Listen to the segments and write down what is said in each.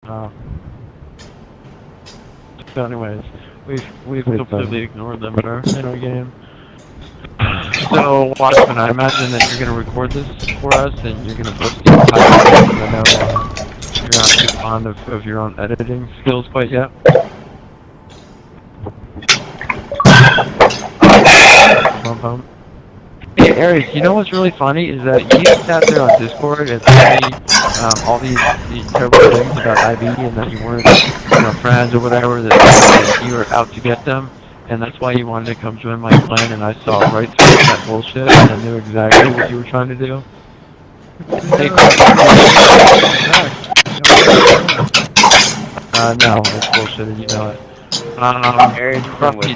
So anyways, we've completely ignored them in our game. So, Watchman, I imagine that you're going to record this for us, and you're going to post the entire thing, because I know you're not too fond of your own editing skills quite yet. Hey, Aries, you know what's really funny is that you sat there on Discord and told me all these terrible things about IB and that you weren't, friends or whatever, that you were out to get them. And that's why you wanted to come join my clan, and I saw right through that bullshit, and I knew exactly what you were trying to do. Hey, no, it's bullshit, and you know it. Ruffy,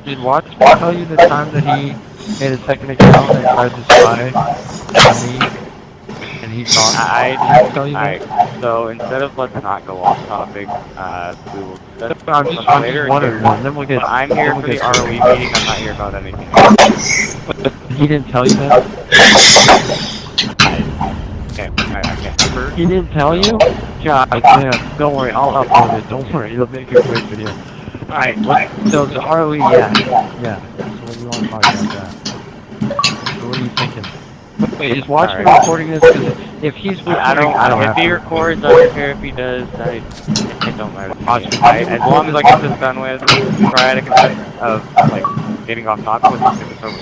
did Watchman tell you the time that he made a second account and tried to spy on me? And he thought I didn't tell you that? So instead of let's not go off topic, we will set I'm just wondering, then we'll get. I'm here for the ROE meeting. I'm not here about anything. But he didn't tell you that? I can't remember. He didn't tell you? God, I can't. Don't worry, I'll upload it. Don't worry, it'll make a great video. Alright, so the ROE, yeah. So what do you want to talk about that? So what are you thinking? Wait, is Watchman recording this? Because if he's recording, I don't have to. If he records, I don't care if he does. It don't matter. As long as I get this done with, try to consent of getting off topic with this over.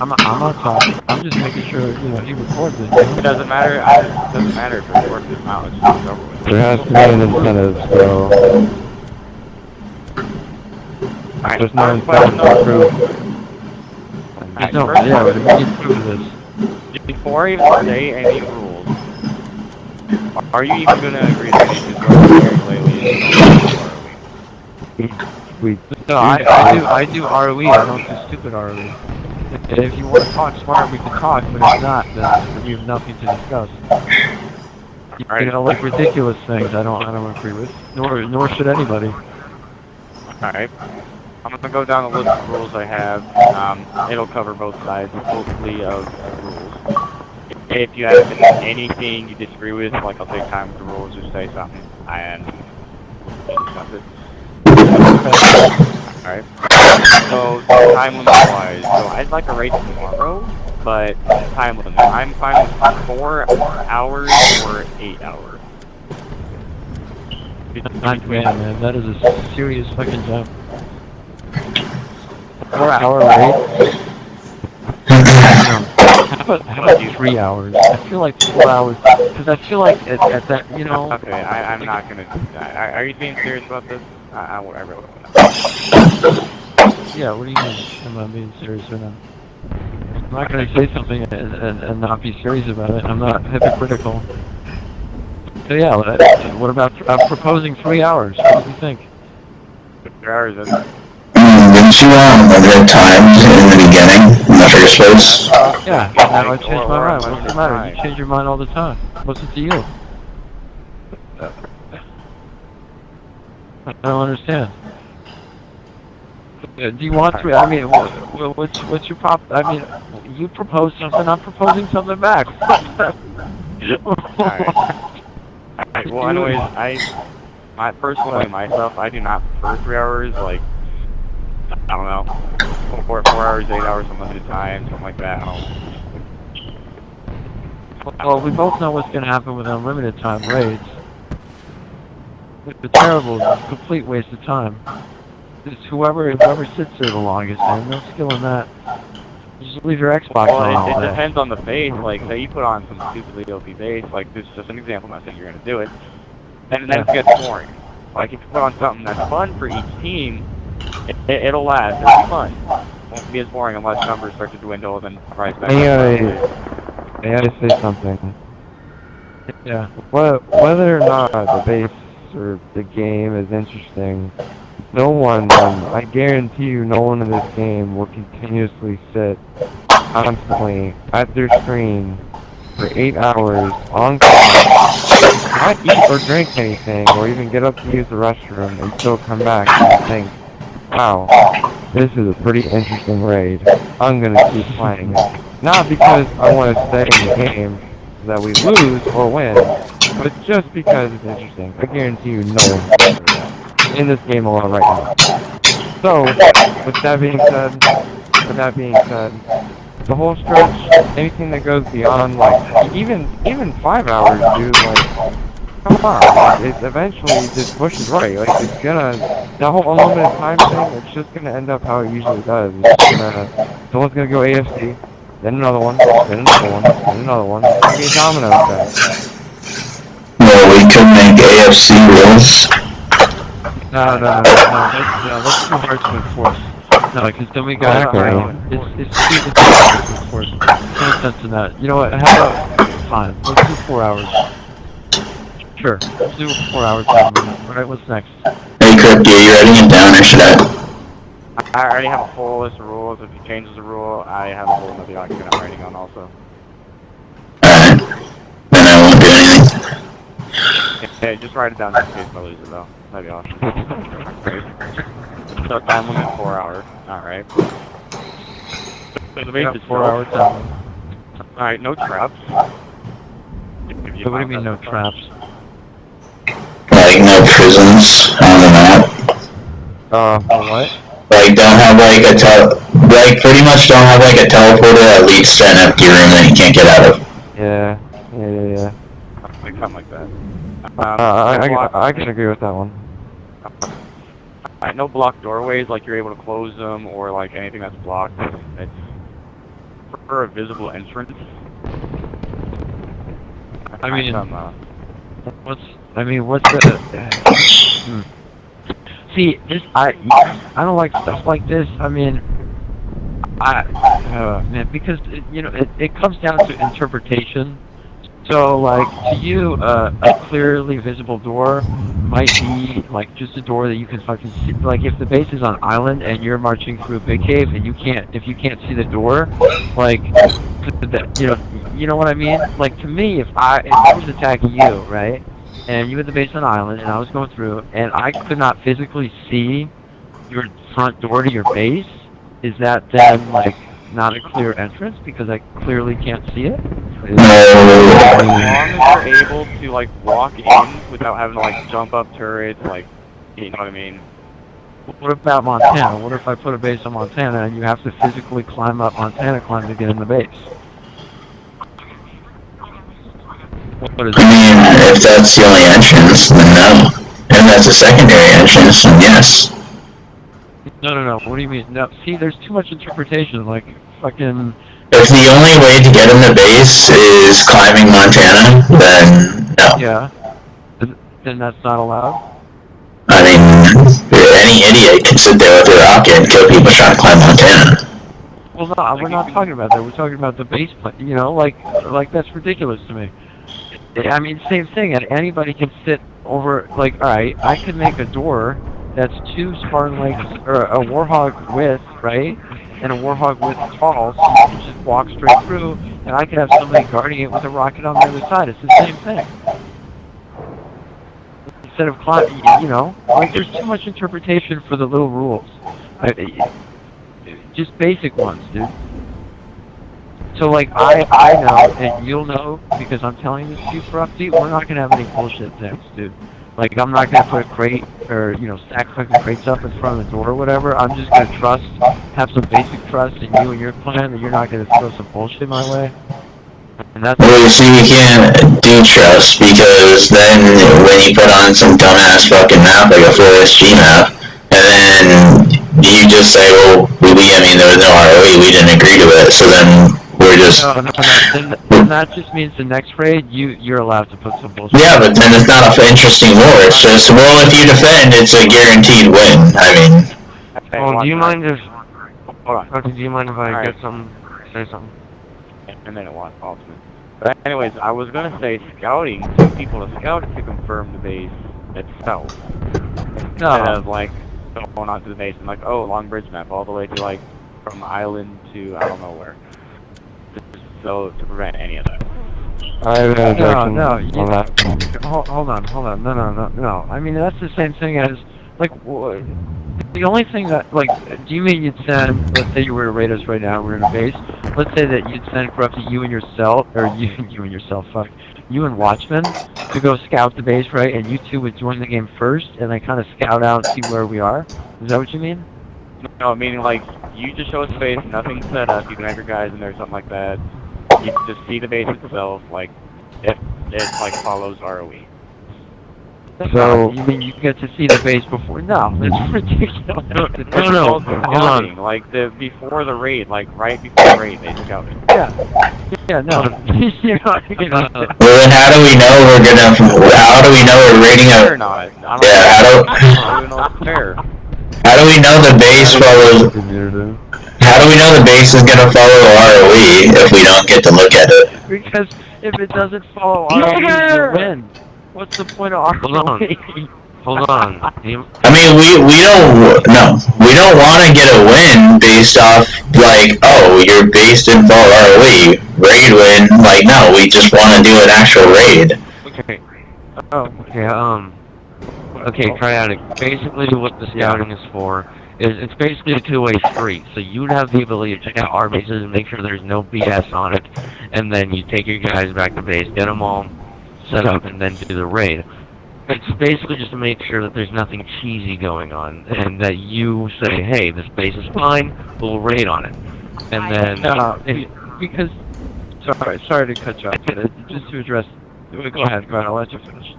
I'm not talking. I'm just making sure he records it. It doesn't matter. It doesn't matter if he records it now. It's just over with. There has to be an incentive, so there's no incentive to prove. Yeah, but we can prove this. Before I even say any rules, are you even going to agree to these No, I do ROE, I don't do stupid ROE. If you want to talk smart, we can talk, but if not, then you have nothing to discuss. Like ridiculous things I don't agree with, nor should anybody. Alright. I'm going to go down the list of rules I have. It'll cover both sides, mostly of rules. If you have anything you disagree with, I'll take time with the rules, just say something, and we'll discuss it. Alright. So, time limit-wise, so I'd like a race tomorrow, but time limit. I'm fine with 4 hours or 8 hours. Man, that is a serious fucking jump. 4 hour rate? How about 3 hours? I feel like 4 hours, because I feel like at that, Okay, I'm not gonna do that. Are you being serious about this? I really don't know. Yeah, what do you mean? I'm not being serious or not? I'm not gonna say something and not be serious about it. I'm not hypocritical. So yeah, what about, I'm proposing 3 hours. What do you think? 3 hours is... Didn't you get timed in the beginning, in the first place? Yeah, and now I changed my mind. What's the matter? You change your mind all the time. What's it to you? I don't understand. Do you want to? I mean, what's your prop? I mean, you propose something, I'm proposing something back. Alright, well, anyways, personally, myself, I do not prefer 3 hours, I don't know, 4 hours, 8 hours, some limited time, something like that. Well, we both know what's going to happen with unlimited time raids. It's a terrible, complete waste of time. It's whoever sits there the longest, man. No skill in that. You just leave your Xbox on all day. It depends on the base. Say you put on some stupidly OP base, this is just an example, I'm not saying you're going to do it, and then it gets boring. If you put on something that's fun for each team, it'll last. It'll be fun. It won't be as boring unless numbers start to dwindle and then rise back up. May I say something? Yeah. Whether or not the base or the game is interesting, no one, I guarantee you, no one in this game will continuously sit constantly at their screen for 8 hours on clock, not eat or drink anything, or even get up to use the restroom, and still come back and think, wow, this is a pretty interesting raid. I'm gonna keep playing it. Not because I want to stay in the game that we lose or win, but just because it's interesting. I guarantee you no one's interested in that. In this game alone right now. So, with that being said, the whole stretch, anything that goes beyond, like, even 5 hours, dude, like, come on, like, it eventually just pushes right, like, it's gonna, that whole unlimited time thing, it's just gonna end up how it usually does. It's just gonna, someone's gonna go AFC, then another one, then another one, then another one. It's gonna be a domino effect. Well, we could make AFC rules. No, that's too hard to enforce. No, because then we got it's too hard to enforce. No sense in that. You know what? How about fine? Let's do 4 hours. Sure, let's do 4 hours time limit. All right, what's next? Hey, Crypty, are you writing it down or should I? I already have a full list of rules. If he changes the rule, I have a whole other document I'm writing on also. Alright. Then I won't do anything. Okay, just write it down in case I lose it though. That'd be awesome. So time limit 4 hours. Alright. So the base is 4 hour time limit. Alright, no traps. So what do you mean no traps? Like, no prisons on the map. What? Like, don't have, like, like, pretty much don't have, like, a teleporter that leads to an empty room that you can't get out of. Yeah. Like, something like that. I can agree with that one. No blocked doorways, like you're able to close them, or like anything that's blocked. It's for a visible entrance. I mean, what's the? See, I don't like stuff like this. I mean, man, because it comes down to interpretation. So, like, to you, a clearly visible door might be, like, just a door that you can fucking see. Like, if the base is on island and you're marching through a big cave and if you can't see the door, like, you know what I mean? Like, to me, if I was attacking you, right, and you had the base on island and I was going through and I could not physically see your front door to your base, is that then, like, not a clear entrance because I clearly can't see it? No. As long as you're able to, like, walk in without having to, like, jump up turrets, like, you know what I mean? What about Montana? What if I put a base on Montana and you have to physically climb up Montana climb to get in the base? What is I mean, if that's the only entrance, then no. If that's a secondary entrance, then yes. No. What do you mean? No, see, there's too much interpretation. Like, fucking... If the only way to get in the base is climbing Montana, then no. Yeah. Then that's not allowed? I mean, any idiot can sit there with a rocket and kill people trying to climb Montana. Well, no, we're not talking about that. We're talking about the base plan. You know, like that's ridiculous to me. I mean, same thing. And anybody can sit over, like, alright, I could make a door that's 2 Spartan legs, or a Warhog width, right? And a Warhog width tall, so you can just walk straight through, and I could have somebody guarding it with a rocket on the other side. It's the same thing. Instead of climbing, you know, like, there's too much interpretation for the little rules. Just basic ones, dude. So, like, I know, and you'll know, because I'm telling this to you for update, we're not going to have any bullshit things, dude. Like, I'm not going to put a crate, or, you know, stack fucking crates up in front of the door or whatever. I'm just going to have some basic trust in you and your plan that you're not going to throw some bullshit my way. And that's... Well, you see, you can't do trust, because then when you put on some dumbass fucking map, like a full SG map, and then you just say, well, I mean, there was no ROE, we didn't agree to it, so then we're just... No. Then that just means the next raid, you're allowed to put some bullshit. Yeah, but then it's not an interesting war, it's just, well, if you defend, it's a guaranteed win, I mean... Oh, do you mind if... Hold on. Okay, do you mind if I Alright. get something, say something? And then it wants ultimate. But anyways, I was gonna say scouting, 2 people to scout to confirm the base itself. Instead of, like, going onto the base and like, oh, long bridge map, all the way to, like, from island to I don't know where. So, to prevent any of that. I have an objection on that. Hold on. No. I mean, that's the same thing as, like, the only thing that, like, do you mean you'd send, let's say you were to raid us right now, we're in a base, let's say that you'd send Corrupted you and yourself, or you and yourself, fuck, you and Watchman to go scout the base, right? And you two would join the game first, and then kind of scout out and see where we are. Is that what you mean? No, meaning like you just show us the base, nothing's set up. You can have your guys in there, something like that. You just see the base itself, like if it like follows ROE. So you mean you get to see the base before? No, it's ridiculous. No, hold on. Like before the raid, like right before the raid, they scout it. Yeah, no. Well, then how do we know how do we know we're rating Fair a... or not? Yeah, I don't even know if it's fair. How do we know the base follows... How do we know the base is gonna follow ROE if we don't get to look at it? Because if it doesn't follow ROE, you win. What's the point of ROE? Hold on. I mean, we don't want to get a win based off, like, oh, your base didn't follow ROE, raid win, like, no, we just want to do an actual raid. Okay. Okay, Triadic. Basically, what the scouting is for is it's basically a two-way street. So you'd have the ability to check out our bases and make sure there's no BS on it, and then you take your guys back to base, get them all set up, and then do the raid. It's basically just to make sure that there's nothing cheesy going on, and that you say, hey, this base is fine, we'll raid on it. And then... because... Sorry to cut you off, but just to address... Go ahead, I'll let you finish.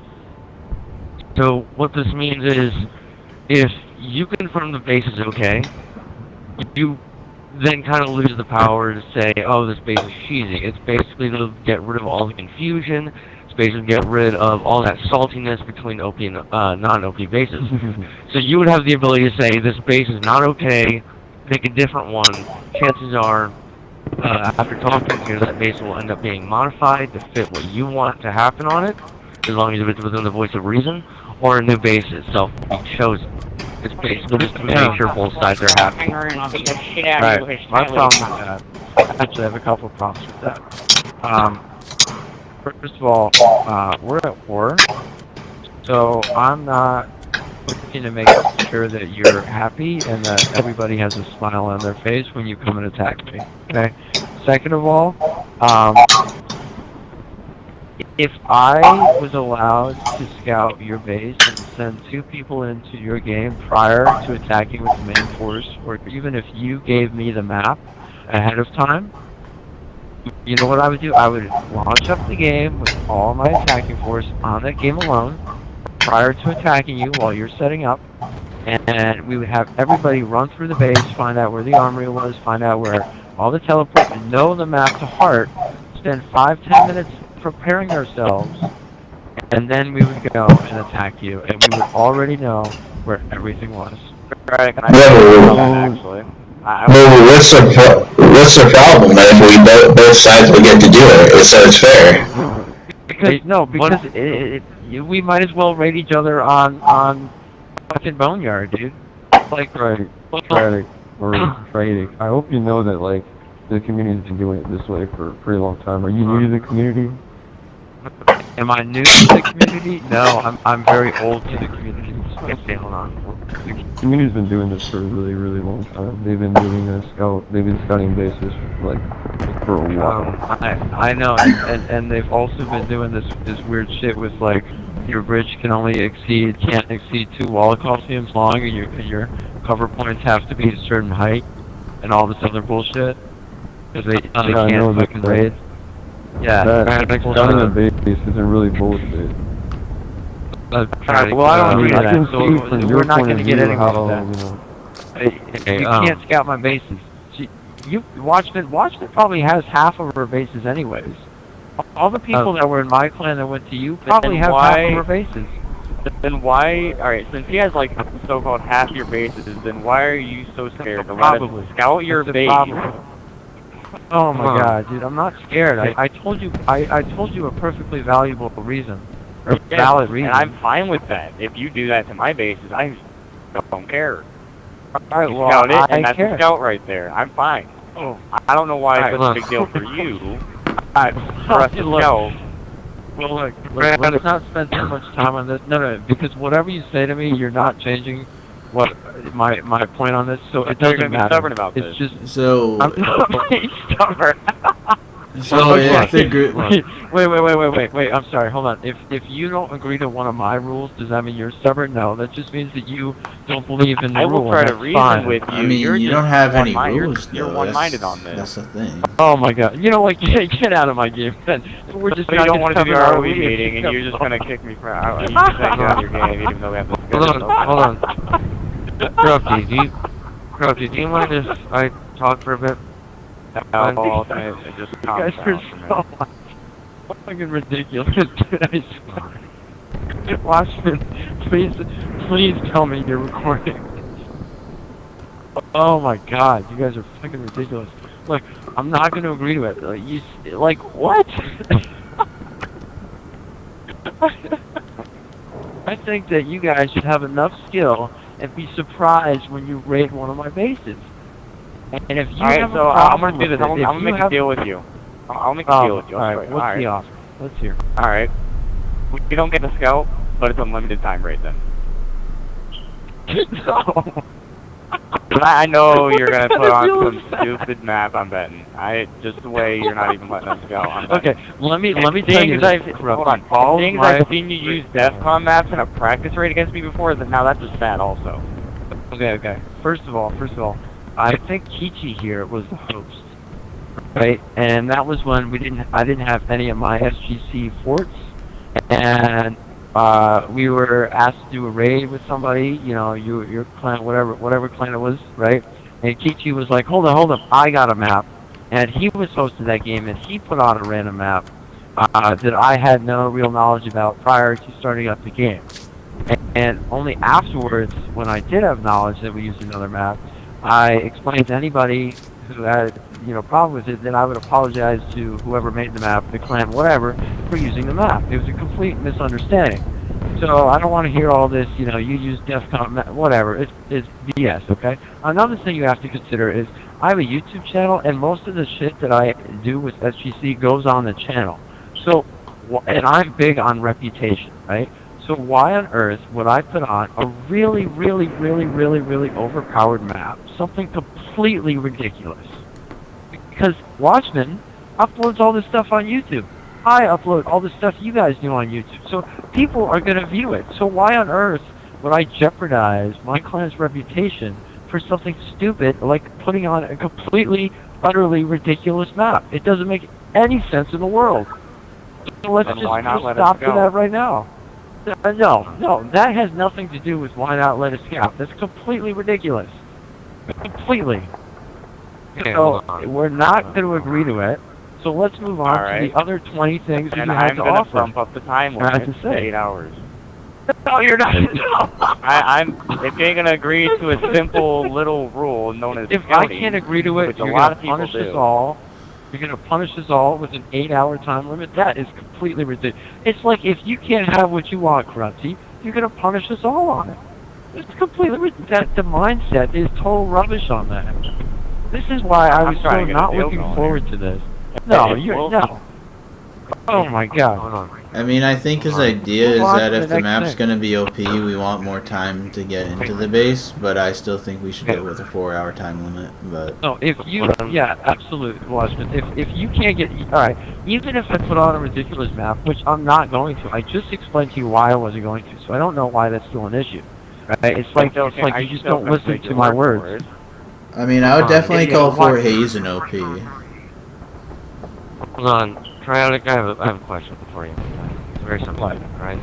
So, what this means is, if you confirm the base is okay, you then kind of lose the power to say, oh, this base is cheesy. It's basically to get rid of all the confusion, basically get rid of all that saltiness between OP and non-OP bases. So you would have the ability to say, this base is not okay, pick a different one. Chances are, after talking to you, that base will end up being modified to fit what you want to happen on it, as long as it's within the voice of reason, or a new base itself will be chosen. It's basically just to make sure both sides are happy. Right, my problem with that, actually I have a couple of problems with that. First of all, we're at war, so I'm not looking to make sure that you're happy and that everybody has a smile on their face when you come and attack me, okay? Second of all, if I was allowed to scout your base and send 2 people into your game prior to attacking with the main force, or even if you gave me the map ahead of time, you know what I would do? I would launch up the game with all my attacking force on that game alone, prior to attacking you while you're setting up, and we would have everybody run through the base, find out where the armory was, find out where all the teleports, and know the map to heart, spend 5-10 minutes preparing ourselves, and then we would go and attack you, and we would already know where everything was. Right, actually. Well, what's the problem that if we both sides will get to do it, so it's fair? Because we might as well raid each other on fucking Boneyard, dude. Like, right, or trading. I hope you know that, like, the community's been doing it this way for a pretty long time. Are you new to the community? Am I new to the community? No, I'm very old to the community. Okay, hold on. The community's been doing this for a really, really long time. They've been doing they've been scouting bases for a while. I know, and they've also been doing this weird shit with, like, your bridge can't exceed 2 wall costumes long, and your cover points have to be a certain height, and all this other bullshit. Because they can't fucking raid. Yeah, that scouting a base isn't really bullshit. Well, I don't agree with that, so we're not going to get anywhere with that. You can't scout my bases. Watchman probably has half of our bases anyways. All the people that were in my clan that went to you probably have half of our bases. Then why, alright, since he has like so-called half your bases, then why are you so scared to let us scout your base? Oh my god, dude, I'm not scared. I told you a perfectly valuable reason. Or valid reason. And I'm fine with that. If you do that to my bases, I don't care. Alright, well, scout it, and I that's care. a scout right there. I'm fine. Oh, I don't know why it's such a big deal for you. For us to scout. Well, look, let's not spend too much time on this. No, because whatever you say to me, you're not changing what my point on this? So it You're doesn't gonna be matter. stubborn about It's this. just So, I'm not being stubborn. so if the group, Wait, I'm sorry, hold on. If you don't agree to one of my rules, does that mean you're stubborn? No, that just means that you don't believe in the I rule. will try and to that's reason fine. with you. I mean, You're you just don't have any one-minded. rules, You're though. one-minded on That's this. the thing. Oh my god. You know what, get out of my game then. We're just So you not don't want to do the cover ROE ROE meeting, and you're just gonna kick me for out. You're just saying get out of your game, even though we have this Hold on. Crofty, do you mind if I talk for a bit? Just You calm guys are down for a minute. so fucking ridiculous, dude, I swear. Watchman, please tell me you're recording. Oh my god, you guys are fucking ridiculous. Look, I'm not gonna agree to it. Like what? I think that you guys should have enough skill and be surprised when you raid one of my bases. And if you Alright, have so a I'm problem gonna do this. I'm gonna make a deal with you. I'll make a deal with you. Alright, what's the offer? Let's hear. Alright. We don't get the scout, but it's unlimited time raid then. No. I know you're gonna put on some stupid map, I'm betting. Just the way you're not even letting us go. I'm betting. Okay, let me tell you this. Hold on. Seeing as I've seen you use DEFCON maps in a practice raid against me before, then now that's just bad also. Okay. First of all, I think Kichi here was the host, right? And that was when I didn't have any of my SGC forts, and we were asked to do a raid with somebody, you know, your clan, whatever clan it was, right? And Kichi was like, hold on, I got a map, and he was hosting that game, and he put on a random map that I had no real knowledge about prior to starting up the game. And only afterwards, when I did have knowledge that we used another map, I explained to anybody who had, you know, problem with it, that I would apologize to whoever made the map, the clan, whatever, for using the map. It was a complete misunderstanding. So I don't want to hear all this, you know, you use DEFCON map, whatever. It's BS, okay? Another thing you have to consider is I have a YouTube channel, and most of the shit that I do with SGC goes on the channel. So, and I'm big on reputation, right? So why on earth would I put on a really overpowered map? Something completely ridiculous. Because Watchman uploads all this stuff on YouTube. I upload all the stuff you guys do on YouTube. So people are going to view it. So why on earth would I jeopardize my clan's reputation for something stupid like putting on a completely, utterly ridiculous map? It doesn't make any sense in the world. So let's just stop to that right now. No, that has nothing to do with why not let us scout. That's completely ridiculous. Completely. Okay, So we're not going to agree to it. So let's move on to the other 20 things that you have to offer. And I'm going to bump up the time limit to 8 hours. No, you're not. If you're going to agree to a simple little rule known as If scouting, I can't agree to it, which you're a lot going of to people punish us do. all. You're going to punish us all with an 8-hour time limit? That is completely ridiculous. It's like if you can't have what you want, Grunty, you're going to punish us all on it. It's completely ridiculous. The mindset is total rubbish on that. This is why I was so not looking forward to this. No, no. Oh my god. I mean, I think his idea is that if the map's gonna be OP, we want more time to get into the base, but I still think we should go with a 4-hour time limit, but... No, if you, yeah, absolutely, Watchman. If you can't get, alright, even if I put on a ridiculous map, which I'm not going to, I just explained to you why I wasn't going to, so I don't know why that's still an issue. Right? It's like you just don't listen to my words. I mean, I would definitely call for Haze an OP. Hold on. Triotic, I have a question for you. It's very simple, right?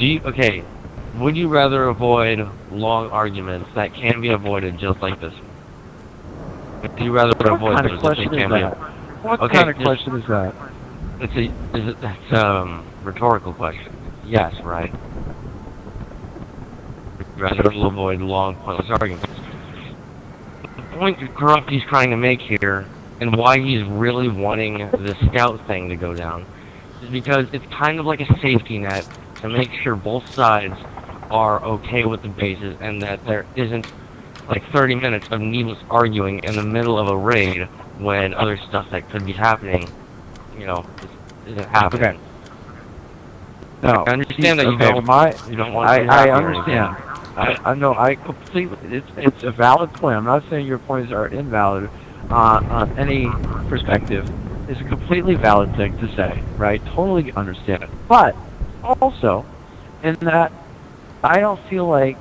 Okay, would you rather avoid long arguments that can be avoided just like this? Would you rather avoid What kind those of question is that? What kind of question is that? That's a rhetorical question. Yes, right? Would you rather avoid long, pointless arguments? The point Corrupty's trying to make here, and why he's really wanting the scout thing to go down, is because it's kind of like a safety net to make sure both sides are okay with the bases and that there isn't like 30 minutes of needless arguing in the middle of a raid when other stuff that could be happening, you know, isn't happening. Okay. No, I understand that you don't want to. I understand. I know, I completely, it's a valid point. I'm not saying your points are invalid on any perspective. It's a completely valid thing to say, right? Totally understand it. But also, in that, I feel like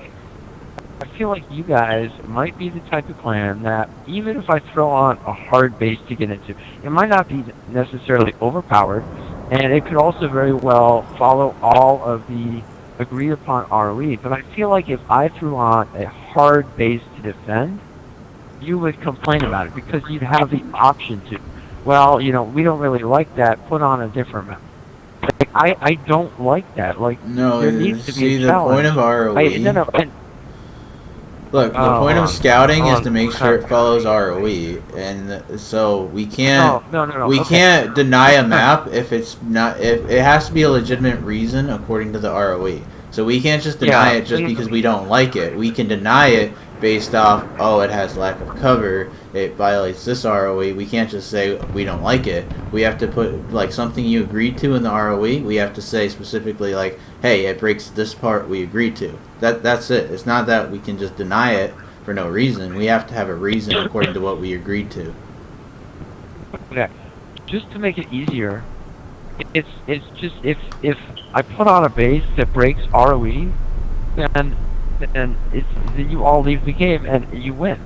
you guys might be the type of clan that even if I throw on a hard base to get into, it might not be necessarily overpowered, and it could also very well follow all of the agreed upon ROE. But I feel like if I threw on a hard base to defend, you would complain about it because you'd have the option to. Well, you know, we don't really like that. Put on a different map. Like, I don't like that. Like, No, there needs to be see, a the challenge. point of ROE. No, and, Look, the point of scouting is to make sure it follows ROE, and so we can't we can't deny a map if it's not, if it has to be a legitimate reason according to the ROE. So we can't just deny it just because we don't like it. We can deny it based off, oh, it has lack of cover, it violates this ROE. We can't just say we don't like it. We have to put like something you agreed to in the ROE. We have to say specifically like, hey, it breaks this part we agreed to. That's it. It's not that we can just deny it for no reason. We have to have a reason according to what we agreed to. Okay. Just to make it easier, it's just if I put on a base that breaks ROE, then then you all leave the game and you win.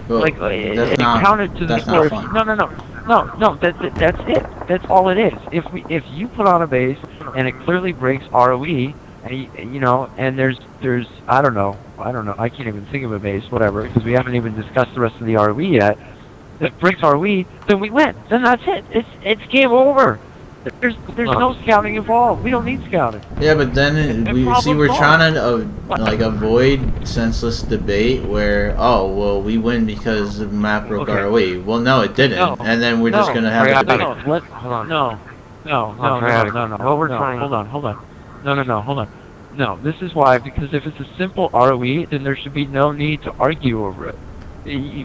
Well, like that's it not, counted to the that's score. not fun. No. That's it. That's all it is. If you put on a base and it clearly breaks ROE, and you know, and there's I don't know. I can't even think of a base, whatever, because we haven't even discussed the rest of the ROE yet. That breaks ROE, then we win. Then that's it. It's game over. There's no scouting involved. We don't need scouting. Yeah, but then we're trying to like avoid senseless debate where, oh well, we win because the map broke ROE. Well, no, it didn't, and then we're just gonna have a debate. Hold on. No. What we're trying. Hold on. No. No, this is why, because if it's a simple ROE, then there should be no need to argue over it.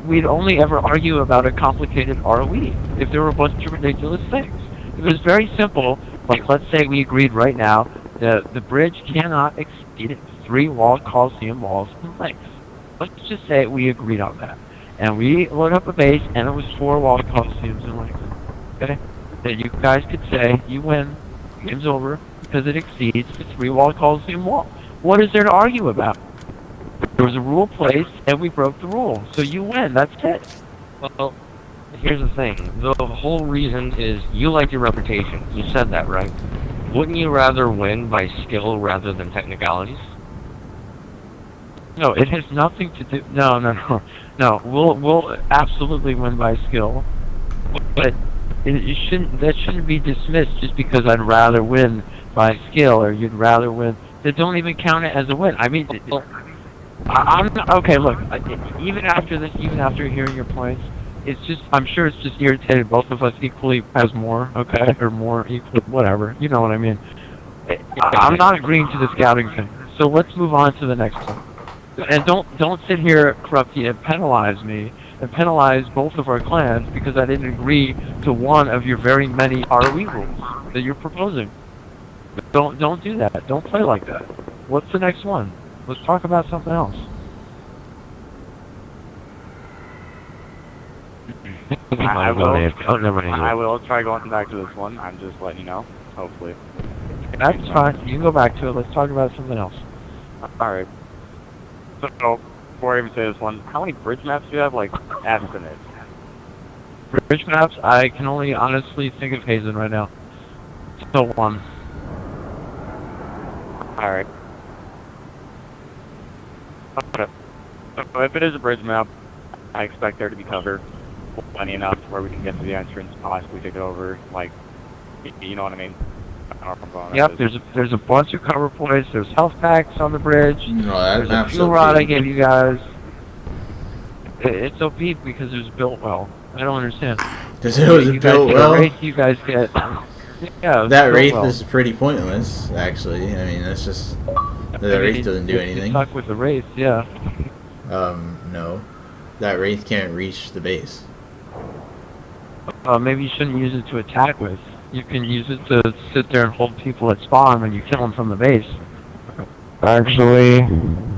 We'd only ever argue about a complicated ROE if there were a bunch of ridiculous things. It was very simple. Like, let's say we agreed right now that the bridge cannot exceed 3 walled Coliseum walls in length. Let's just say we agreed on that. And we load up a base, and it was 4 walled Coliseums in length. Okay? Then you guys could say, you win, game's over, because it exceeds the 3 walled Coliseum wall. What is there to argue about? There was a rule placed, and we broke the rule. So you win, that's it. Well, here's the thing. The whole reason is you like your reputation. You said that, right? Wouldn't you rather win by skill rather than technicalities? No, it has nothing to do... No. We'll absolutely win by skill. But that shouldn't be dismissed just because I'd rather win by skill, or you'd rather win. That don't even count it as a win. I mean... I'm not... Okay, look. Even after this, even after hearing your points, it's just, I'm sure it's just irritated both of us equally as more, okay? Or more equal, whatever. You know what I mean. I'm not agreeing to the scouting thing. So let's move on to the next one. And don't sit here, Corrupty, and penalize me, and penalize both of our clans because I didn't agree to one of your very many ROE rules that you're proposing. Don't do that. Don't play like that. What's the next one? Let's talk about something else. I will try going back to this one. I'm just letting you know. Hopefully. That's fine. You can go back to it. Let's talk about something else. Alright. So, before I even say this one, how many bridge maps do you have? Like, estimates? Bridge maps? I can only honestly think of Hazen right now. Still one. Alright. So if it is a bridge map, I expect there to be cover. Plenty enough where we can get to the entrance, possibly take it over, like, you know what I mean? Yep, there's a bunch of cover points, there's health packs on the bridge, there's a fuel rod I gave you guys. It's OP because it was built well. I don't understand. Because it was built well? The wraith you guys get... Yeah, that wraith is pretty pointless, actually. I mean, that's just... The wraith doesn't do anything. Stuck with the wraith, yeah. No. That wraith can't reach the base. Maybe you shouldn't use it to attack with. You can use it to sit there and hold people at spawn when you kill them from the base. Actually,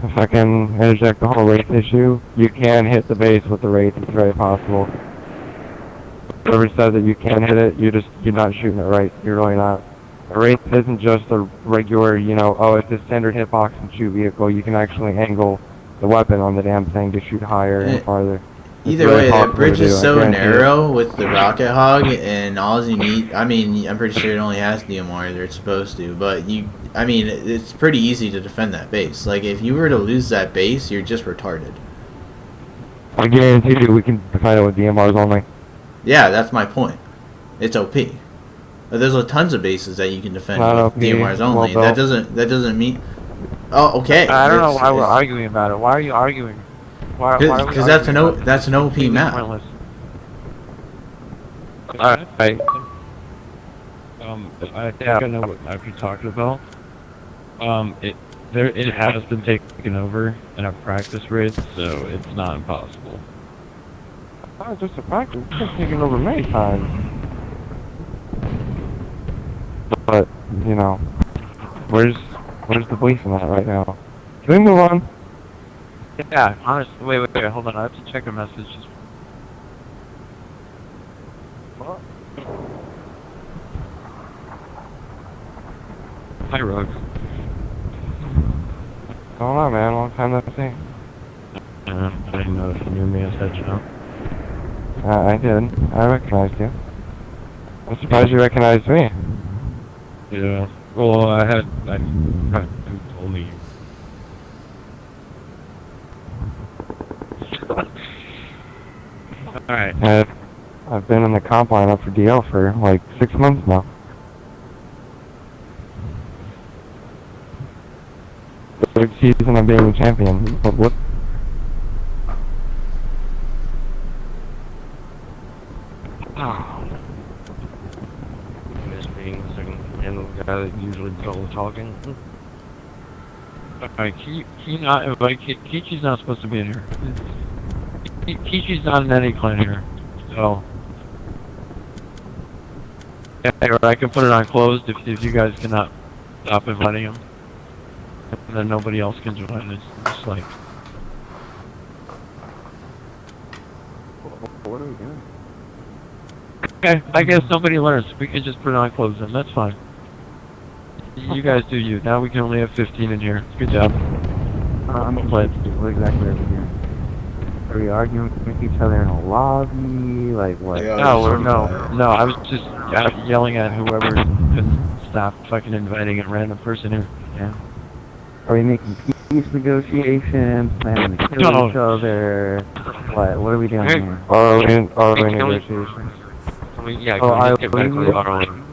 if I can interject the whole wraith issue, you can hit the base with the wraith. It's very possible. Whoever says that you can hit it, you're not shooting it right. You're really not. A wraith isn't just a regular, you know, oh, it's a standard hitbox and shoot vehicle. You can actually angle the weapon on the damn thing to shoot higher and farther. Either way, that bridge is so narrow with the rocket hog, and all you need, I mean, I'm pretty sure it only has DMRs, or it's supposed to, but I mean, it's pretty easy to defend that base. Like, if you were to lose that base, you're just retarded. I guarantee you we can defend it with DMRs only. Yeah, that's my point. It's OP. But there's tons of bases that you can defend with DMRs only. That doesn't mean... Oh, okay. I don't know why we're arguing about it. Why are you arguing? Because that's an OP map. Alright. I think I know what map you're talking about. It has been taken over in a practice raid, so it's not impossible. Oh, just a practice. It's been taken over many times. But, you know, where's the belief in that right now? Can we move on? Yeah, honestly, wait, hold on, I have to check a message. What? Hi, Rogue. What's going on, man? Long time no see. I didn't know if you knew me as Headshot. I did. I recognized you. I'm surprised you recognized me. Yeah, well, who told me? Alright. I've been in the comp lineup for DL for like 6 months now. Third season of being a champion. What? Miss being the second handle guy that usually does all the talking. Alright, can you not invite Kichi's not supposed to be in here. Kichi's not in any clan here, so... Yeah, I can put it on closed if you guys cannot stop inviting him. And then nobody else can join. It's just like... What are we doing? Okay, I guess nobody learns. We can just put it on closed then, that's fine. You guys do you. Now we can only have 15 in here. Good job. I'm glad to do. What exactly are we doing? Are we arguing with each other in a lobby? Like what? No, I was just yelling at whoever could stop fucking inviting a random person here. Yeah. Are we making peace negotiations? Planning to kill each other? What are we doing here? ROE negotiations. Yeah, can we get back to the ROE?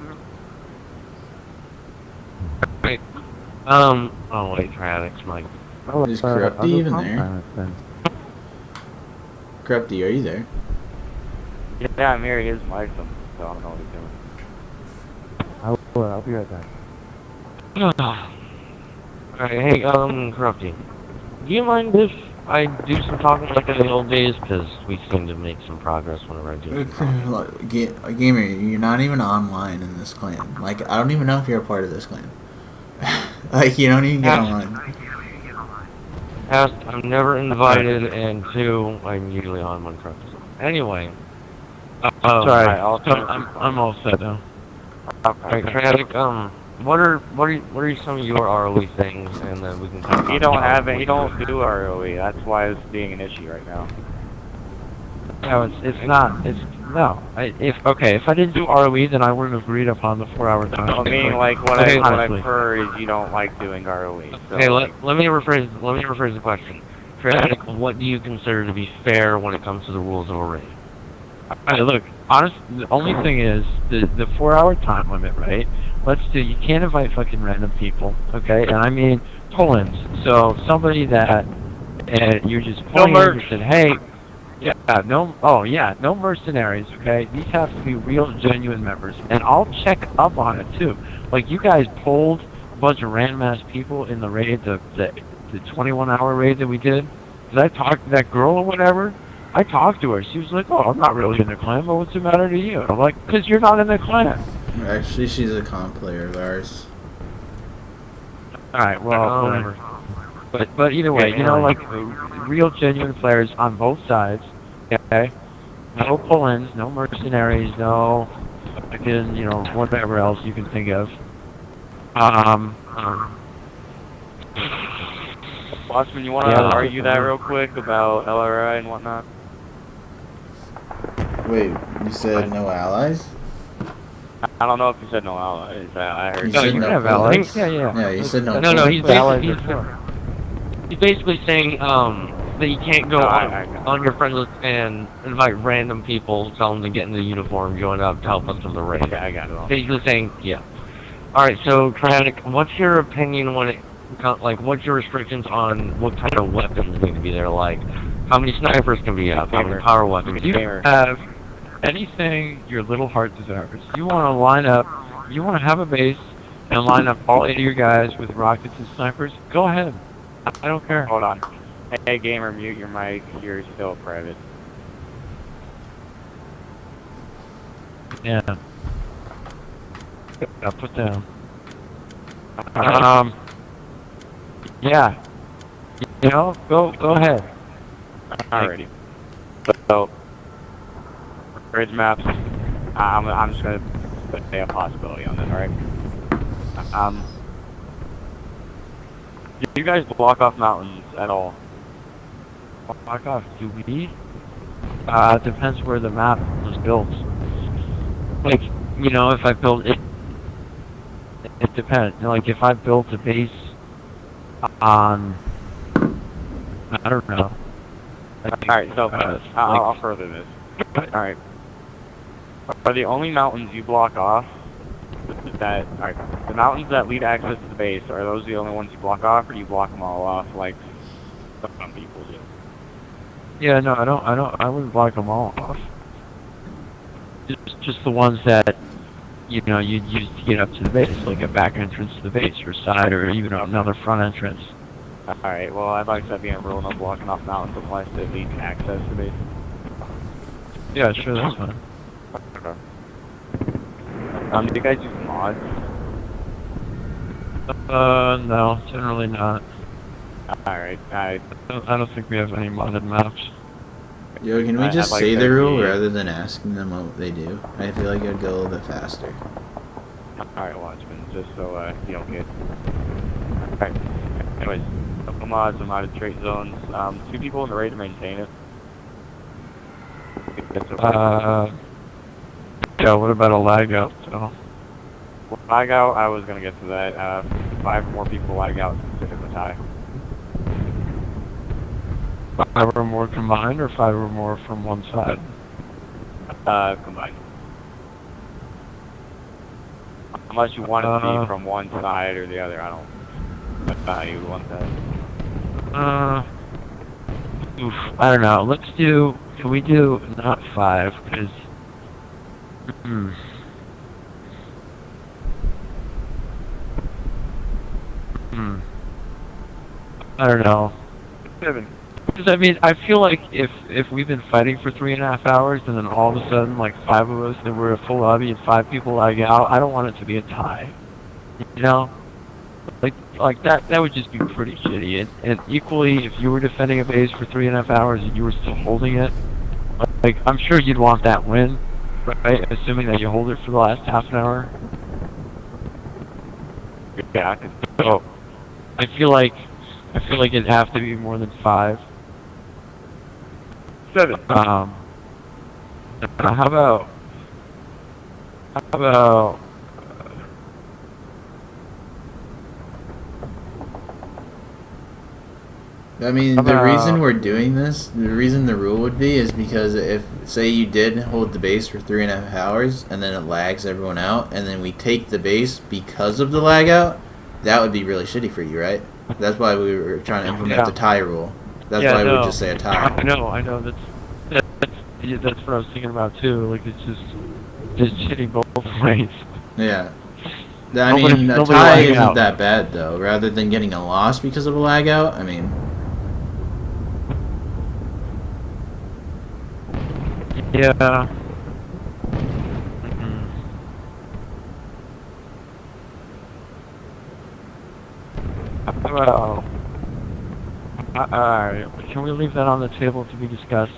Wait. Oh wait, Radix, Mike. Is Corrupty even there? Corrupty, are you there? Yeah, I'm here. His mic's on, so I don't know what he's doing. I'll be right back. Alright, hey, Corrupty. Do you mind if I do some talking like in the old days? Because we seem to make some progress whenever I do. Gamer, you're not even online in this clan. Like, I don't even know if you're a part of this clan. Like, you don't even get online. I'm never invited, and 2, I'm usually on when Corrupty. Anyway. Sorry, I'm all set now. Alright, Tragic, what are some of your ROE things, and then we can talk about... He don't do ROE, that's why it's being an issue right now. No, if I didn't do ROE, then I wouldn't have agreed upon the 4-hour time. I mean, like, what I've heard is you don't like doing ROE. So. Okay, let me rephrase the question. Tragic, what do you consider to be fair when it comes to the rules of a raid? Alright, look, honestly, the only thing is, the 4-hour time limit, right? You can't invite fucking random people, okay? And I mean, pull-ins. So, somebody that, you just pull in and said, hey, no mercenaries, okay? These have to be real, genuine members. And I'll check up on it, too. Like, you guys pulled a bunch of random-ass people in the raid, the 21-hour raid that we did. Because I talked to that girl or whatever. I talked to her. She was like, oh, I'm not really in the clan, but what's the matter to you? I'm like, because you're not in the clan. Actually, she's a comp player of ours. Alright, well, whatever. But either way, you know, like, real genuine players on both sides, okay? No pull-ins, no mercenaries, no fucking, you know, whatever else you can think of. Watchman, you want to argue that real quick about LRI and whatnot? Wait, you said no allies? I don't know if you said no allies. I heard. You said you no can have allies? allies. Yeah. Yeah, you said no. No, he's allies. basically saying that you can't go on your friend list and invite random people, tell them to get in the uniform, join up, to help us with the raid. Okay, I got it all. Basically saying, yeah. Alright, so Triadic, what's your opinion when it, like, what's your restrictions on what kind of weapons need to be there? Like, how many snipers can be up? How many power weapons? You have anything your little heart desires. You want to line up, you want to have a base and line up all 8 of your guys with rockets and snipers, go ahead. I don't care. Hold on. Hey, gamer, mute your mic. You're still private. Yeah. Put down. Yeah. You know, go ahead. Alrighty. So, bridge maps. I'm just gonna say a possibility on this. All right. Do you guys block off mountains at all? Block off? Do we? Depends where the map was built. Like, you know, if I build it. It depends. Like, if I built a base on, I don't know. Alright, so I'll further this. Alright. Are the only mountains you block off that, alright, the mountains that lead access to the base, are those the only ones you block off, or do you block them all off like some people do? Yeah, no, I wouldn't block them all off. Just the ones that, you know, you'd use to get up to the base, like a back entrance to the base, or side, or even another front entrance. Alright, well, I'd like that being a rule, no blocking off mountains unless it leads access to the base. Yeah, sure, that's fine. Okay. Do you guys use mods? No, generally not. Alright, I don't think we have any modded maps. Yo, can we just I'd like say that the rule be- rather than asking them what they do? I feel like it would go a little bit faster. Alright, Watchman, just so you don't get... Alright, anyways, couple mods and modded trait zones. 2 people in the raid to maintain it. That's okay. Yeah, what about a lag out, so? Lag out, I was gonna get to that. 5 more people lag out considered the tie. 5 or more combined, or 5 or more from one side? Combined. Unless you want it to be from one side or the other, I don't... That's not how you would want that. I don't know. Let's do... Can we do not 5? Because... I don't know. 7. Because, I mean, I feel like if we've been fighting for 3.5 hours and then all of a sudden, like, 5 of us, and we're a full lobby and 5 people lag out, I don't want it to be a tie. You know? Like that would just be pretty shitty. And equally, if you were defending a base for 3.5 hours and you were still holding it, like, I'm sure you'd want that win, right? Assuming that you hold it for the last half an hour. Yeah, I could... So, I feel like it'd have to be more than 5. 7. How about I mean, the reason we're doing this, the reason the rule would be is because if, say you did hold the base for 3.5 hours and then it lags everyone out and then we take the base because of the lag out, that would be really shitty for you, right? That's why we were trying to implement the tie rule. That's why we would just say a tie. I know. That's what I was thinking about too. Like, it's just shitty both ways. Yeah. I mean, a tie isn't that bad though. Rather than getting a loss because of a lag out, I mean. Yeah. Well, alright, can we leave that on the table to be discussed?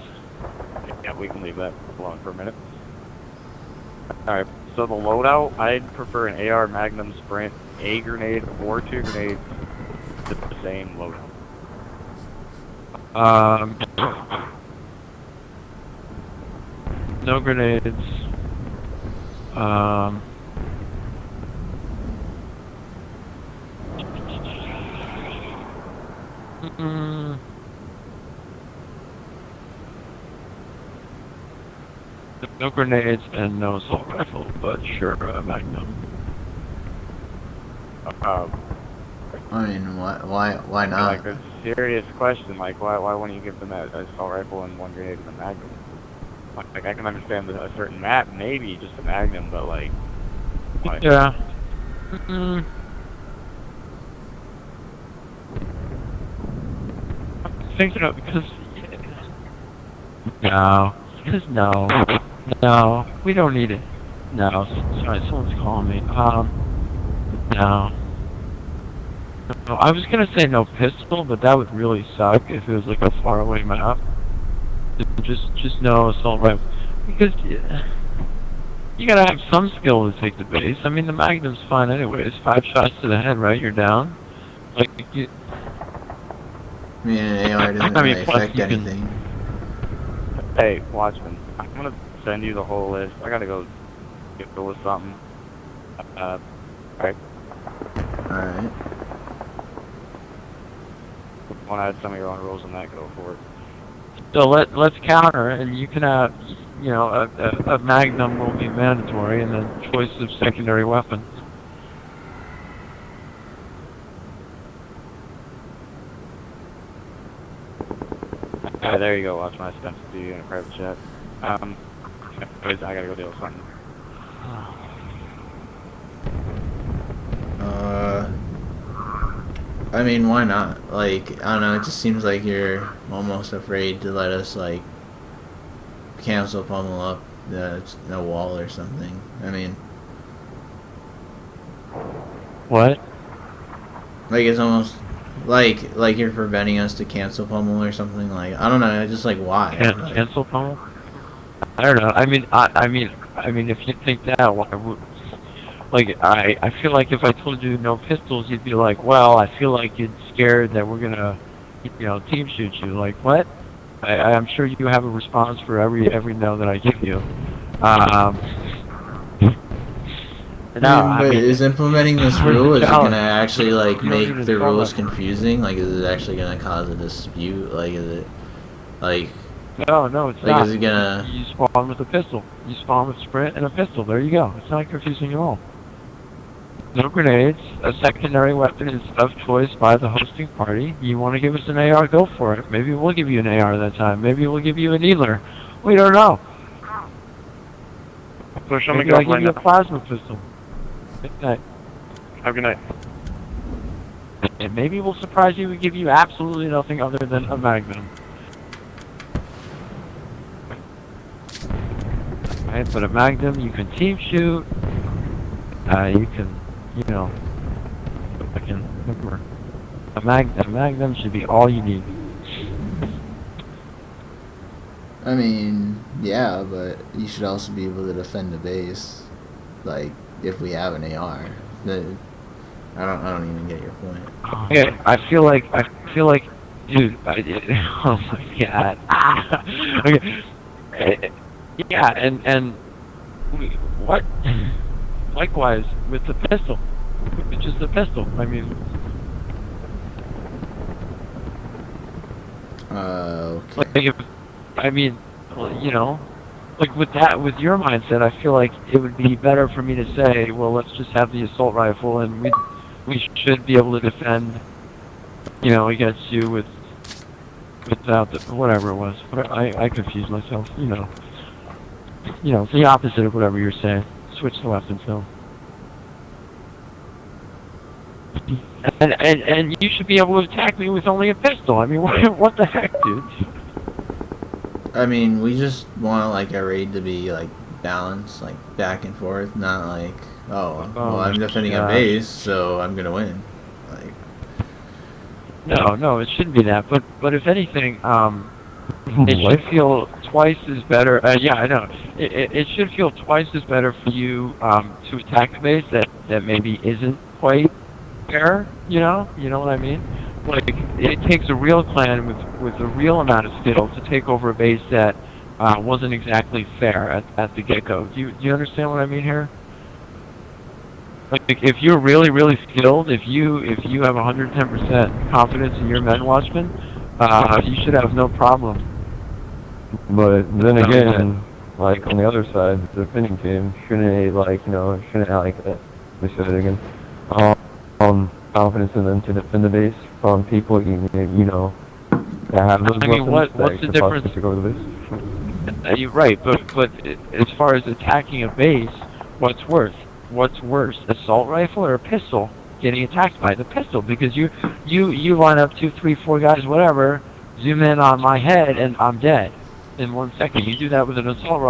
Yeah, we can leave that alone for a minute. Alright, so the loadout, I'd prefer an AR Magnum Sprint, a grenade, or 2 grenades, to the same loadout. No grenades. No grenades and no assault rifle, but sure, Magnum. I mean, why not? Like, a serious question, like, why wouldn't you give them that assault rifle and 1 grenade and a Magnum? Like, I can understand a certain map, maybe just a Magnum, but like... Yeah. Thinking of, because... No, we don't need it. No, sorry, someone's calling me. No. No, I was gonna say no pistol, but that would really suck if it was like a faraway map. Just no assault rifle. Because you gotta have some skill to take the base. I mean, the Magnum's fine anyways. 5 shots to the head, right? You're down. Like, you... I mean, an AR doesn't really affect anything. Hey, Watchman, I'm gonna send you the whole list. I gotta go with something. Alright. Alright. Want to add some of your own rules on that, go for it. So let's counter, and you can have, you know, a Magnum will be mandatory, and then choice of secondary weapons. Alright, there you go, Watchman. I sent it to you in a private chat. Anyways, I gotta go deal with something. I mean, why not? Like, I don't know, it just seems like you're almost afraid to let us, like, cancel pummel up the wall or something. I mean... What? Like, it's almost... Like you're preventing us to cancel pummel or something. Like, I don't know, just like, why? Cancel pummel? I don't know. I mean, if you think that, why would... Like, I feel like if I told you no pistols, you'd be like, well, I feel like you're scared that we're gonna, you know, team shoot you. Like, what? I'm sure you have a response for every no that I give you. But is implementing this rule, is it gonna actually, like, make the rules confusing? Like, is it actually gonna cause a dispute? Like, is it, like... No, it's not. Is it gonna... You spawn with a pistol. You spawn with sprint and a pistol. There you go. It's not confusing at all. No grenades. A secondary weapon is of choice by the hosting party. You want to give us an AR, go for it. Maybe we'll give you an AR that time. Maybe we'll give you a needler. We don't know. Push Maybe I'll give you a plasma pistol. Good night. Have a good night. And maybe we'll surprise you and give you absolutely nothing other than a Magnum. Right, but a Magnum, you can team shoot. You can, you know, I can remember. A Magnum should be all you need. I mean, yeah, but you should also be able to defend the base. Like, if we have an AR. I don't even get your point. Okay, I feel like, dude, oh my god. Okay. Yeah, and what? Likewise with the pistol, with just the pistol. I mean. Okay. Like I mean, you know, like with your mindset, I feel like it would be better for me to say, well, let's just have the assault rifle, and we should be able to defend, you know, against you without the whatever it was. But I confused myself, you know. You know, it's the opposite of whatever you're saying. Switch the weapons, though. And you should be able to attack me with only a pistol. I mean, what the heck, dude? I mean, we just want, like, a raid to be, like, balanced, like, back and forth, not like, well, I'm defending a base, so I'm gonna win. Like, No, it shouldn't be that. But if anything, it should feel twice as better. Yeah, I know. It should feel twice as better for you to attack the base that maybe isn't quite fair. You know what I mean? Like it takes a real clan with a real amount of skill to take over a base that wasn't exactly fair at the get-go. Do you understand what I mean here? Like if you're really, really skilled, if you have 110% confidence in your men watchmen, you should have no problem. But then again, like on the other side, the defending team shouldn't let me say it again. Confidence in them to defend the base from people that have those weapons. What's the difference? To go to the base. You're right, but as far as attacking a base, what's worse, assault rifle or a pistol? Getting attacked by the pistol, because you line up 2, 3, 4 guys, whatever, zoom in on my head, and I'm dead in 1 second. You do that with an assault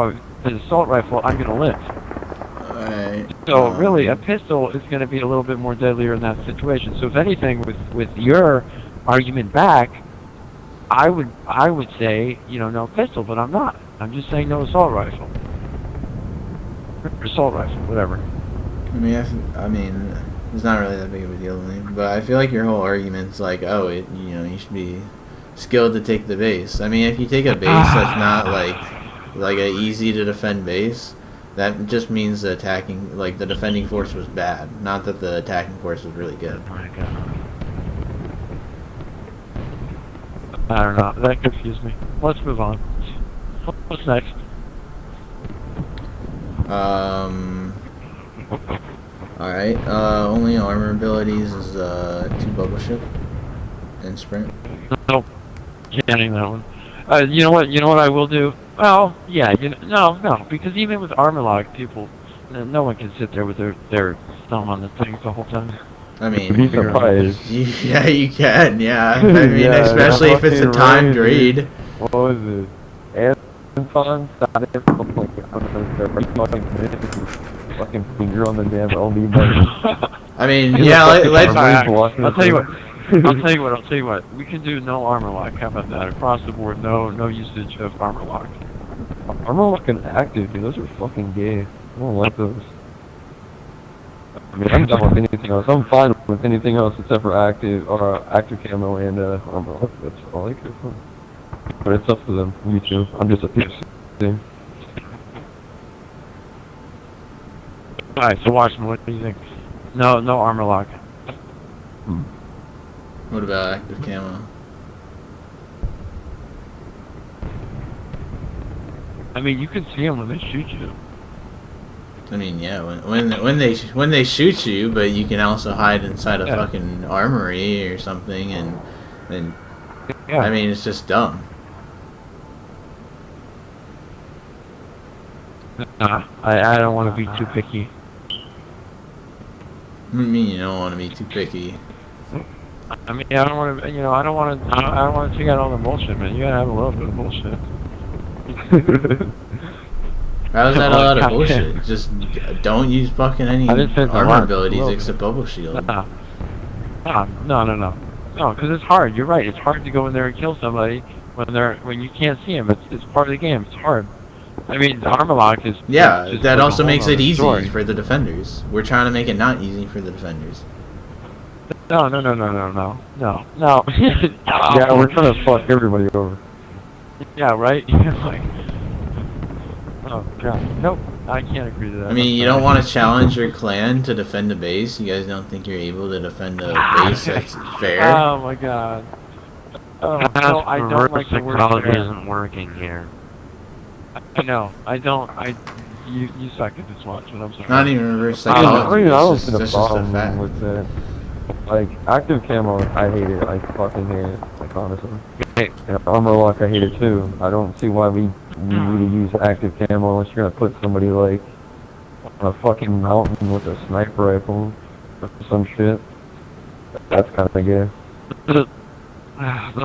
rifle, I'm gonna live. Alright. So really, a pistol is going to be a little bit more deadlier in that situation. So if anything, with your argument back, I would say no pistol, but I'm not. I'm just saying no assault rifle. Assault rifle, whatever. I mean, it's not really that big of a deal to me, but I feel like your whole argument's like, oh, you should be skilled to take the base. I mean, if you take a base that's not like a easy to defend base, that just means the defending force was bad, not that the attacking force was really good. Oh my god. I don't know. That confused me. Let's move on. What's next? Alright, only armor abilities is 2 bubble ship and sprint. Nope. Canning that one. You know what I will do? Well, yeah, no, because even with armor lock, people, no one can sit there with their thumb on the thing the whole time. I mean, be surprised. Yeah, you can, yeah. I mean, yeah, especially if it's a timed read. What was it? Anton started fucking finger on the damn LB button. I mean, yeah, let's... I'll tell you what. We can do no armor lock. How about that? Across the board, no usage of armor lock. Armor lock and active, dude. Those are fucking gay. I don't like those. I mean, I'm done with anything else. I'm fine with anything else except for active camo and armor lock. That's all I care for. But it's up to them. Me too. I'm just a PC. Alright, so Watchman, what do you think? No armor lock. What about active camo? I mean, you can see them when they shoot you. I mean, yeah, when they shoot you, but you can also hide inside a fucking armory or something, and yeah. I mean, it's just dumb. I don't want to be too picky. What do you mean you don't want to be too picky? I mean, I don't want to. I don't want to check out all the bullshit, man. You gotta have a little bit of bullshit. How is that a lot of bullshit? Just don't use fucking any armor abilities except bubble shield. No, because it's hard. You're right. It's hard to go in there and kill somebody when you can't see them. It's part of the game. It's hard. I mean, the armor lock is... Yeah, that also makes it easy for the defenders. We're trying to make it not easy for the defenders. No. Yeah, we're trying to fuck everybody over. Yeah, right? Like... Oh, God. Nope. I can't agree to that. I mean, you don't want to challenge your clan to defend a base? You guys don't think you're able to defend a base that's fair? Oh, my God. Oh, no, I don't like the word fair. Isn't working here. I know. You suck at this watch, but I'm sorry. Not even reverse psychology. I don't see the that's just a problem fact. with that. Like, active camo, I hate it. I fucking hate it. Like, honestly. And armor lock, I hate it too. I don't see why we need to use active camo unless you're gonna put somebody, like, on a fucking mountain with a sniper rifle or some shit. That's kind of gay. The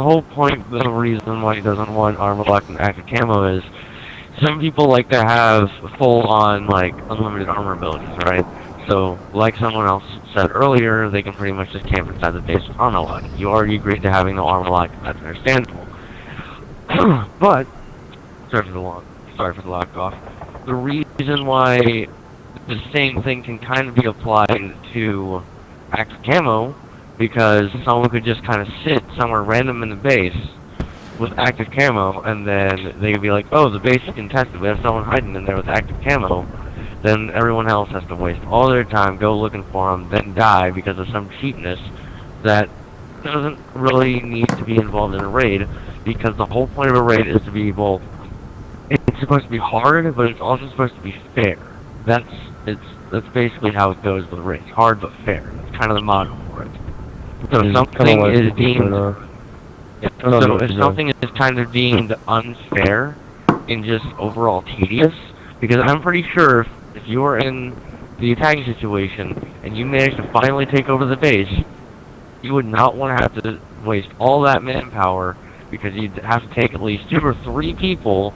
whole point, the reason why he doesn't want armor lock and active camo is some people like to have full-on, like, unlimited armor abilities, right? So, like someone else said earlier, they can pretty much just camp inside the base with armor lock. You already agreed to having no armor lock, that's understandable. But, sorry for the lock off. The reason why the same thing can kind of be applied to active camo, because someone could just kind of sit somewhere random in the base with active camo, and then they could be like, oh, the base is contested, we have someone hiding in there with active camo. Then everyone else has to waste all their time, go looking for them, then die because of some cheapness that doesn't really need to be involved in a raid, because the whole point of a raid is to be both, it's supposed to be hard, but it's also supposed to be fair. That's basically how it goes with raids, hard but fair. That's kind of the motto for it. So if something is deemed, so if something is kind of deemed unfair and just overall tedious, because I'm pretty sure if you were in the attacking situation and you managed to finally take over the base, you would not want to have to waste all that manpower, because you'd have to take at least 2 or 3 people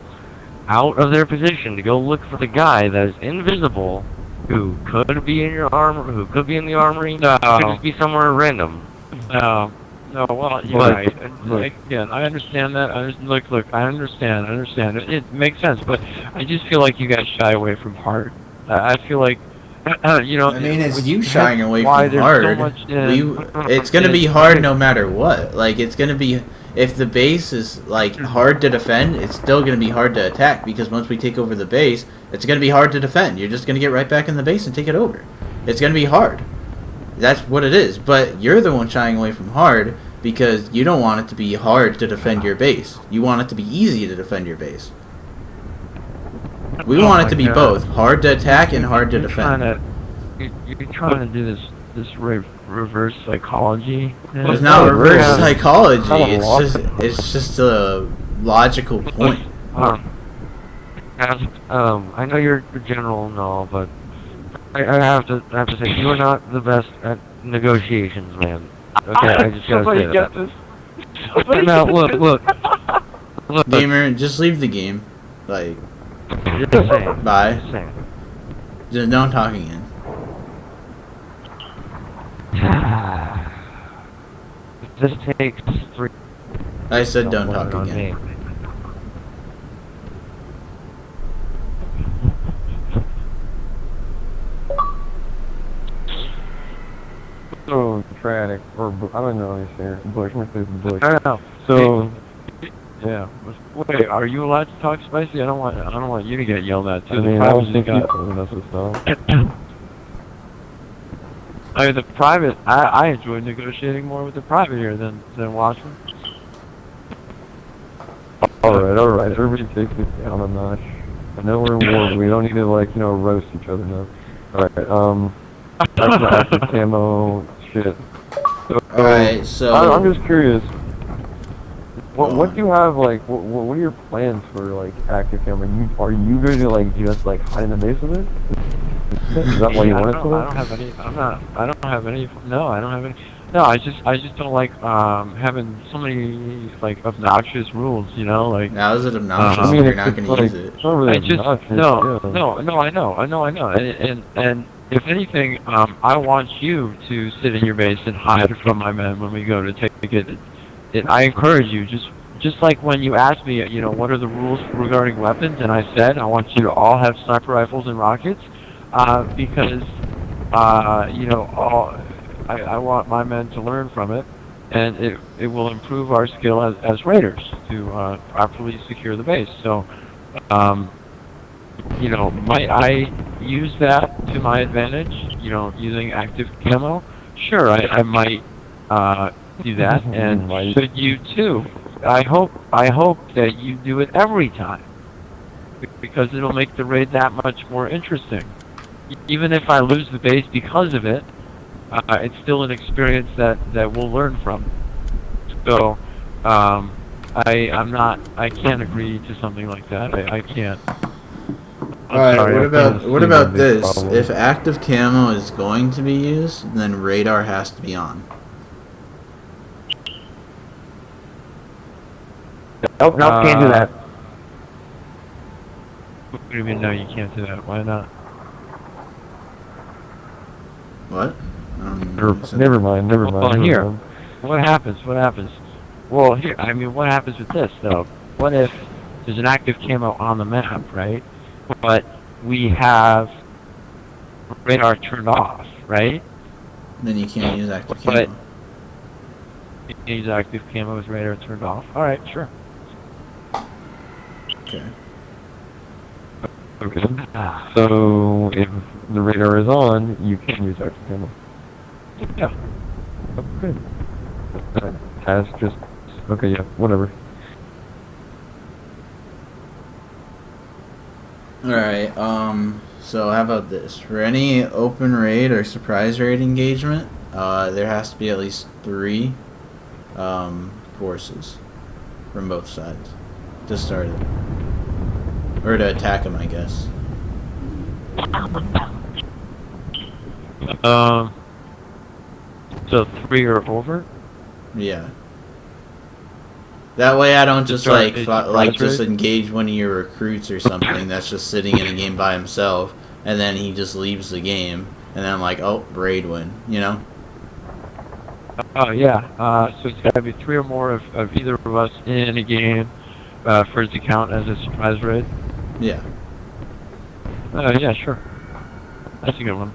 out of their position to go look for the guy that is invisible, who could be in your armor, who could be in the armory, could just be somewhere random. No, well, you're right. Again, I understand that. Look, I understand. It makes sense, but I just feel like you guys shy away from hard. I feel like, you know... I mean, it's you shying away from hard. So much, it's going to be hard no matter what. Like, it's going to be... If the base is, like, hard to defend, it's still going to be hard to attack, because once we take over the base, it's going to be hard to defend. You're just going to get right back in the base and take it over. It's going to be hard. That's what it is. But you're the one shying away from hard, because you don't want it to be hard to defend your base. You want it to be easy to defend your base. We want it to be both hard to attack and hard to defend. You're trying to do this reverse psychology. It's not reverse psychology. It's just a logical point. I know you're general and all, but I have to say you are not the best at negotiations, man. Okay, I just gotta say that. Now look. Gamer, just leave the game. Like, Just saying. bye. Just saying. Just don't talk again. This takes 3. I said don't talk again. So, Tragic, or I don't know this here. Bush, I'm gonna say Bush. I don't know. So, Yeah. Wait, are you allowed to talk spicy? I don't want you to get yelled at too. I mean, I was thinking that's what's up. I mean, the private. I enjoy negotiating more with the private here than Watchmen. Alright. Everybody takes it down a notch. I know we're in war, but we don't need to, like, roast each other now. Alright, that's the active camo shit. Alright, so... I'm just curious. What do you have, like, what are your plans for, like, active camo? Are you going to, like, just, like, hide in the base of it? Is that why you want it to? I don't have any. I don't have any. No, I don't have any. No, I just don't like having so many like obnoxious rules. You know, like. Now is it obnoxious? You're not going to use it. It's not really obnoxious. No. I know. And if anything, I want you to sit in your base and hide from my men when we go to take it. I encourage you, just like when you asked me, you know, what are the rules regarding weapons, and I said I want you to all have sniper rifles and rockets, because you know, I want my men to learn from it, and it will improve our skill as raiders to properly secure the base. So, you know, might I use that to my advantage? You know, using active camo? Sure, I might do that, and should you too. I hope that you do it every time, because it'll make the raid that much more interesting. Even if I lose the base because of it, it's still an experience that we'll learn from. So, I can't agree to something like that. I can't. Alright, what about this? If active camo is going to be used, then radar has to be on. Nope, can't do that. What do you mean, no, you can't do that? Why not? What? Never mind. Well, here, what happens? Well, here, I mean, what happens with this, though? What if there's an active camo on the map, right? But we have radar turned off, right? Then you can't use active But camo. you can use active camo with radar turned off. Alright, sure. Okay. Okay. So if the radar is on, you can use active camo. Yeah. Okay. Has just okay. Yeah. Whatever. Alright, so how about this? For any open raid or surprise raid engagement, there has to be at least 3 forces from both sides to start it. Or to attack them, I guess. So 3 or over? Yeah. That way I don't just start just engage one of your recruits or something that's just sitting in a game by himself, and then he just leaves the game, and then I'm like, oh, raid win, you know? Oh, yeah. So it's got to be 3 or more of either of us in a game for it to count as a surprise raid? Yeah. Yeah, sure. That's a good one.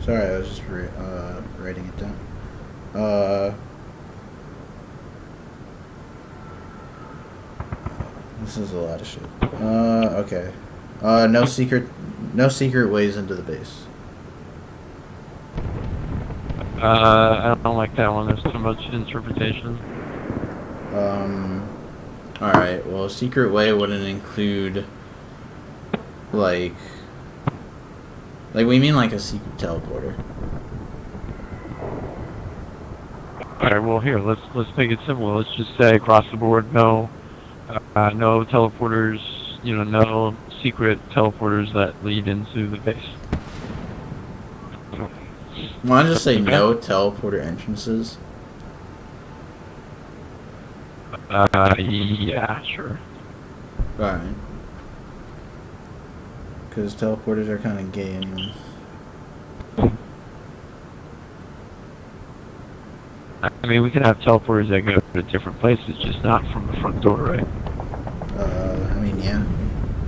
Sorry, I was just writing it down. This is a lot of shit. Okay. No secret ways into the base. I don't like that one. There's too much interpretation. Alright, well, secret way wouldn't include, like we mean like a secret teleporter. Alright, well here, let's make it simple. Let's just say across the board, no teleporters, no secret teleporters that lead into the base. Why don't I just say no teleporter entrances? Yeah, sure. Alright. Because teleporters are kind of gay anyways. I mean, we can have teleporters that go to different places, just not from the front door, right? I mean, yeah.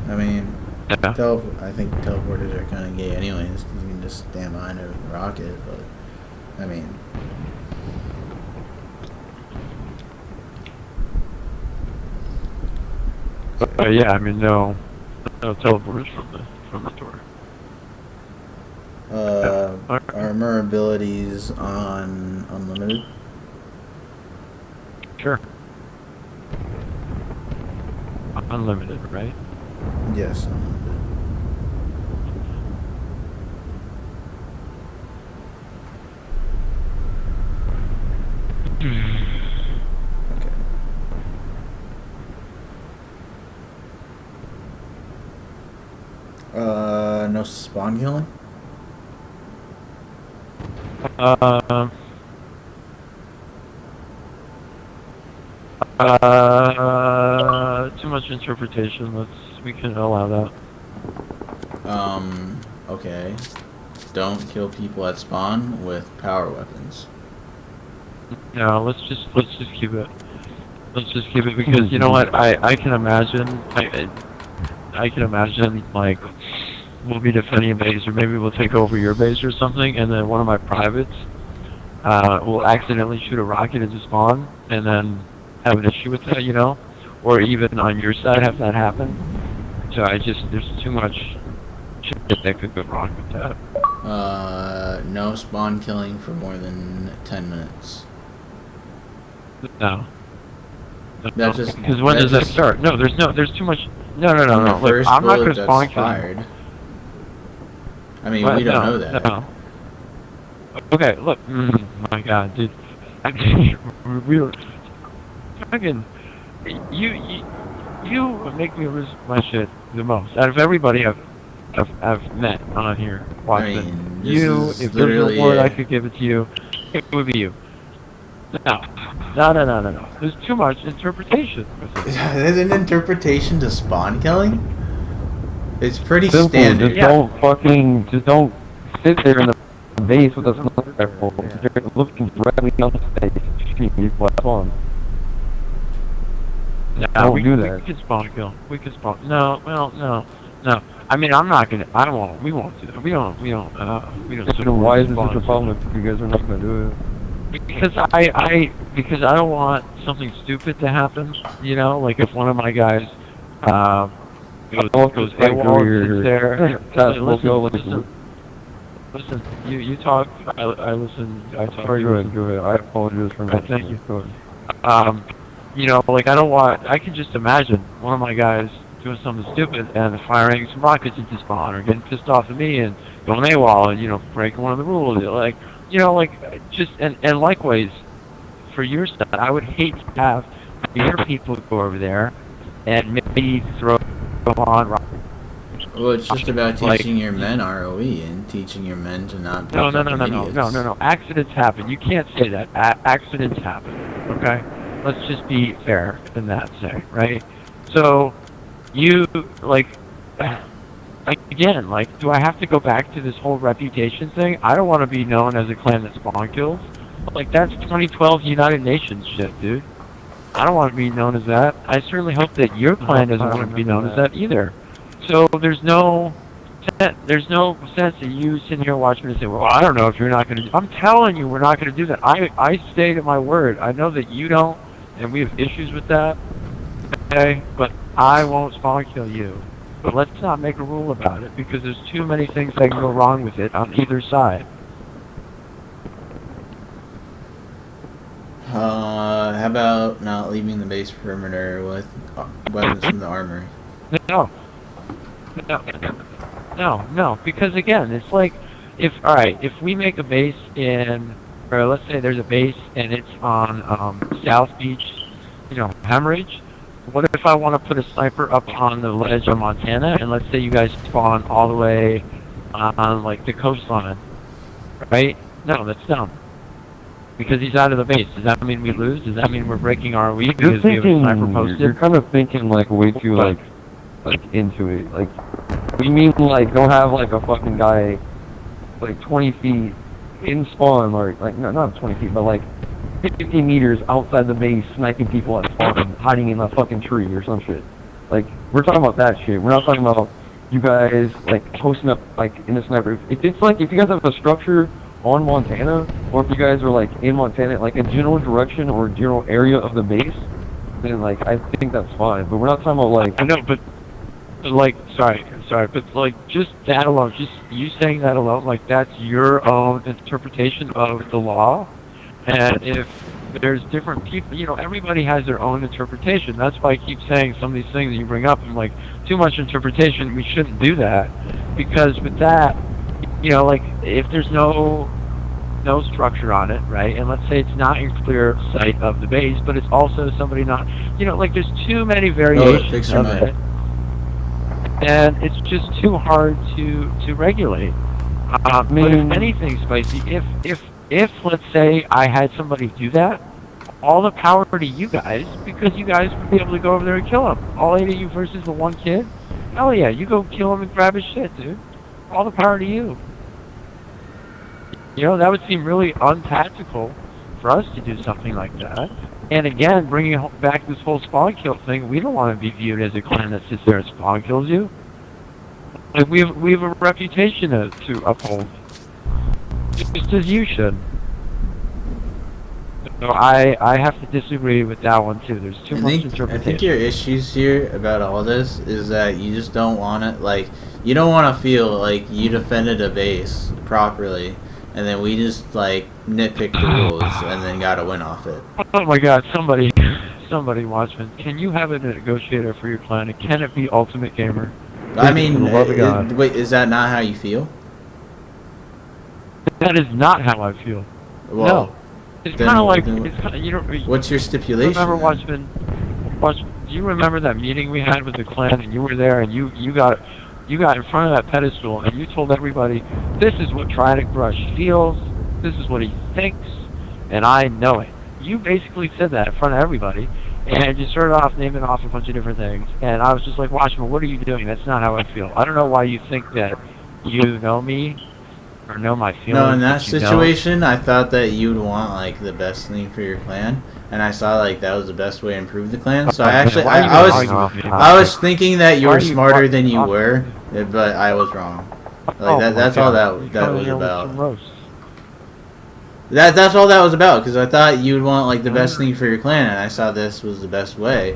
I mean, Yeah. I think teleporters are kind of gay anyways, because you can just stand behind a rocket, but, I mean... Yeah, I mean, no teleporters from the door. Armor abilities on unlimited? Sure. Unlimited, right? Yes, unlimited. Okay. No spawn killing? Too much interpretation. We can allow that. Okay. Don't kill people at spawn with power weapons. No, let's just keep it. Let's just keep it because you know what? I can imagine. I can imagine like we'll be defending a base, or maybe we'll take over your base or something, and then one of my privates will accidentally shoot a rocket into spawn, and then have an issue with that, or even on your side have that happen. So there's too much shit that could go wrong with that. No spawn killing for more than 10 minutes. No. That just because when does that start? No, there's too much. No. Look, I'm not going to spawn kill. I mean, we don't know that. No. Okay, look. My God, dude. You make me lose my shit the most out of everybody I've met on here watching. I mean, you. If there's an award I could give it to you, it would be you. No. There's too much interpretation. There's an interpretation to spawn killing? It's pretty Simple. standard. Just don't sit there in the base with a sniper rifle. They're looking directly on the face. Shooting people at spawn. No, we do that. We can spawn kill. We can spawn. No. I mean, I'm not gonna. I don't want. We won't do that. We don't. Then why is this such a problem if you guys are not gonna do it? Because I don't want something stupid to happen. You know, like if one of my guys goes AWOL and sits there. Listen. You talk. I listen. I talk. Go ahead. I apologize for that. Thank you. You know, like I can just imagine one of my guys doing something stupid and firing some rockets into spawn or getting pissed off at me and going AWOL and, you know, breaking one of the rules. Like, you know, like, just, and likewise, for your stuff, I would hate to have your people go over there and maybe throw on rockets. Well, it's just about teaching your men ROE and teaching your men to not be No. Accidents happen. You can't say that. Accidents happen, okay? Let's just be fair in that say, right? So, you, like, again, like, do I have to go back to this whole reputation thing? I don't want to be known as a clan that spawn kills. Like, that's 2012 United Nations shit, dude. I don't want to be known as that. I certainly hope that your clan doesn't want to be known as that either. So, there's no sense in you sitting here watching me and say, well, I don't know if you're not going to... I'm telling you we're not going to do that. I stay to my word. I know that you don't, and we have issues with that. Okay? But I won't spawn kill you. But let's not make a rule about it, because there's too many things that can go wrong with it on either side. How about not leaving the base perimeter with weapons from the armory? No, because again, it's like, if we make a base in, or let's say there's a base and it's on South Beach, you know, Hemorrhage, what if I want to put a sniper up on the ledge of Montana, and let's say you guys spawn all the way on, like, the coastline, right? No, that's dumb. Because he's out of the base. Does that mean we lose? Does that mean we're breaking ROE because we have a sniper posted? You're kind of thinking, like, way too, like into it. Like, we mean, like, don't have, like, a fucking guy, like, 20 feet in spawn, or, like, no, not 20 feet, but, like, 50 meters outside the base, sniping people at spawn, hiding in a fucking tree or some shit. Like, we're talking about that shit. We're not talking about you guys, like, posting up, like, in a sniper. If it's, like, if you guys have a structure on Montana, or if you guys are, like, in Montana, like, a general direction or general area of the base, then, like, I think that's fine. But we're not talking about, like... I know, but like, sorry, but, like, just that alone, just you saying that alone, like, that's your own interpretation of the law. And if there's different people, you know, everybody has their own interpretation. That's why I keep saying some of these things that you bring up, and, like, too much interpretation, we shouldn't do that. Because with that, you know, like, if there's no structure on it, right, and let's say it's not in clear sight of the base, but it's also somebody not, you know, like, there's too many variations of it. And it's just too hard to regulate. But if anything, Spicy, if let's say I had somebody do that, all the power to you guys, because you guys would be able to go over there and kill him. All 8 of you versus the one kid? Hell yeah, you go kill him and grab his shit, dude. All the power to you. You know, that would seem really untactical for us to do something like that. And again, bringing back this whole spawn kill thing, we don't want to be viewed as a clan that sits there and spawn kills you. Like, we have a reputation to uphold. Just as you should. So I have to disagree with that one too. There's too much interpretation. I think your issues here about all this is that you just don't want to, like, you don't want to feel like you defended a base properly, and then we just, like, nitpick the rules and then got a win off it. Oh my god, somebody, Watchman, can you have a negotiator for your clan? And can it be Ultimate Gamer? I mean, wait, is that not how you feel? That is not how I feel. Well, no. It's kind of like, it's kinda, you know, what's your stipulation? Remember, Watchman, do you remember that meeting we had with the clan, and you were there, and you got You got in front of that pedestal and you told everybody, this is what Trident Brush feels, this is what he thinks, and I know it. You basically said that in front of everybody, and you started off naming off a bunch of different things, and I was just like, Watchman, what are you doing? That's not how I feel. I don't know why you think that you know me, or know my feelings. No, in that situation, I thought that you'd want, like, the best thing for your clan, and I saw, like, that was the best way to improve the clan, so I was thinking that you were smarter than you were, but I was wrong. Like, that's all that was about. That's all that was about, because I thought you'd want, like, the best thing for your clan, and I saw this was the best way,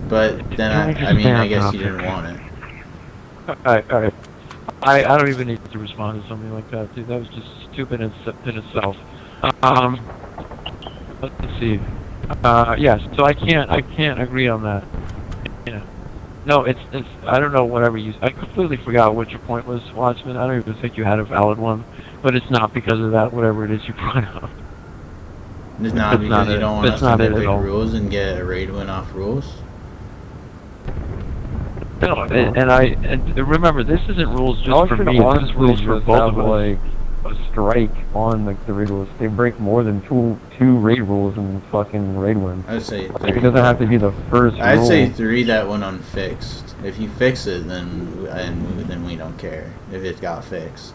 but then, I guess you didn't want it. Alright. I don't even need to respond to something like that, dude. That was just stupid in itself. Let's see. Yes, so I can't agree on that. Yeah. No, it's I don't know whatever you. I completely forgot what your point was, Watchman. I don't even think you had a valid one, but it's not because of that. Whatever it is you brought up. It's not because you don't want us to make rules and get a raid win off rules. No, and remember, this isn't rules just for me. This is rules for both of us. Like a strike on like the raid rules. They break more than two raid rules and fucking raid wins. I'd say 3. Like, it doesn't have to be the first. I'd say 3 that went unfixed. If you fix it, then we don't care if it got fixed.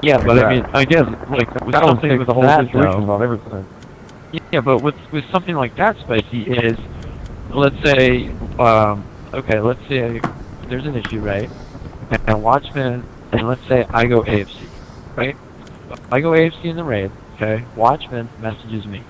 Yeah, but I mean, again, like with something with the whole that, situation about everything. Yeah, but with something like that, Spicy, is, let's say, okay, let's say there's an issue, right? And Watchman, and let's say I go AFC, right? I go AFC in the raid, okay? Watchman messages me,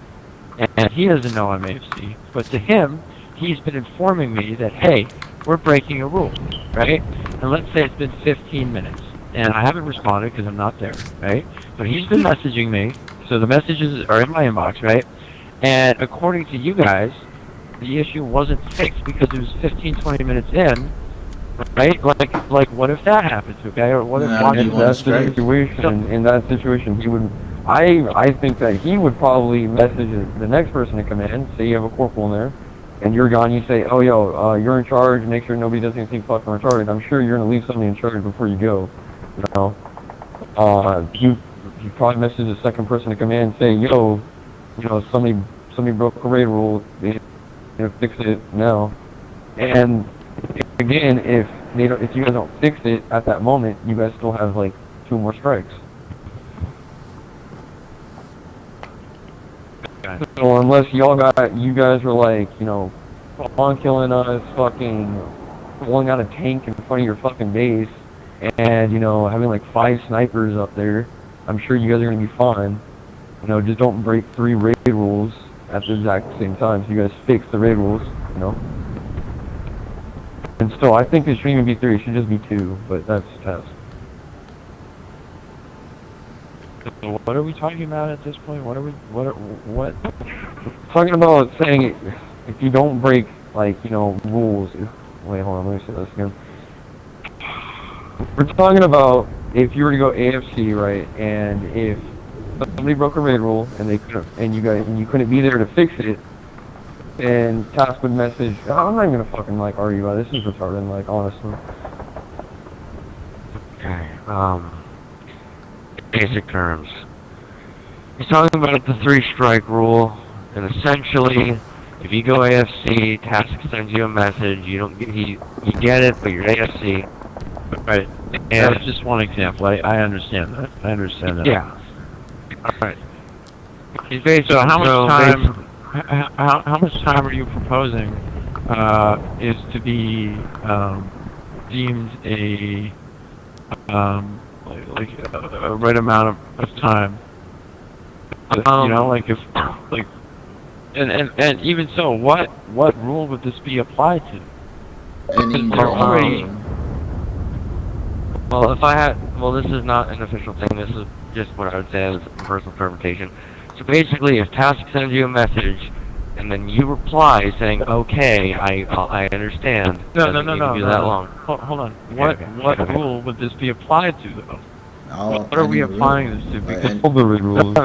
and he doesn't know I'm AFC, but to him, he's been informing me that, hey, we're breaking a rule, right? And let's say it's been 15 minutes, and I haven't responded because I'm not there, right? But he's been messaging me, so the messages are in my inbox, right? And according to you guys, the issue wasn't fixed because it was 15-20 minutes in, right? Like what if that happens, okay? Or what if in that situation he would, I think that he would probably message the next person to come in, say you have a corporal in there, and you're gone, you say, oh yo, you're in charge, make sure nobody does anything fucking retarded. I'm sure you're gonna leave somebody in charge before you go, you know? You probably message the second person to come in and say, yo, you know, somebody broke a raid rule, you know, fix it now. And again, if you guys don't fix it at that moment, you guys still have like 2 more strikes. Okay. So unless you guys were like, you know, on killing us, fucking pulling out a tank in front of your fucking base, and you know, having like 5 snipers up there, I'm sure you guys are gonna be fine. You know, just don't break 3 raid rules at the exact same time, so you guys fix the raid rules, you know. And still, I think it shouldn't even be 3, it should just be 2, but that's test. So what are we talking about at this point? What? Talking about saying if you don't break, like, you know, rules. Wait, hold on, let me say this again. We're talking about if you were to go AFC, right, and if somebody broke a raid rule and you couldn't be there to fix it, and Task would message, I'm not even gonna fucking like argue about it, this is retarded, like, honestly. Okay, basic terms. He's talking about the 3-strike rule, and essentially, if you go AFC, Task sends you a message, you get it, but you're AFC. Right. And that's just one example. I understand that. Yeah. Alright. So how much time are you proposing is to be deemed a right amount of time? You know, like if and even so, what rule would this be applied to? Well, this is not an official thing. This is just what I would say as a personal interpretation. So basically, if Task sends you a message, and then you reply saying, "Okay, I understand." No. That long. Hold on. What rule would this be applied to, though? What are we applying this to? Because all the rules.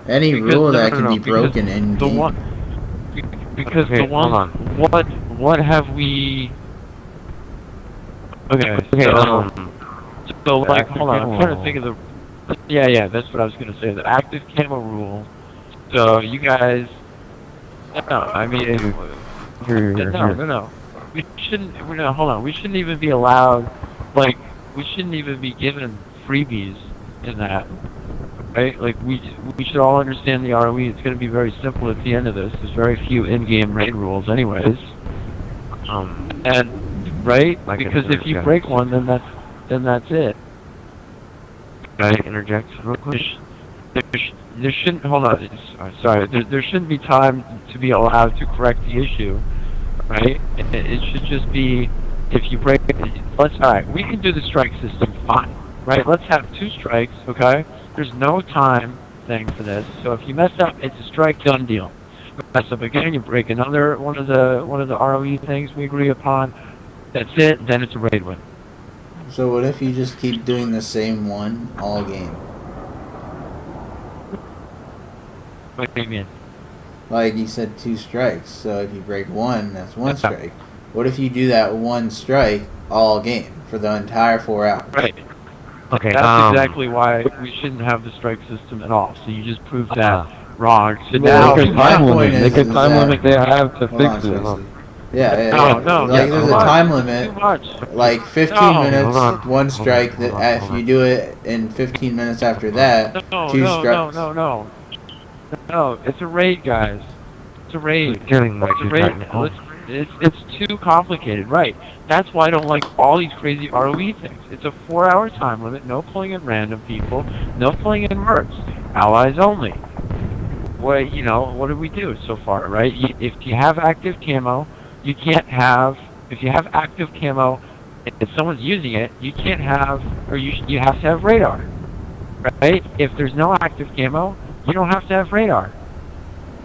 Any rule that can be broken in the one. Because the one. What have we Okay, so like, hold on, I'm trying to think of the... Yeah, that's what I was going to say, the active camo rule. So, you guys... No, I mean... No. We shouldn't... No, hold on, we shouldn't even be allowed... Like, we shouldn't even be given freebies in that. Right? Like, we should all understand the ROE. It's going to be very simple at the end of this. There's very few in-game raid rules anyways. And, right? Because if you break one, then that's it. Can I interject real quick? There shouldn't, hold on, sorry, there shouldn't be time to be allowed to correct the issue, right? It should just be, if you break, alright, we can do the strike system fine, right? Let's have 2 strikes, okay? There's no time thing for this, so if you mess up, it's a strike, done deal. Mess up again, you break another one of the ROE things we agree upon, that's it, then it's a raid win. So what if you just keep doing the same one all game? What do you mean? Like you said, 2 strikes. So if you break one, that's 1 strike. What if you do that 1 strike all game for the entire 4 hours? Right. Okay. That's exactly why we shouldn't have the strike system at all. So you just proved that wrong. So now time limit. They could time limit they have to fix it. Yeah. No. Like there's a time limit. Too much. Like 15 minutes, 1 strike. That if you do it in 15 minutes after that, 2 strikes. No, it's a raid, guys. It's a raid. It's a raid. It's too complicated, right? That's why I don't like all these crazy ROE things. It's a 4-hour time limit, no pulling in random people, no pulling in mercs, allies only. What do we do so far, right? If you have active camo, you can't have, if you have active camo, if someone's using it, you can't have, or you have to have radar, right? If there's no active camo, you don't have to have radar.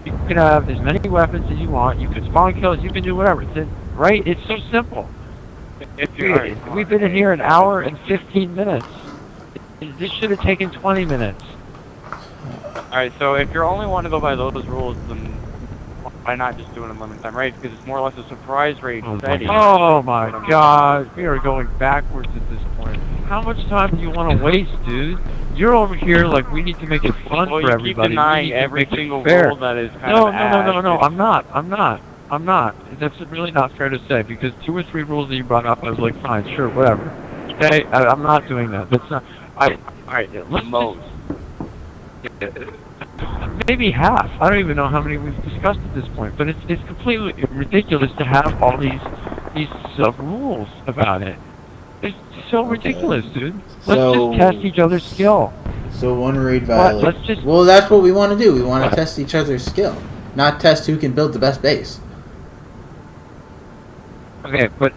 You can have as many weapons as you want, you can spawn kills, you can do whatever, right? It's so simple. We've been in here an hour and 15 minutes. This should have taken 20 minutes. Alright, so if you're only want to go by those rules, then why not just do an unlimited time raid? Because it's more or less a surprise raid setting. Oh my god, we are going backwards at this point. How much time do you want to waste, dude? You're over here like we need to make it fun for everybody. You keep denying every single rule that is kind of No, I'm not. That's really not fair to say, because 2 or 3 rules that you brought up, I was like, fine, sure, whatever. Okay, I'm not doing that. That's not, alright, let's most. Maybe half. I don't even know how many we've discussed at this point, but it's completely ridiculous to have all these rules about it. It's so ridiculous, dude. Let's just test each other's skill. So 1 raid violation. Well, that's what we want to do. We want to test each other's skill, not test who can build the best base. Okay, but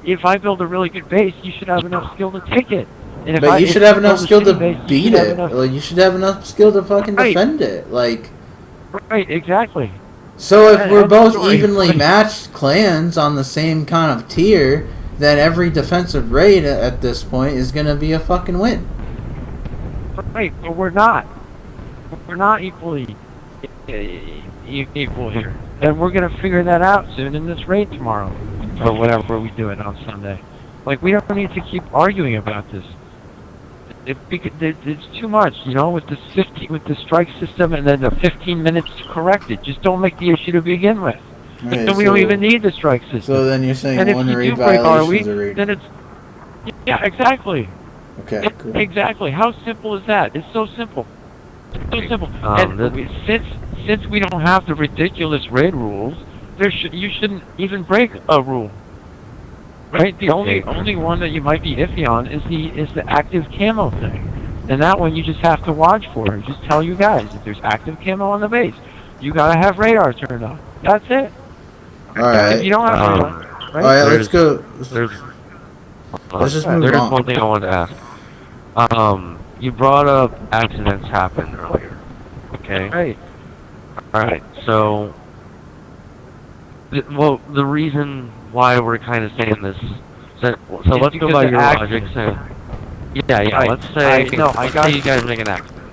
if I build a really good base, you should have enough skill to take it. And but you should have enough skill to beat it. Like, you should have enough skill to fucking defend it. Like. Right, exactly. So if we're both evenly matched clans on the same kind of tier, then every defensive raid at this point is gonna be a fucking win. Right, but we're not. We're not equally equal here. And we're gonna figure that out soon in this raid tomorrow. Or whatever we do it on Sunday. Like, we don't need to keep arguing about this. It's too much, with the strike system and then the 15 minutes to correct it. Just don't make the issue to begin with. Right, then we don't even need the strike system. So then you're saying and 1 raid violation is a raid? Then it's... Yeah, exactly. Okay, cool. Exactly. How simple is that? It's so simple. It's so simple. Since we don't have the ridiculous raid rules, you shouldn't even break a rule. Right, the only one that you might be iffy on is the active camo thing, and that one you just have to watch for. Just tell you guys, if there's active camo on the base, you gotta have radar turned on. That's it. All right. If you don't have radar, right? All right, let's go. Let's just move on. There's one thing I wanted to ask. You brought up accidents happen earlier. Okay. Right. All right. So, the reason why we're kind of saying this. So let's go by your logic. So, yeah. Let's say you guys make an accident.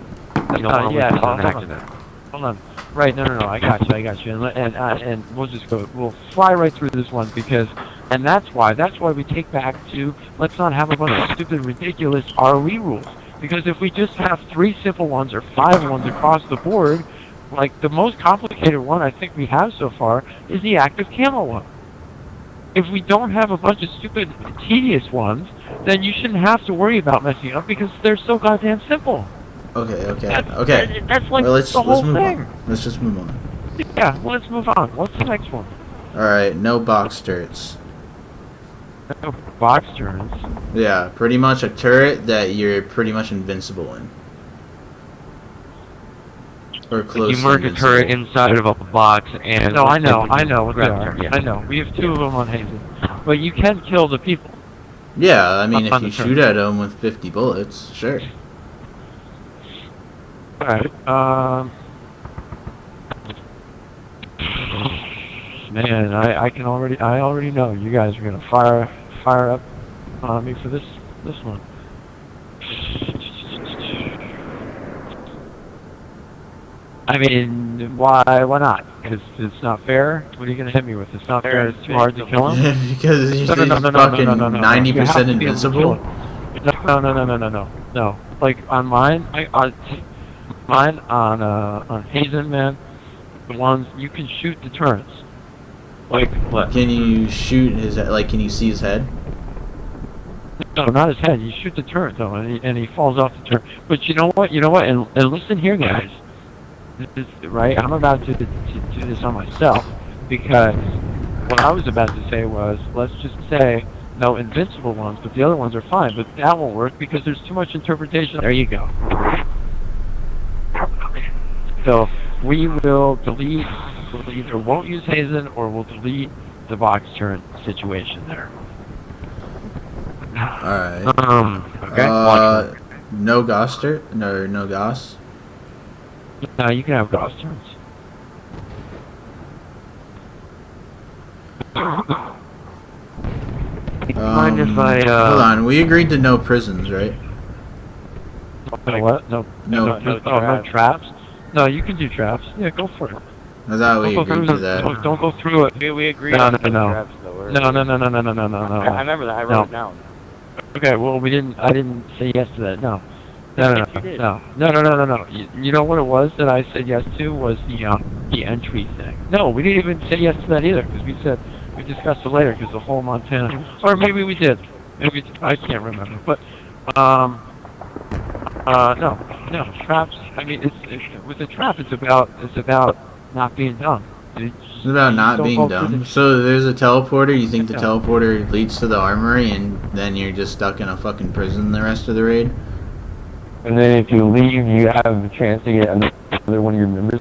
You don't want to witness an accident. Hold on. Right. No. I got you. And we'll just go. We'll fly right through this one because And that's why we take back to, let's not have a bunch of stupid, ridiculous ROE rules. Because if we just have 3 simple ones or 5 ones across the board, like the most complicated one I think we have so far is the active camo one. If we don't have a bunch of stupid, tedious ones, then you shouldn't have to worry about messing up because they're so goddamn simple. Okay. That's like well, the whole thing. Let's just move on. Yeah, well, let's move on. What's the next one? Alright, no box turrets. No box turrets? Yeah, pretty much a turret that you're pretty much invincible in. Or close You mark a turret inside of a box and... No, I know what they are. Yeah. I know. We have 2 of them on Hazen. But you can kill the people. Yeah, I mean, if you shoot at them with 50 bullets, sure. Alright, man, I already know you guys are gonna fire up on me for this one. I mean, why not? Because it's not fair. What are you gonna hit me with? It's not fair. It's too hard to kill him. Because he's fucking 90% invincible. No. Like on mine, on Hazen, man, the ones you can shoot the turrets. Like what? Can you shoot his head? Like, can you see his head? No, not his head. You shoot the turret though, and he falls off the turret. But you know what? And listen here, guys. This is, right? I'm about to do this on myself because what I was about to say was, let's just say no invincible ones, but the other ones are fine. But that won't work because there's too much interpretation. There you go. So we will delete. We'll either won't use Hazen or we'll delete the box turret situation there. Alright. Okay. No Gauss turret? No Gauss? No, you can have Gauss turrets. Mind if I, hold on, we agreed to no prisons, right? What? No traps? No, you can do traps. Yeah, go for it. I thought we agreed to that. Don't go through it. We agreed No. on traps, though. No. I remember that. I wrote it down. Okay, well, I didn't say yes to that. No. You know what it was that I said yes to was the entry thing. No, we didn't even say yes to that either because we discussed it later because the whole Montana, or maybe we did. Maybe I can't remember. But no traps. I mean, it's with a trap. It's about not being dumb. It's about not being dumb. So there's a teleporter. You think the teleporter leads to the armory, and then you're just stuck in a fucking prison the rest of the raid? And then if you leave, you have the chance to get another one of your members.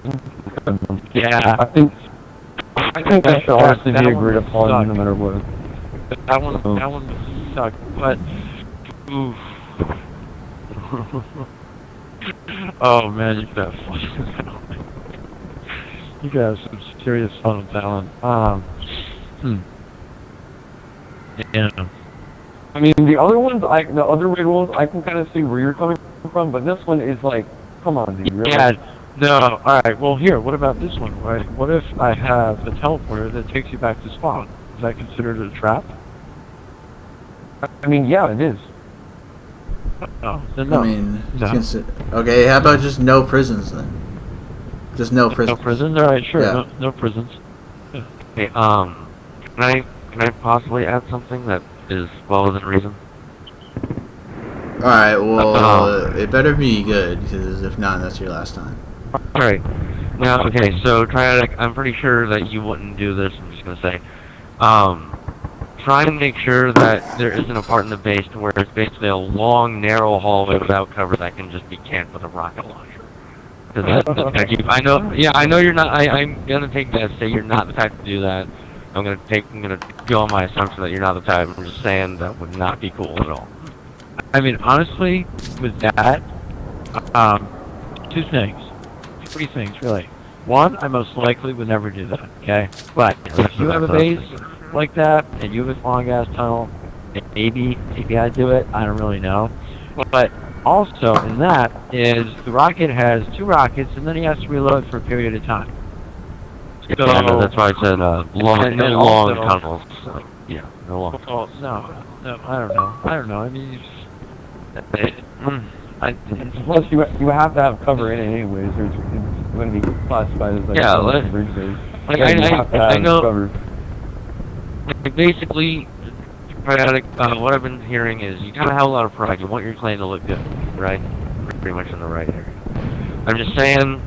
Yeah, I think that should honestly be agreed upon no matter what. That one sucked, but oof. Oh man, you could have fun. You could have some serious fun with that one. Yeah. I mean, the other ones, the other raid rules, I can kind of see where you're coming from, but this one is like, come on, dude. Really? Yeah, no, alright, well here, what about this one, right? What if I have a teleporter that takes you back to spawn? Is that considered a trap? I mean, yeah, it is. Oh, then no. I mean, no. Okay, how about just no prisons then? Just no prisons. No prisons? Alright, sure, Yeah. no prisons. Yeah. Hey, can I possibly add something that is well within reason? Alright, well, it better be good, because if not, that's your last time. Alright. Now, okay, so Triadic, I'm pretty sure that you wouldn't do this, I'm just gonna say. Try and make sure that there isn't a part in the base to where it's basically a long, narrow hallway without cover that can just be camped with a rocket launcher. Because that's gonna keep, I know you're not, I'm gonna take that, say you're not the type to do that. I'm gonna go on my assumption that you're not the type. I'm just saying that would not be cool at all. I mean, honestly, with that, 3 things, really. One, I most likely would never do that, okay? But if you have a base like that, and you have a long-ass tunnel, maybe I'd do it, I don't really know. But also, in that, is the rocket has 2 rockets, and then he has to reload for a period of time. So, that's why I said long tunnels. Yeah, no longer. Well, no, I don't know. I mean, Plus, you have to have cover in it anyways, or it's going to be classified as like a bridge base. Like, Yeah, you have to have I know. cover. Basically, what I've been hearing is you kind of have a lot of pride. You want your clan to look good, right? Pretty much in the right area. I'm just saying,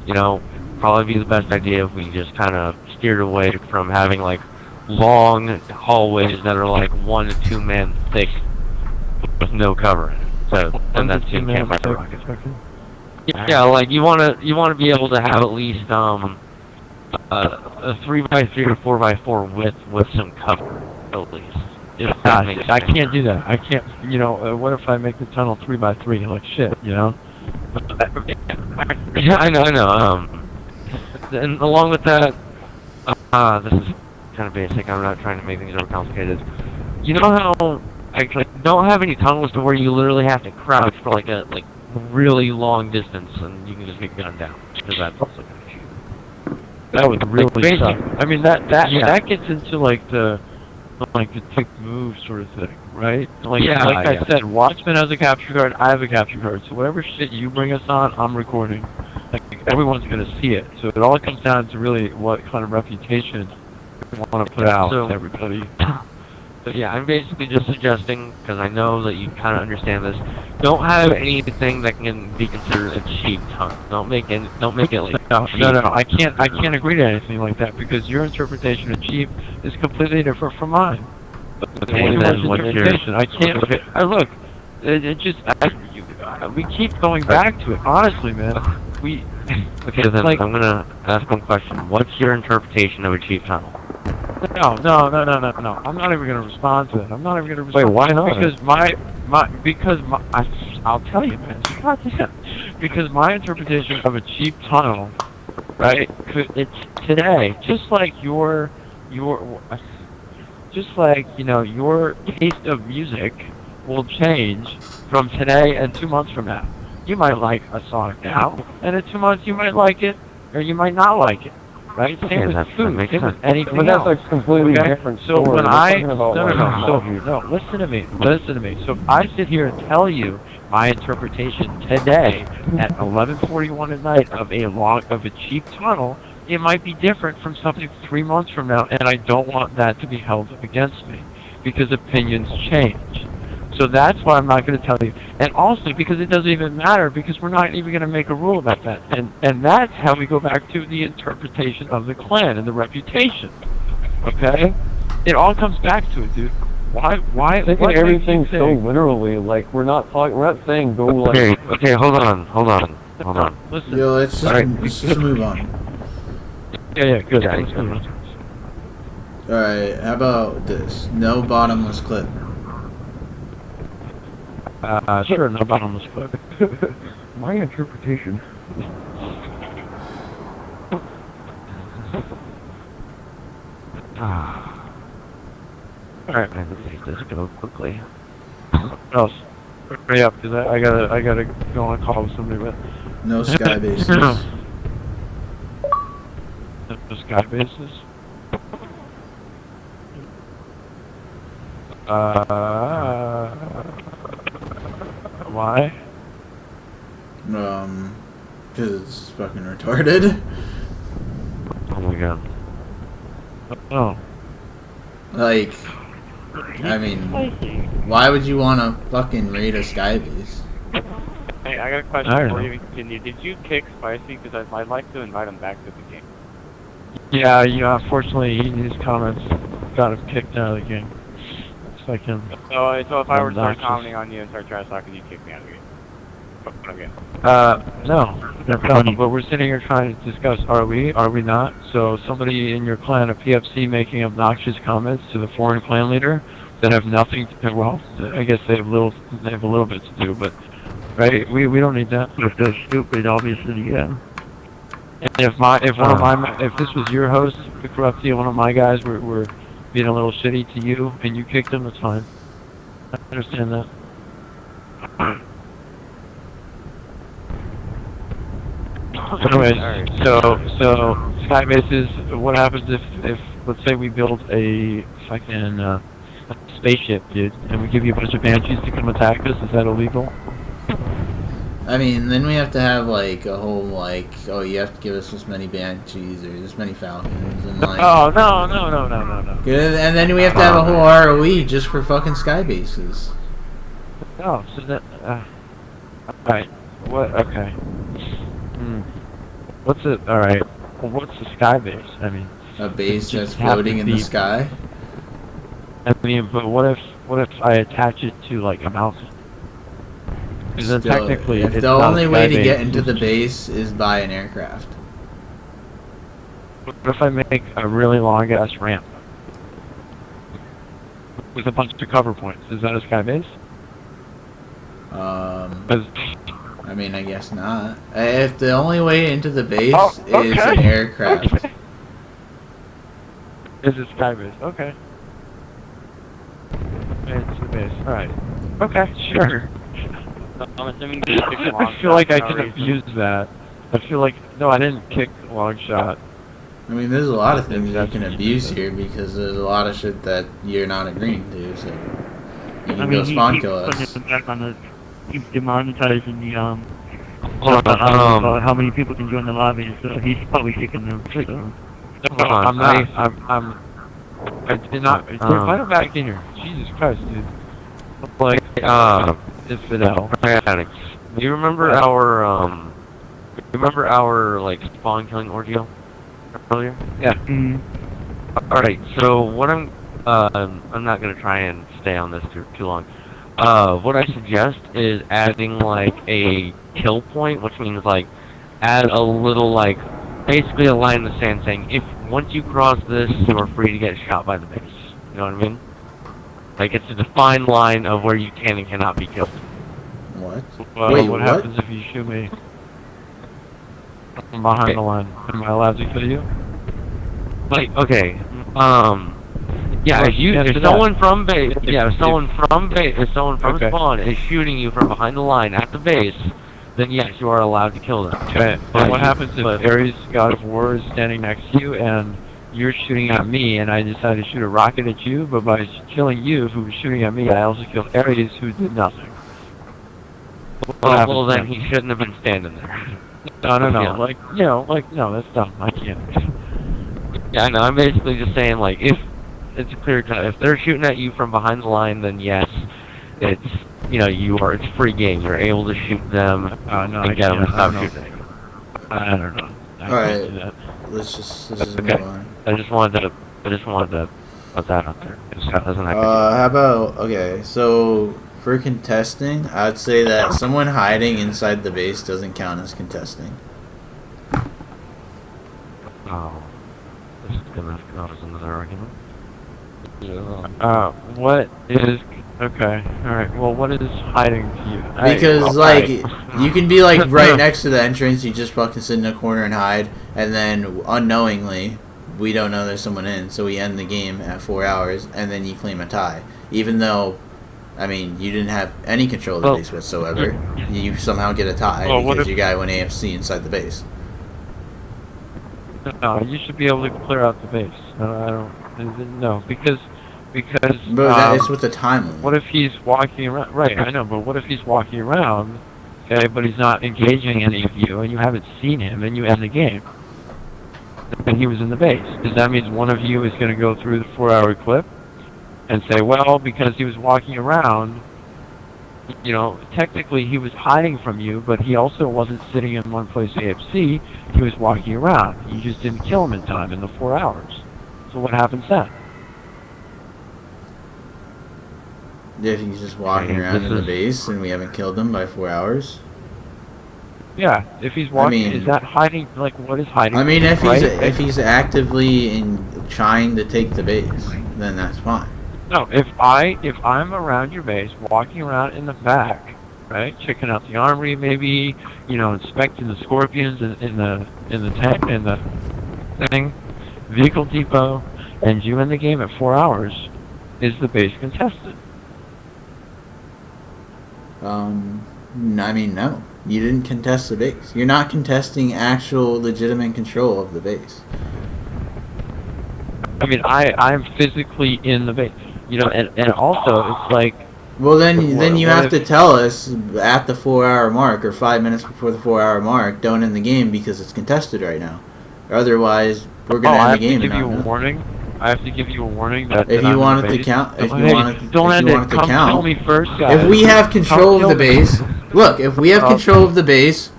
you know, probably be the best idea if we just kind of steered away from having like long hallways that are like 1 to 2 man thick with no cover in it. So, and that's in campfire rockets. Yeah, like you want to be able to have at least a 3x3 or 4x4 with some cover at least. I can't do that. I can't. You know, what if I make the tunnel 3x3? Like shit, you know. Yeah, I know. And along with that, this is kind of basic. I'm not trying to make things overcomplicated. You know how I don't have any tunnels to where you literally have to crouch for like a really long distance and you can just get gunned down, because that's also kind of cheap. That would really suck. I mean, that yeah. gets into like the quick move sort of thing, right? Like, yeah, I said, Watchman has a capture card, I have a capture card, so whatever shit you bring us on, I'm recording. Like, everyone's gonna see it. So it all comes down to really what kind of reputation we want to put out to everybody. So yeah, I'm basically just suggesting, because I know that you kind of understand this, don't have anything that can be considered a cheap tunnel. Don't make it like cheap. No, I can't agree to anything like that, because your interpretation of cheap is completely different from mine. Okay, then what's your interpretation? I can't. Look, we keep going back to it. Honestly, man, we. Okay, then like, I'm gonna ask one question. What's your interpretation of a cheap tunnel? No. I'm not even gonna respond to it. I'm not even gonna respond. Wait, why not? Because I'll tell you, man. Because my interpretation of a cheap tunnel, right? It's today, just like your taste of music will change from today and 2 months from now. You might like a song now, and in 2 months you might like it, or you might not like it. Right? Same with food. Same with anything but that's else. like completely different story. So when no, listen to me. So if I sit here and tell you my interpretation today at 11:41 at night of a cheap tunnel, it might be different from something 3 months from now, and I don't want that to be held against me, because opinions change. So that's why I'm not going to tell you. And also because it doesn't even matter, because we're not even going to make a rule about that. And that's how we go back to the interpretation of the clan and the reputation. Okay? It all comes back to it, dude. Why taking everything so literally, like we're not saying go like Okay, hold on. Listen. Yo, let's just move on. Yeah, good. Yeah, Alright, how about this? No bottomless clip. Sure, no bottomless clip. my interpretation. Alright, man, let's make this go quickly. What else? Hurry up, because I gotta go on a call with somebody. But No sky bases. no sky bases. Why? Because it's fucking retarded. Oh my god. Oh. Like, I mean, why would you want to fucking raid a sky base? Hey, I got a question before you continue. Did you kick Spicy? Because I'd like to invite him back to the game. Yeah, unfortunately, his comments got him kicked out of the game. It's like him. So if I were to start commenting on you and start trash talking, you'd kick me out of the game. Okay. No, but we're sitting here trying to discuss, are we not? So somebody in your clan, a PFC, making obnoxious comments to the foreign clan leader that have nothing to, well, I guess they have a little bit to do, but, right, we don't need that. If they're stupid, obviously, yeah. And if this was your host, Corrupty, one of my guys were being a little shitty to you, and you kicked him, that's fine. I understand that. Anyways, so sky bases. What happens if let's say we build a fucking a spaceship, dude, and we give you a bunch of banshees to come attack us. Is that illegal? I mean, then we have to have like a whole like, oh, you have to give us this many banshees or this many falcons, and like. Oh no. Good, and then we have to have a whole ROE just for fucking sky bases. Oh, so that. Alright. What? Okay. What's it? Alright. Well, what's the sky base? I mean. A base that's floating in the sky. I mean, but what if I attach it to like a mountain? Because then technically, if it's the not only a way sky to get base, into the it's base is by an aircraft. What if I make a really long ass ramp with a bunch of cover points? Is that a sky base? I mean, I guess not. If the only way into the base is okay. an aircraft. Is it sky base? Okay. It's the base. Alright. Okay, sure. I'm assuming I feel like I can abuse that. I feel like... No, I didn't kick a long shot. I mean, there's a lot of things you can abuse here because there's a lot of shit that you're not agreeing to, so... You can go spawn kill us. Keeps demonetizing the, Hold how many people can join the lobby, so he's probably kicking them. So. No, I'm not. I did not. Find it back in here. Jesus Christ, dude. Like, it's Fidel. Do you remember our like spawn killing ordeal earlier? Yeah. All right. So what I'm not gonna try and stay on this too long. What I suggest is adding like a kill point, which means like add a little like basically a line in the sand saying if once you cross this, you are free to get shot by the base. You know what I mean? Like it's a defined line of where you can and cannot be killed. What? Well, Wait, what happens if you shoot me from behind the line? Am I allowed to kill you? Like, okay, yeah, if someone from base, if someone from spawn is shooting you from behind the line at the base, then yes, you are allowed to kill them. Okay, but what happens if Ares God of War is standing next to you and you're shooting at me and I decide to shoot a rocket at you, but by killing you who was shooting at me, I also killed Ares who did nothing. Well, then he shouldn't have been standing there. No, no, that's dumb. I can't. Yeah, I know, I'm basically just saying, like, if it's a clear cut, if they're shooting at you from behind the line, then yes, it's, it's free game. You're able to shoot them and get them to stop shooting. I don't know. Alright, let's just move on. I just wanted to put that out there. How about, okay, so for contesting, I'd say that someone hiding inside the base doesn't count as contesting. Oh, this is gonna cause another argument. What is... Okay, alright, well what is hiding to you? Because, you can be, like, right next to the entrance, you just fucking sit in a corner and hide, and then, unknowingly, we don't know there's someone in, so we end the game at 4 hours, and then you claim a tie. Even though, I mean, you didn't have any control of the base whatsoever, you somehow get a tie because your guy went AFC inside the base. No, you should be able to clear out the base. No, because But that is with the time limit. What if he's walking around? Right, I know, but what if he's walking around, okay, but he's not engaging any of you, and you haven't seen him, and you end the game, and he was in the base? Does that mean one of you is going to go through the 4-hour clip and say, well, because he was walking around, technically he was hiding from you, but he also wasn't sitting in one place AFC, he was walking around. You just didn't kill him in time in the 4 hours. So what happens then? If he's just walking around in the base and we haven't killed him by 4 hours? Yeah, if he's walking, is that hiding? Like, what is hiding? I mean, if he's actively trying to take the base, then that's fine. No, if I'm around your base, walking around in the back, right, checking out the armory, maybe, inspecting the scorpions in the tank, in the thing, vehicle depot, and you end the game at 4 hours, is the base contested? I mean, no. You didn't contest the base. You're not contesting actual legitimate control of the base. I mean, I'm physically in the base, you know, and also it's like. Well, then you have to tell us at the 4-hour mark or 5 minutes before the 4-hour mark, don't end the game because it's contested right now. Or otherwise, we're gonna end the game. I have to give you a warning. I have to give you a warning that if that you I'm want it in the to base. count, if you Hey, want it, don't if end you it. want it to Come count. kill me first, guys. If we have control of the kill me. base, look. If we have control of the base,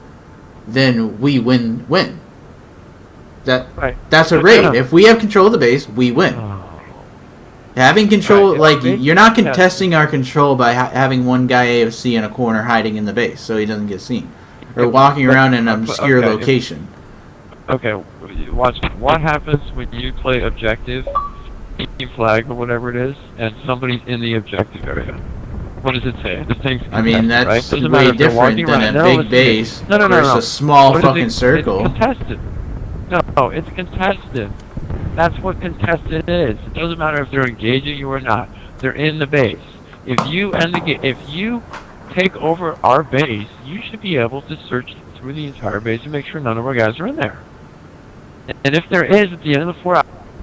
then we win. That's a raid. If we have control of the base, we win. Having control, like, you're not contesting our control by having one guy AFC in a corner hiding in the base so he doesn't get seen, or walking around in an obscure location. Okay, watch. What happens when you play objective, team flag or whatever it is, and somebody's in the objective area? What does it say? The thing's I mean, that's right? way different than a big base versus a small fucking circle. It's contested. No, it's contested. That's what contested is. It doesn't matter if they're engaging you or not. They're in the base. If you end the game, if you take over our base, you should be able to search through the entire base and make sure none of our guys are in there. And if there is, at the end of the 4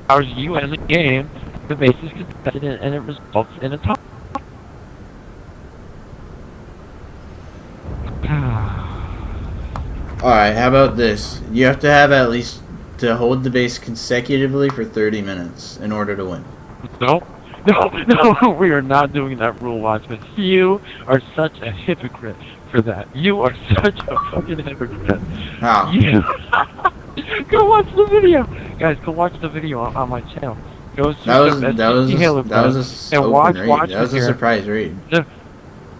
hours, you end the game, the base is contested and it results in a tie. Alright, how about this? You have to have at least to hold the base consecutively for 30 minutes in order to win. No, we are not doing that rule, Watchman. You are such a hypocrite for that. You are such a fucking hypocrite. How? Go watch the video. Guys, go watch the video on my channel. Go see that was a surprise read.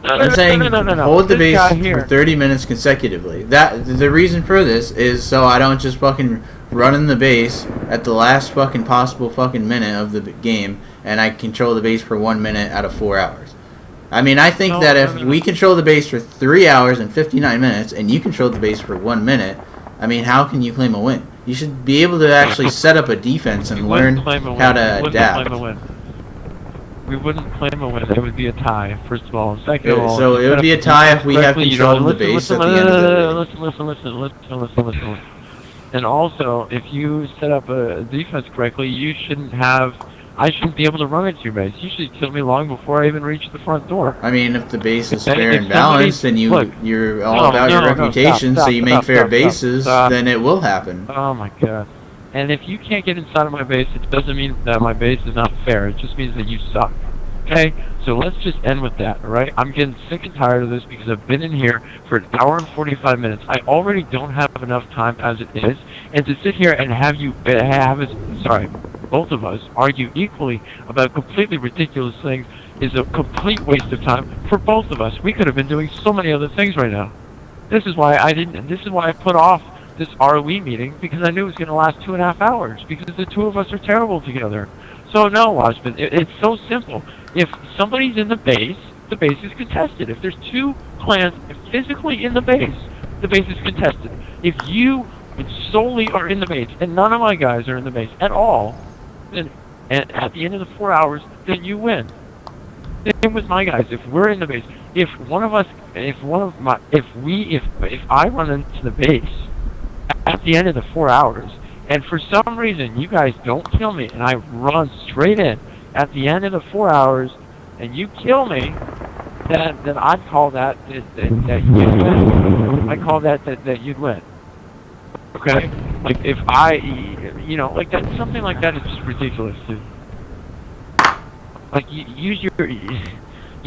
I'm saying hold the base for 30 minutes consecutively. The reason for this is so I don't just fucking run in the base at the last fucking possible fucking minute of the game and I control the base for 1 minute out of 4 hours. I mean, I think that if we control the base for 3 hours and 59 minutes and you control the base for 1 minute, I mean, how can you claim a win? You should be able to actually set up a defense and learn how to adapt. We wouldn't claim a win. It would be a tie, first of all. Second of all, so it would be a tie if we have control of the base at the end of the day. Listen. And also, if you set up a defense correctly, I shouldn't be able to run into your base. You should kill me long before I even reach the front door. I mean, if the base is fair and balanced, and you're all about your reputation, so you make fair bases, then it will happen. Oh my god. And if you can't get inside of my base, it doesn't mean that my base is not fair. It just means that you suck. Okay? So let's just end with that, alright? I'm getting sick and tired of this because I've been in here for 1 hour and 45 minutes. I already don't have enough time as it is. And to sit here and both of us argue equally about completely ridiculous things is a complete waste of time for both of us. We could have been doing so many other things right now. This is why I put off this ROE meeting, because I knew it was going to last 2.5 hours, because the two of us are terrible together. So no, Watchman, it's so simple. If somebody's in the base is contested. If there's two clans physically in the base is contested. If you solely are in the base, and none of my guys are in the base at all, then and at the end of the 4 hours, then you win. Same with my guys. If we're in the base, if I run into the base at the end of the 4 hours, and for some reason you guys don't kill me, and I run straight in at the end of the 4 hours, and you kill me, then I'd call that you'd win. I call that you'd win. Okay? Like if like that, something like that is just ridiculous, dude. Like use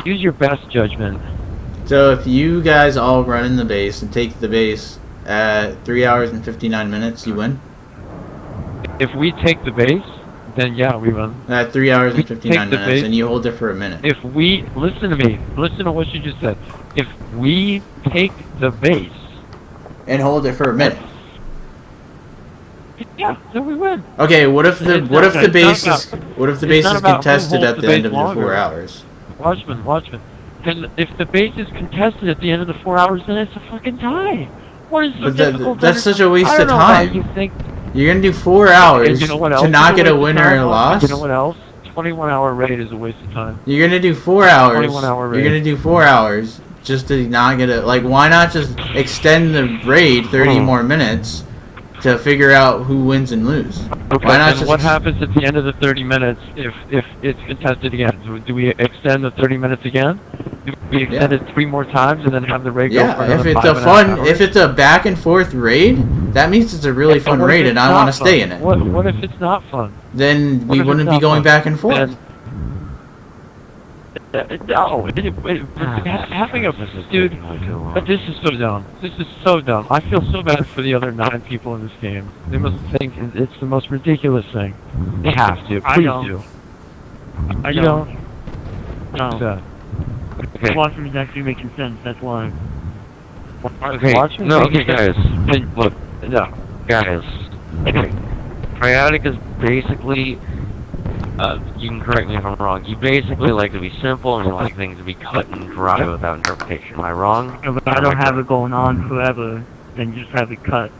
your best judgment. So if you guys all run in the base and take the base at 3 hours and 59 minutes, you win? If we take the base, then yeah, we win. At 3 hours and 59 minutes, and you hold it for a minute. If we, listen to me, listen to what you just said. If we take the base and hold it for a minute, yeah, then we win. Okay, what if the base is contested at the end of the 4 hours? Watchman. And if the base is contested at the end of the 4 hours, then it's a fucking tie. What is so difficult? That's such a waste of time. You're gonna do 4 hours to not get a win or a loss. You know what else? 21-hour raid is a waste of time. You're gonna do 4 hours. 21-hour raid. You're gonna do 4 hours just to not get a why not just extend the raid 30 more minutes to figure out who wins and lose. Okay, Why not and just what happens at the end of the 30 minutes if it's contested again? Do we extend the 30 minutes again? Do we extend it 3 more times and then have the raid go for Yeah, another if it's 5.5 a fun, hours? if it's a back and forth raid, that means it's a really fun what if raid, it's and I not want to fun? stay in it. What if it's not fun? Then we if wouldn't it's be not going fun? back and forth. No, having a dude, but this is so dumb. This is so dumb. I feel so bad for the other 9 people in this game. They must think it's the most ridiculous thing. They have to. Please do. I You don't. don't. No. Okay. Watching is actually making sense, that's why. Okay. Watching No. things- Okay, guys. Hey, look. No, Guys, okay. Chaotic is basically, you can correct me if I'm wrong, you basically like to be simple and you like things to be cut and dry without interpretation. Am I wrong? If I don't have it going on forever, then just have it cut.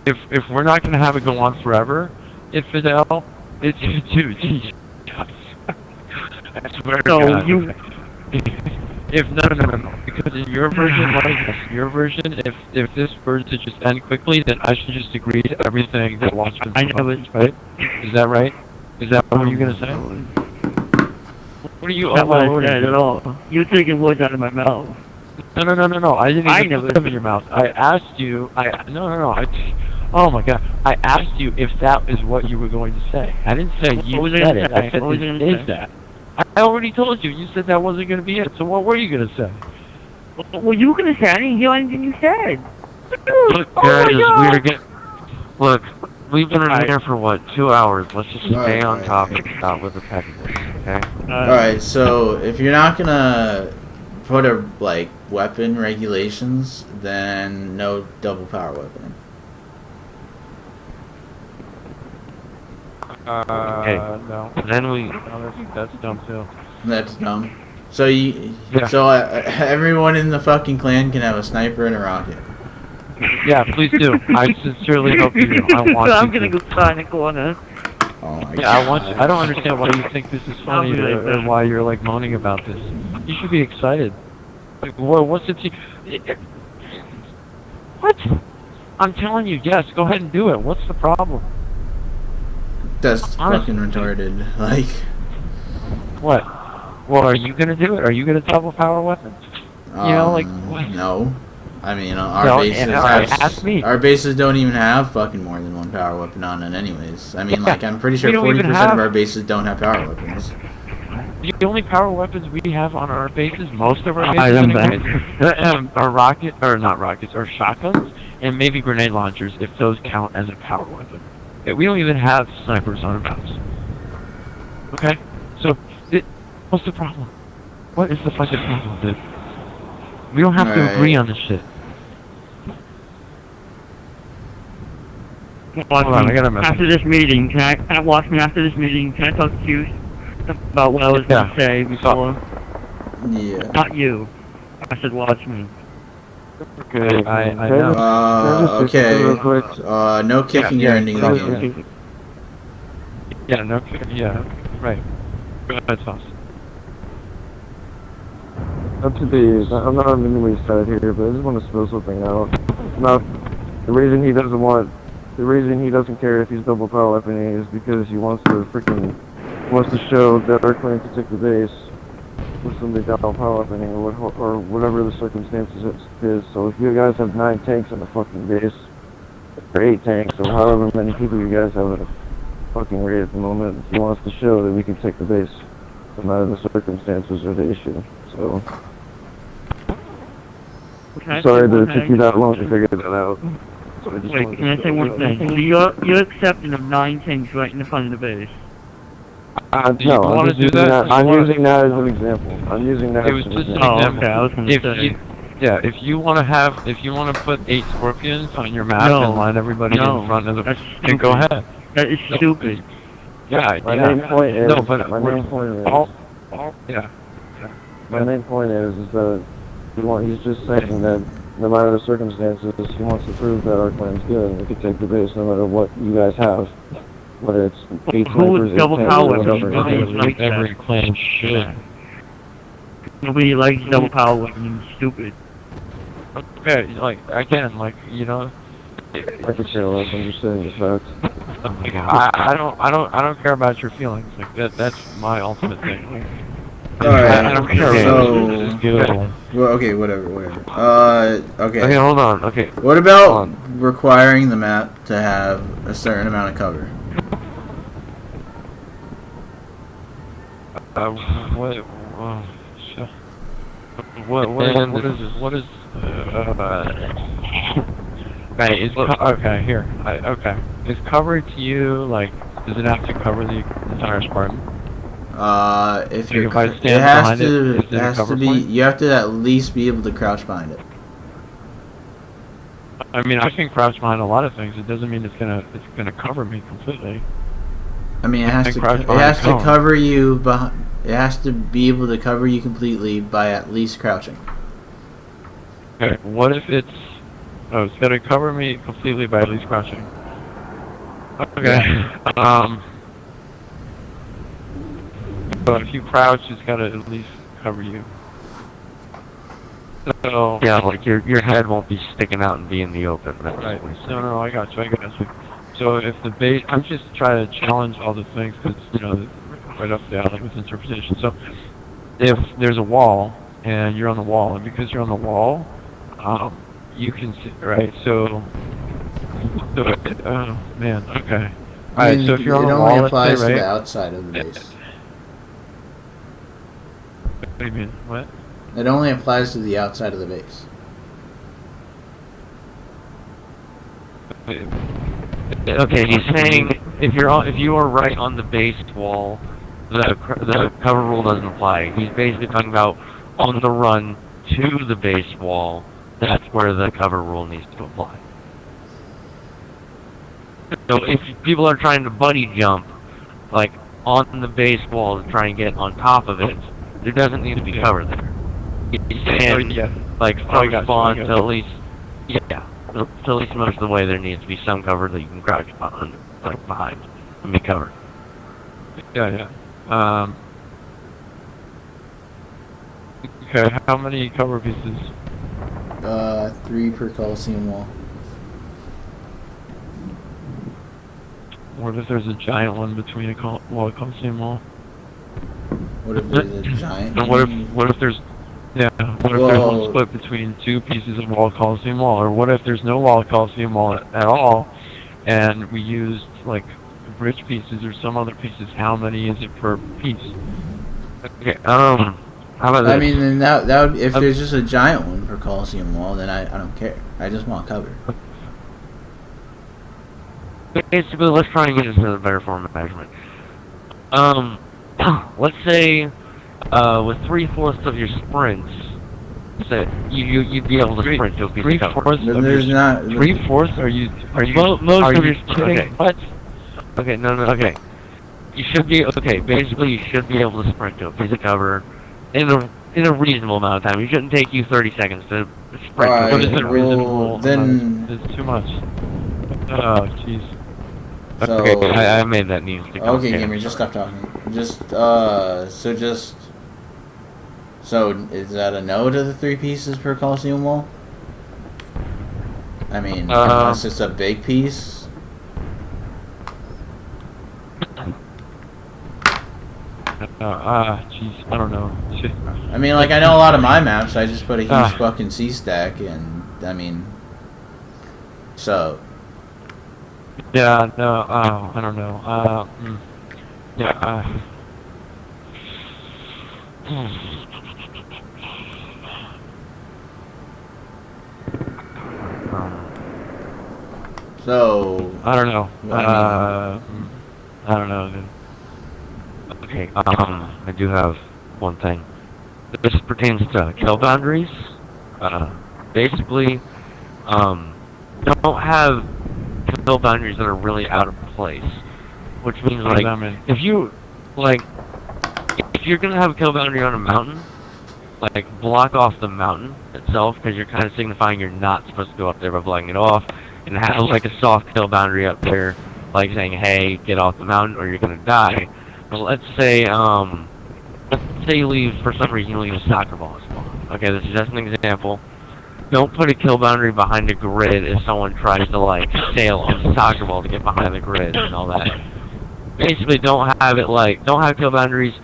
If we're not gonna have it go on forever, Infidel, it's dude. Jesus. I swear to So God. you- If no, because in your version, like this, your version, if this were to just end quickly, then I should just agree to everything that Watchman I know says, right? Is that right? Is that what you're gonna say? What are you That's what I overloading? said at all. You're taking words out of my mouth. No. I didn't I even never put them in your mouth. I asked you. Oh my God. I asked you if that is what you were going to say. I didn't say you What was I said gonna it. say? I said What was I it gonna is say? that. I already told you. You said that wasn't going to be it. So what were you going to say? Well, you were gonna say I didn't hear anything you said. Look, guys, God. we're getting... Look, we've been in here for, what, 2 hours. Let's just stay on topic with the packages, okay? Alright, so if you're not gonna put a weapon regulations, then no double power weapon. No. Then we... No, that's dumb too. That's dumb. So Yeah. everyone in the fucking clan can have a sniper and a rocket. Yeah, please do. I sincerely hope you do. I want I'm you gonna to. go sign a corner. Oh my Yeah, I want you. I don't understand why you think this is funny I'll be right or back. why you're like moaning about this. You should be excited. Like, what's it? What? I'm telling you, yes. Go ahead and do it. What's the problem? That's Honestly. fucking retarded. Like, What? Well, are you gonna do it? Are you gonna double power weapons? You know, like what? no. I mean, our No, bases alright, ask me. our bases don't even have fucking more than one power weapon on it anyways. I mean, Yeah, I'm pretty sure we don't even 40% have- of our bases don't have power weapons. The only power weapons we have on our bases, most of our I bases, am back. anyways, are not rockets, or shotguns, and maybe grenade launchers, if those count as a power weapon. Yeah, we don't even have snipers on our maps. Okay? So, what's the problem? What is the fucking problem, dude? We don't have to Alright. agree on this shit. Watch Hold on, me. I got a message. After this meeting, can I watch me after this meeting? Can I talk to you about what I was Yeah. gonna say before? Yeah. Not you. I said watch me. Okay, I know. Okay. Real quick. No kicking Yeah, or ending the yeah. game. Yeah, no, yeah, right. Go ahead, Sauce. Not to be, I'm not on anybody's side here, but I just want to spill something out. Now, the reason he doesn't care if he's double power weaponing is because he wants to show that our clan can take the base with somebody double power weaponing or whatever the circumstances is. So if you guys have 9 tanks on the fucking base, or 8 tanks, or however many people you guys have at a fucking raid at the moment, he wants to show that we can take the base, no matter the circumstances or the issue. So, Can I sorry say that one it took thing? you that long to figure that out. So I just Wait, wanted can I to say one spill thing? that. So you're accepting of 9 tanks right in the front of the base. Do you No, want I'm to just do using that? that. I'm using that as an example. I'm using that It as was an just an example. Oh, example. okay, I was gonna If say. you, yeah, if you want to put 8 scorpions on your map No. and line everybody No. in front of the, That's then go stupid. ahead. That is stupid. Yeah, My yeah. main point is, No, but my main point is, yeah. my main point is that he's just saying that no matter the circumstances, he wants to prove that our plan's good and we can take the base no matter what you guys have. Whether it's 8 Who would snipers, 8 double tanks, power or weapons? whatever. Nobody likes Every that. clan should. Nobody likes double power weapons. It's stupid. Okay, like, again, like, you know... I can say less, I'm just saying the facts. Like, I don't care about your feelings. Like, that's my ultimate thing. Like, Alright, I don't care. so... Just get it on. Well, okay, whatever. Okay. Okay, hold on. Okay. What about requiring the map to have a certain amount of cover? What is okay, okay, here. Okay. Is cover to you, like, does it have to cover the entire Spartan? If Like, you're, if I it stand has behind to, is it has to be, you have to at least be able to crouch behind it. I mean, I can crouch behind a lot of things. It doesn't mean it's gonna cover me completely. I mean, it has to cover you behind. It has to be able to cover you completely by at least crouching. Okay, what if it's... Oh, it's gonna cover me completely by at least crouching. Okay. Yeah. But if you crouch, it's gotta at least cover you. So... Yeah, like your head won't be sticking out and be in the open. That's right. No, I got you. So if the base... I'm just trying to challenge all the things, because, you know, right up the alley with interpretation. So, if there's a wall, and you're on the wall, and because you're on the wall, you can see, right? So, oh man, okay. Alright, so if you're on the wall, it only applies let's say, to right? the outside of the base. What do you mean? What? It only applies to the outside of the base. Okay, he's saying if you are right on the base wall, the cover rule doesn't apply. He's basically talking about on the run to the base wall. That's where the cover rule needs to apply. So if people are trying to bunny jump, like on the base wall to try and get on top of it, there doesn't need to be cover there. You can, like, from spawn to at least, to at least most of the way there needs to be some cover that you can crouch behind, and be covered. Okay, how many cover pieces? 3 per Coliseum wall. What if there's a giant one between a Coliseum wall? What if there's a giant? And what if there's what if there's one split between 2 pieces of wall Coliseum wall, or what if there's no wall Coliseum wall at all, and we used like bridge pieces or some other pieces? How many is it per piece? Okay, how about this? I mean, then that would, if there's just a giant one per Coliseum wall, then I don't care. I just want cover. Basically, let's try and get into a better form of measurement. Let's say, with 3/4 of your sprints, so you'd be able to sprint to a piece of cover. 3/4. There's not 3/4. Are you most of your kidding? Okay. What? Okay, no, okay. You should be Basically, you should be able to sprint to a piece of cover in a reasonable amount of time. It shouldn't take you 30 seconds to sprint. What is it reasonable? Then it's too much. Oh, jeez. So, okay, I made that need to okay, gamer, just stop talking. So is that a no to the 3 pieces per Coliseum wall? I mean, unless it's a big piece. Jeez, I don't know. Shit. I mean, like, I know a lot of my maps, I just put a huge fucking C-stack, and, I mean, so... Yeah, no, I don't know. So... I don't know. I don't know, dude. Okay, I do have one thing. This pertains to kill boundaries. Basically, don't have kill boundaries that are really out of place. Which means, like, if you're gonna have a kill boundary on a mountain, like, block off the mountain itself, because you're kind of signifying you're not supposed to go up there by blocking it off, and have, like, a soft kill boundary up there, like saying, hey, get off the mountain or you're gonna die. But let's say you leave, for some reason, you leave a soccer ball spawn. Okay, this is just an example. don't put a kill boundary behind the grid if someone tries to like sail on the soccer ball to get behind the grid and all that. Basically, don't have kill boundaries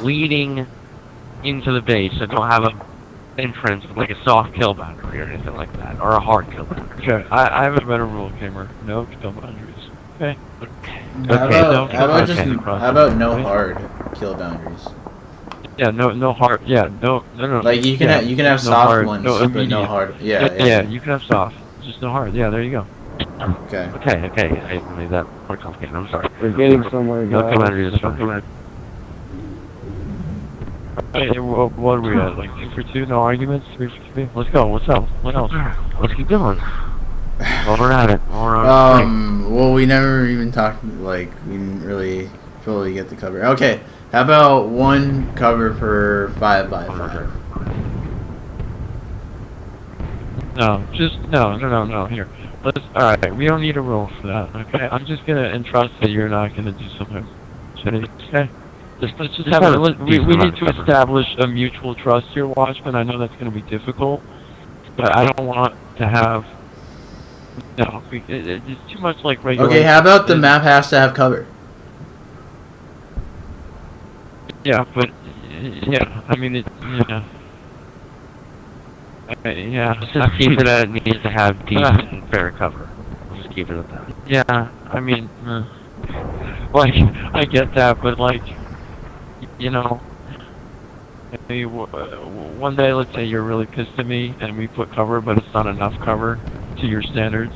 leading into the base, so don't have a entrance with like a soft kill boundary or anything like that, or a hard kill boundary. Okay, I have a better rule, Gamer. No kill boundaries. Okay. How about no hard kill boundaries? Yeah, no hard. Yeah, no. Like you can have soft hard, ones, no but no hard. Yeah, you can have soft. Just no hard. Yeah, there you go. Okay. Okay. I made that more complicated. I'm sorry. We're getting somewhere, No guys. kill boundaries is fine. Hey, what are we at? Like 2 for 2? No arguments? 3 for 3? Let's go. What's else? What else? Let's keep going. While we're at it. Well, we never even talked. Like we didn't really fully get the cover. Okay. How about 1 cover per 5x5? No, just no. Here, alright, we don't need a rule for that, okay? I'm just gonna entrust that you're not gonna do something shitty, okay? Let's just have we need to establish a mutual trust here, Watchman. I know that's gonna be difficult, but I don't want to have, it's too much like regular. Okay, how about the map has to have cover? Yeah, but, I mean, Just keep it at it needs to have decent and fair cover. We'll just keep it at that. Yeah, I mean, like, I get that, but like, maybe one day, let's say you're really pissed at me and we put cover, but it's not enough cover to your standards,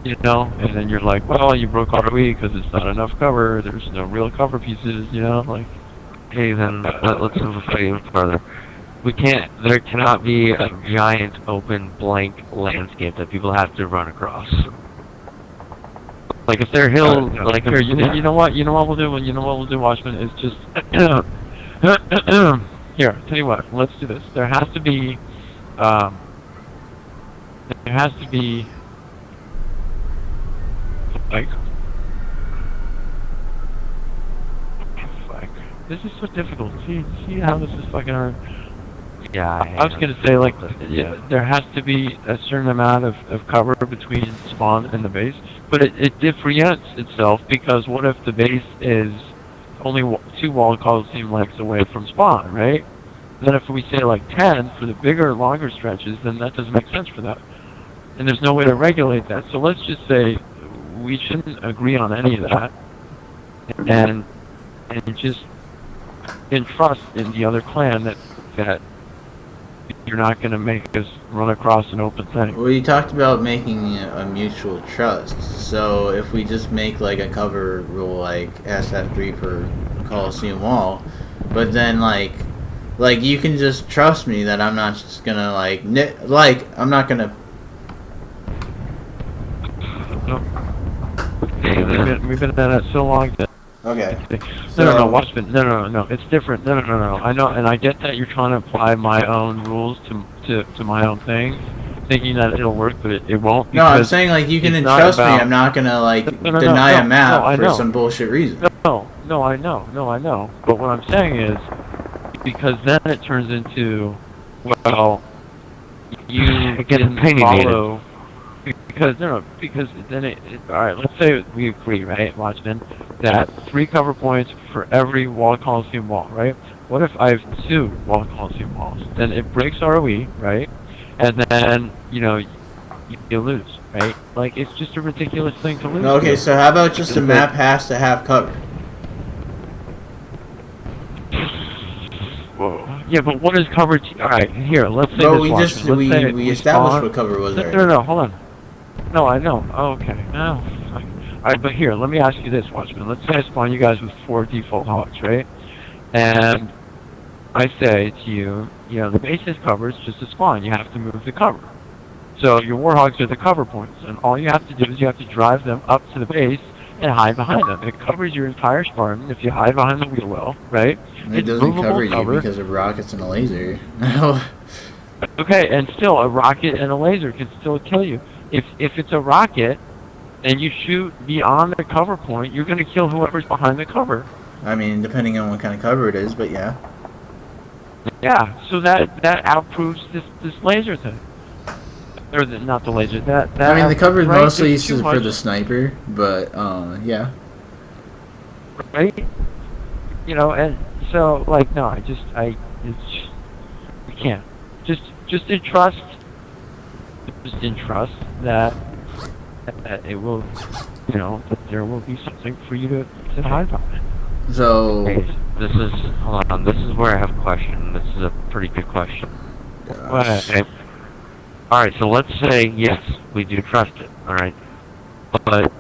and then you're like, well, you broke ROE because it's not enough cover, there's no real cover pieces, like. Okay, then let's simplify even further. There cannot be a giant open blank landscape that people have to run across. Like if they're hills, like here, you know what we'll do, Watchman, is just here. Tell you what, let's do this. There has to be like. This is so difficult. See how this is fucking hard. Yeah, I was gonna say like, there has to be a certain amount of cover between spawn and the base, but it differentiates itself because what if the base is only 2 wall Coliseum lengths away from spawn, right? Then if we say like 10 for the bigger, longer stretches, then that doesn't make sense for that, and there's no way to regulate that. So let's just say we shouldn't agree on any of that, and just trust in the other clan that you're not going to make us run across an open thing. Well, you talked about making a mutual trust. So if we just make like a cover rule like SF3 per Coliseum wall, but then like you can just trust me that I'm not just gonna I'm not gonna. We've been at it so long that. Okay. No, Watchman. No. It's different. No. I know, and I get that you're trying to apply my own rules to my own thing, thinking that it'll work, but it won't. No, I'm saying like you can entrust me. I'm not gonna deny a map for some bullshit reason. No, I know. But what I'm saying is, because then it turns into, well, you didn't follow. Because then all right. Let's say we agree, right, Watchman, that 3 cover points for every wall Coliseum wall, right? What if I have 2 wall Coliseum walls? Then it breaks ROE, right? And then you lose, right? Like it's just a ridiculous thing to lose. Okay, so how about just the map has to have cover? Whoa. Yeah, but what is cover? All right, here. Let's say Well, this. we established what cover was already. No, hold on. No, I know. Oh, okay. No. Alright, but here, let me ask you this, Watchman. Let's say I spawn you guys with 4 default hogs, right? And I say to you, the base is covered, it's just a spawn. You have to move the cover. So your warhogs are the cover points, and all you have to do is you have to drive them up to the base and hide behind them. It covers your entire Spartan if you hide behind the wheel well, right? It doesn't cover you because of rockets and a laser. Okay, and still, a rocket and a laser can still kill you. If it's a rocket and you shoot beyond the cover point, you're going to kill whoever's behind the cover. I mean, depending on what kind of cover it is, but yeah. Yeah, so that outproves this laser thing. or not the laser. That I mean, the cover right, mostly there's used too for much, the sniper, but yeah. right? You know, and so like no, we can't. Just entrust that it will, you know, that there will be something for you to hide behind. So Hold on, this is where I have a question. This is a pretty good question. Okay. Alright, so let's say, yes, we do trust it, alright? But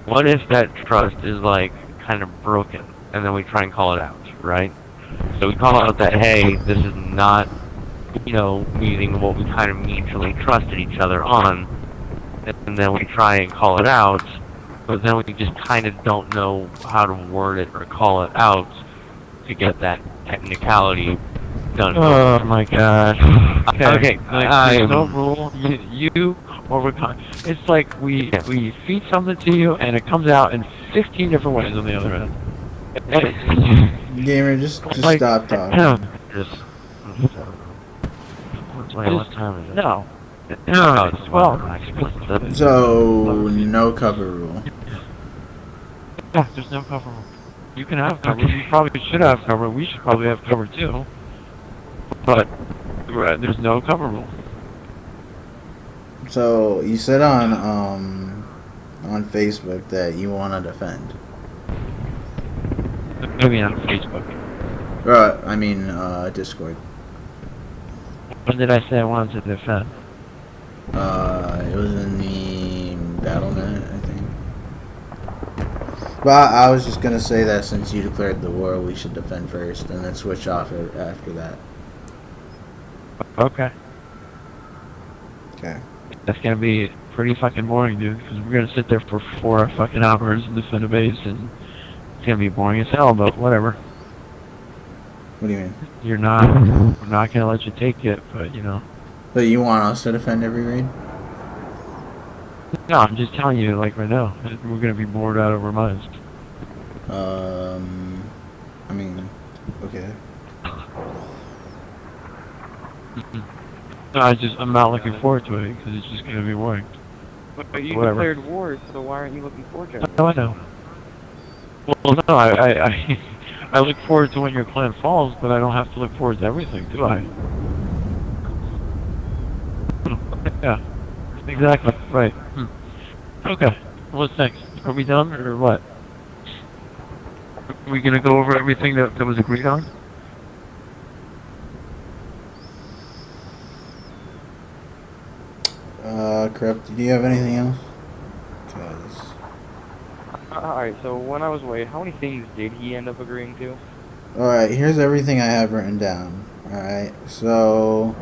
what if that trust is, like, kind of broken, and then we try and call it out, right? So we call out that, hey, this is not, you know, meeting what we kind of mutually trusted each other on, and then we try and call it out, but then we just kind of don't know how to word it or call it out to get that technicality done. Oh my god. Okay, there's no rule. You overcome. It's like we feed something to you and it comes out in 15 different ways on the other end. Gamer, just like, stop talking. What time is it? No, it's 12. So, no cover rule. Yeah, there's no cover rule. You can have cover. You probably should have cover. We should probably have cover too. But there's no cover rule. So, you said on Facebook that you want to defend. Maybe on Facebook. I mean, Discord. When did I say I wanted to defend? It was in the Battle.net, I think. But I was just gonna say that since you declared the war, we should defend first, and then switch off after that. Okay. Okay. That's gonna be pretty fucking boring, dude, because we're gonna sit there for 4 fucking hours and defend a base, and it's gonna be boring as hell, but whatever. What do you mean? We're not gonna let you take it, but you know. But you want us to defend every raid? No, I'm just telling you, like right now, we're gonna be bored out of our minds. I mean, okay. No, I'm not looking forward to it because it's just gonna be boring. But you Whatever. declared war, so why aren't you looking forward to it? No, I know. Well, no, I look forward to when your clan falls, but I don't have to look forward to everything, do I? Yeah, exactly, right. Okay, what's next? Are we done, or what? Are we gonna go over everything that was agreed on? Corrupt, do you have anything else? Cause... Alright, so when I was away, how many things did he end up agreeing to? Alright, here's everything I have written down. Alright, so...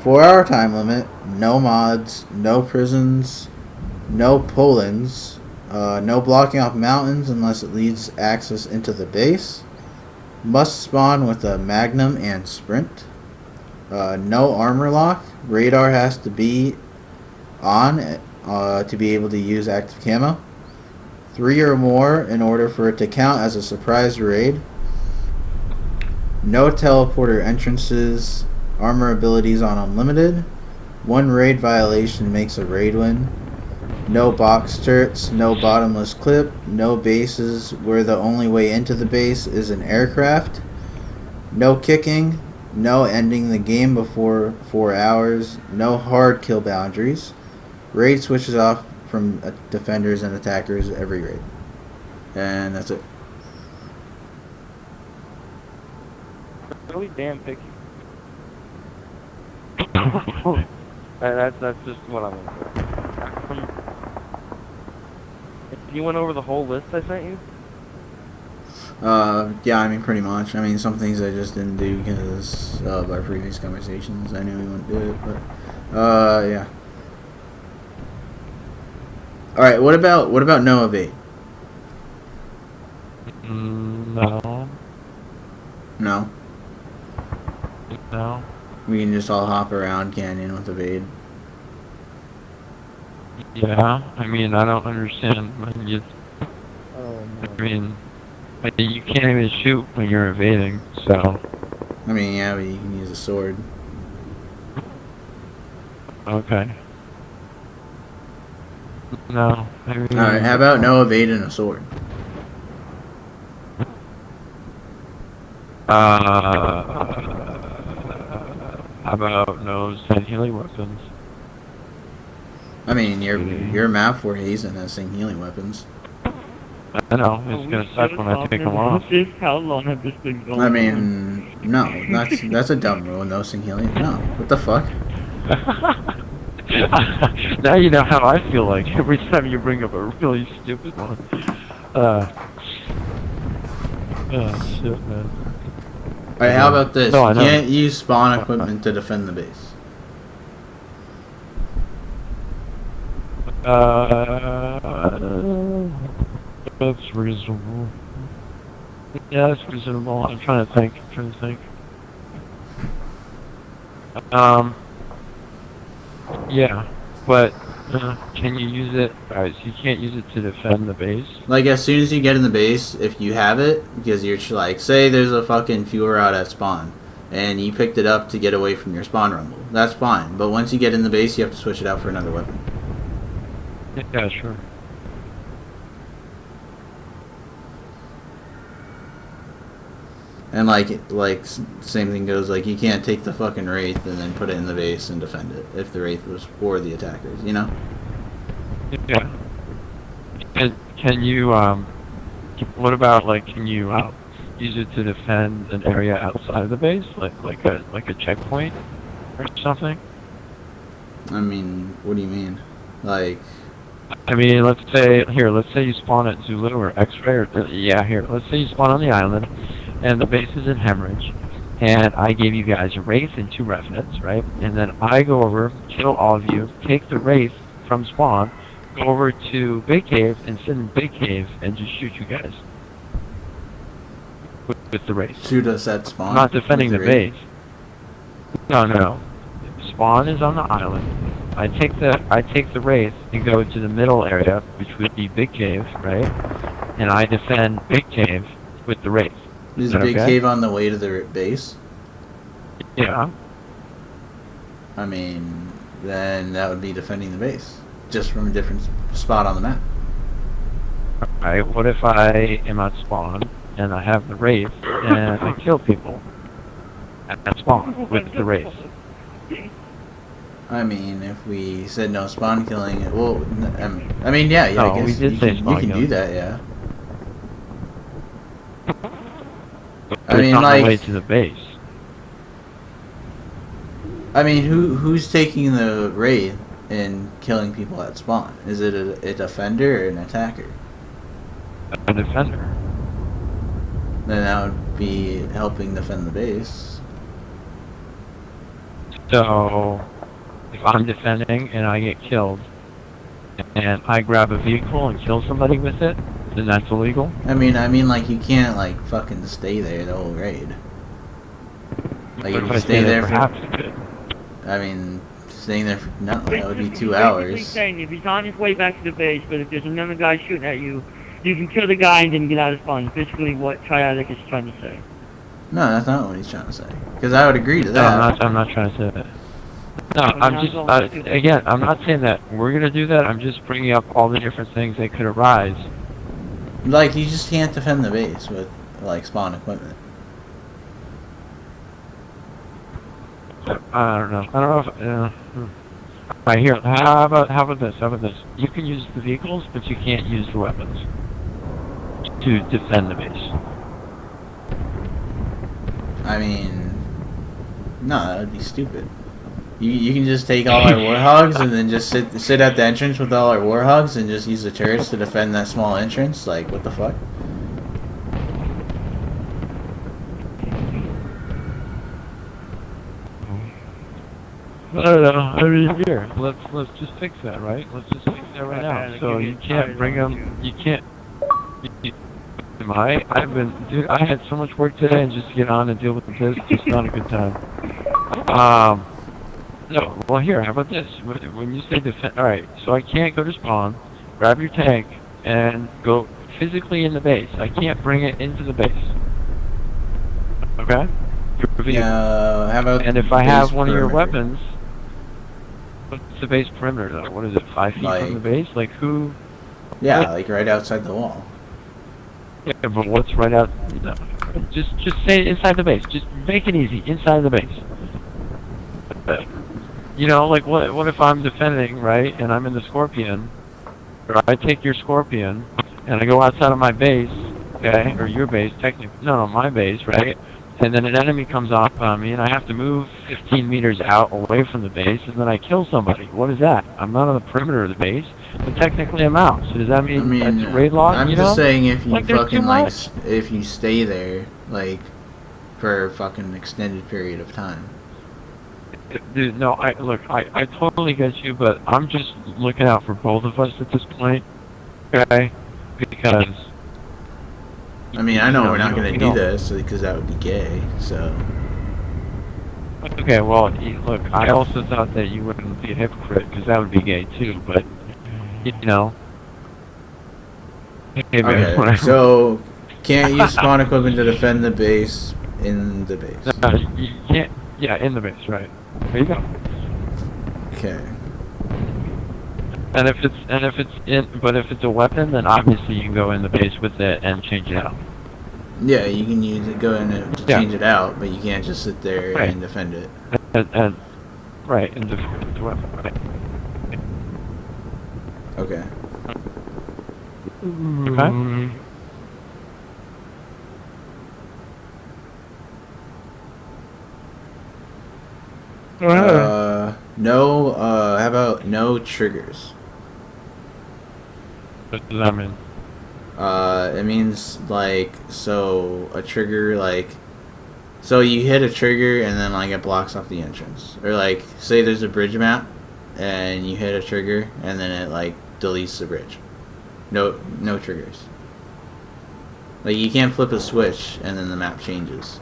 4-hour time limit, no mods, no prisons, no pull-ins, no blocking off mountains unless it leads access into the base, must spawn with a magnum and sprint, no armor lock, radar has to be on to be able to use active camo, 3 or more in order for it to count as a surprise raid, no teleporter entrances, armor abilities on unlimited, 1 raid violation makes a raid win, no box turrets, no bottomless clip, no bases where the only way into the base is an aircraft, no kicking, no ending the game before 4 hours, no hard kill boundaries, raid switches off from defenders and attackers every raid. And that's it. Really damn picky. That's just what I'm into. You went over the whole list I sent you? Yeah, I mean, pretty much. I mean, some things I just didn't do because of our previous conversations. I knew we wouldn't do it, but, yeah. Alright, what about no evade? No. No? No. We can just all hop around canyon with evade. Yeah, I mean, I don't understand. I mean, you can't even shoot when you're evading, so... I mean, yeah, but you can use a sword. Okay. No. I mean, Alright, how about no evade and a sword? How about no send healing weapons? I mean, your map for Hazen has same healing weapons. I know, it's gonna suck when I take them off. How long have this been going I on? mean, no, that's a dumb rule. No sing healing. No, what the fuck? Now you know how I feel like every time you bring up a really stupid one. Oh shit, man. Alright, how about this? No, I You know. can't use spawn equipment to defend the base. That's reasonable. Yeah, that's reasonable. I'm trying to think. Yeah, but can you use it? Alright, so you can't use it to defend the base. Like, as soon as you get in the base, if you have it, because you're like, say there's a fucking fuel rod at spawn, and you picked it up to get away from your spawn rumble, that's fine. But once you get in the base, you have to switch it out for another weapon. Yeah, sure. And like same thing goes, like, you can't take the fucking Wraith and then put it in the base and defend it if the Wraith was for the attackers, you know? Yeah. Can you what about, like, can you use it to defend an area outside of the base, like a checkpoint or something? I mean, what do you mean? Like, I mean, let's say you spawn at Zulito or X-Ray, or let's say you spawn on the island, and the base is in Hemorrhage, and I gave you guys a Wraith and 2 Revenants, right? And then I go over, kill all of you, take the Wraith from spawn, go over to Big Cave, and sit in Big Cave, and just shoot you guys with the Wraith. shoot us at spawn? I'm not defending the with Wraith? base. No. Spawn is on the island. I take the Wraith and go to the middle area, which would be Big Cave, right? And I defend Big Cave with the Wraith. Is that Big okay? Cave on the way to the base? Yeah. I mean, then that would be defending the base, just from a different spot on the map. Alright, what if I am at spawn, and I have the Wraith, and I kill people at spawn with the Wraith? I mean, if we said no spawn killing, well, I mean, yeah, No, I guess we did you say can, spawn you can do killing. that, yeah. But mean, it's on like- the way to the base. I mean, who's taking the raid and killing people at spawn? Is it a defender or an attacker? A defender. Then that would be helping defend the base. So, if I'm defending and I get killed, and I grab a vehicle and kill somebody with it, then that's illegal? I mean, like, you can't, like, fucking stay there the whole raid. Like, But if I you stay there for, perhaps you could. I mean, staying there for, no, that would be 2 Basically hours. saying if he's on his way back to the base, but if there's another guy shooting at you, you can kill the guy and then get out of spawn. Basically what Triadic is trying to say. No, that's not what he's trying to say. Because I would agree to No, that. I'm not trying to say that. No, I'm I'm not just, going to. again, I'm not saying that we're going to do that. I'm just bringing up all the different things that could arise. Like, you just can't defend the base with, like, spawn equipment. I don't know if, Right here, how about this? You can use the vehicles, but you can't use the weapons to defend the base. I mean, no, that would be stupid. You can just take all our warhogs and then just sit at the entrance with all our warhogs and just use the turrets to defend that small entrance. Like, what the fuck? I don't know. I mean, here, let's just fix that, right? Let's just fix that right now. So you can't bring them. You can't. Dude, I had so much work today, and just to get on and deal with this, it's just not a good time. No, well here, how about this? When you say defend, alright, so I can't go to spawn, grab your tank, and go physically in the base. I can't bring it into the base. Okay? Yeah, how about And if I base have one of your perimeter? weapons, What's the base perimeter though? What is it, 5 feet from the base? Like who? Yeah, like right outside the wall. Yeah, but what's right out? No, just say inside the base. Just make it easy, inside the base. You know, like what if I'm defending, right, and I'm in the Scorpion, or I take your Scorpion, and I go outside of my base, okay, or your base, technically, no, my base, right, and then an enemy comes off on me, and I have to move 15 meters out away from the base, and then I kill somebody. What is that? I'm not on the perimeter of the base, but technically I'm out. So does that mean that's raid lock? I'm you just know? saying if you like, fucking like, if you stay there like for a fucking extended period of time. Dude, no, I totally get you, but I'm just looking out for both of us at this point, okay? Because I mean, I know we're not gonna do this because that would be gay. So. Okay, well, look, I also thought that you wouldn't be a hypocrite because that would be gay too, but you know. Hey, man, Okay, so can't use spawn equipment to defend the base in the base. No, you can't. Yeah, in the base, right? There you go. Okay. And if it's a weapon, then obviously you can go in the base with it and change it out. Yeah, you can use it, go in and change it out, but you can't just sit there and defend it. And right, and defend the weapon. Right. Okay. Okay. No, how about no triggers? What does that mean? It means, like, so a trigger, like, so you hit a trigger and then, like, it blocks off the entrance. Or, like, say there's a bridge map and you hit a trigger and then it, like, deletes the bridge. No triggers. Like, you can't flip a switch and then the map changes.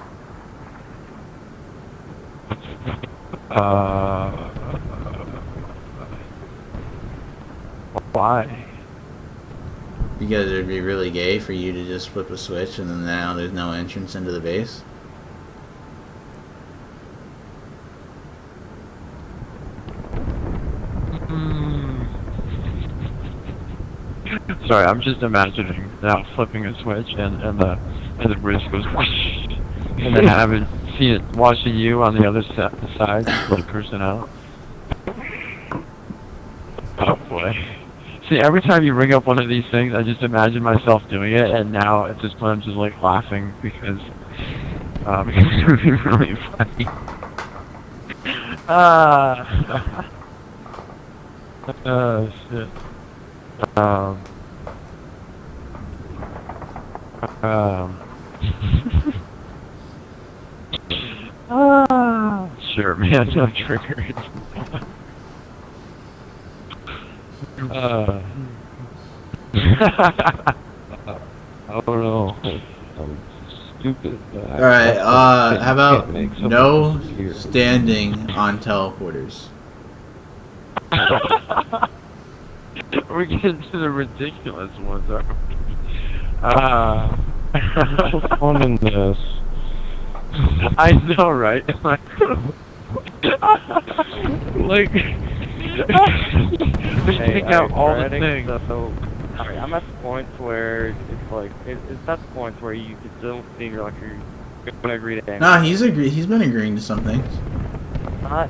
Why? Because it would be really gay for you to just flip a switch and then now there's no entrance into the base. Sorry, I'm just imagining now flipping a switch and the bridge goes whoosh, and then having seen it watching you on the other side, like cursing out. Oh boy. See, every time you bring up one of these things, I just imagine myself doing it, and now at this point I'm just like laughing because it's really, really funny. Shit. Sure, man, no triggers. I don't know. I'm stupid. Alright, how about no standing on teleporters? We're getting to the ridiculous ones, aren't we? What's fun in this? I know, right? Like, pick out all the things. So, sorry, I'm at the point where it's like it's at the point where you don't think you're gonna agree to anything. Nah, he's been agreeing to some things. Not.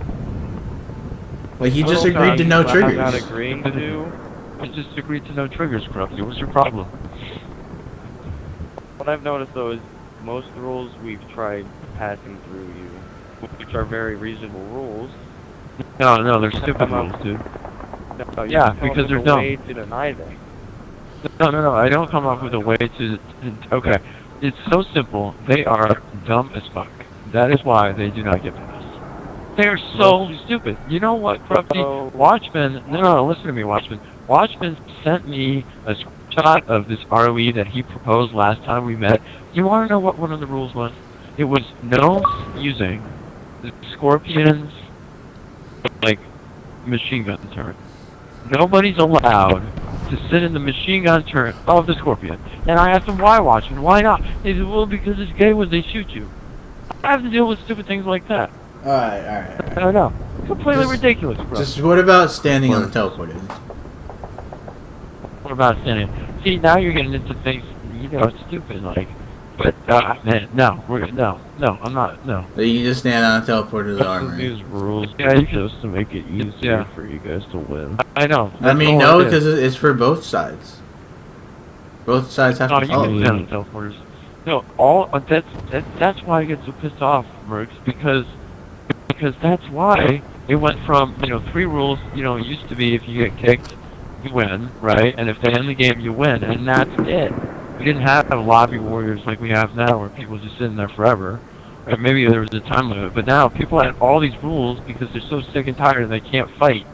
Like he just agreed to no triggers. I'm not agreeing to. I just agreed to no triggers, Corrupty. What's your problem? What I've noticed though is most rules we've tried passing through you, which are very reasonable rules. No, they're stupid rules, dude. No, yeah, because they're dumb. Way to deny them. No, I don't come up with a way to... Okay, it's so simple. They are dumb as fuck. That is why they do not get passed. They are so stupid. You know what, Corrupty? Watchman... No, listen to me, Watchman. Watchman sent me a screenshot of this ROE that he proposed last time we met. You want to know what one of the rules was? It was no using the Scorpion's, like, machine gun turret. Nobody's allowed to sit in the machine gun turret of the Scorpion. And I asked him why, Watchman, why not? He said, well, because it's gay when they shoot you. I have to deal with stupid things like that. Alright. No, no. Completely ridiculous, bro. Just what about standing on the teleporter? What about standing? See, now you're getting into things, you know, it's stupid, like, but, man, no, I'm not, no. So you can just stand on the teleporter to the armor. These rules are just to make it easier for you guys to win. I know. I mean, no, because it's for both sides. Both sides have to follow. You can stand on teleporters. No, that's why I get so pissed off, Mercs, because that's why it went from, you know, 3 rules, you know, it used to be if you get kicked, you win, right? And if they end the game, you win, and that's it. We didn't have lobby warriors like we have now, where people just sit in there forever. Or maybe there was a time limit, but now people had all these rules because they're so sick and tired and they can't fight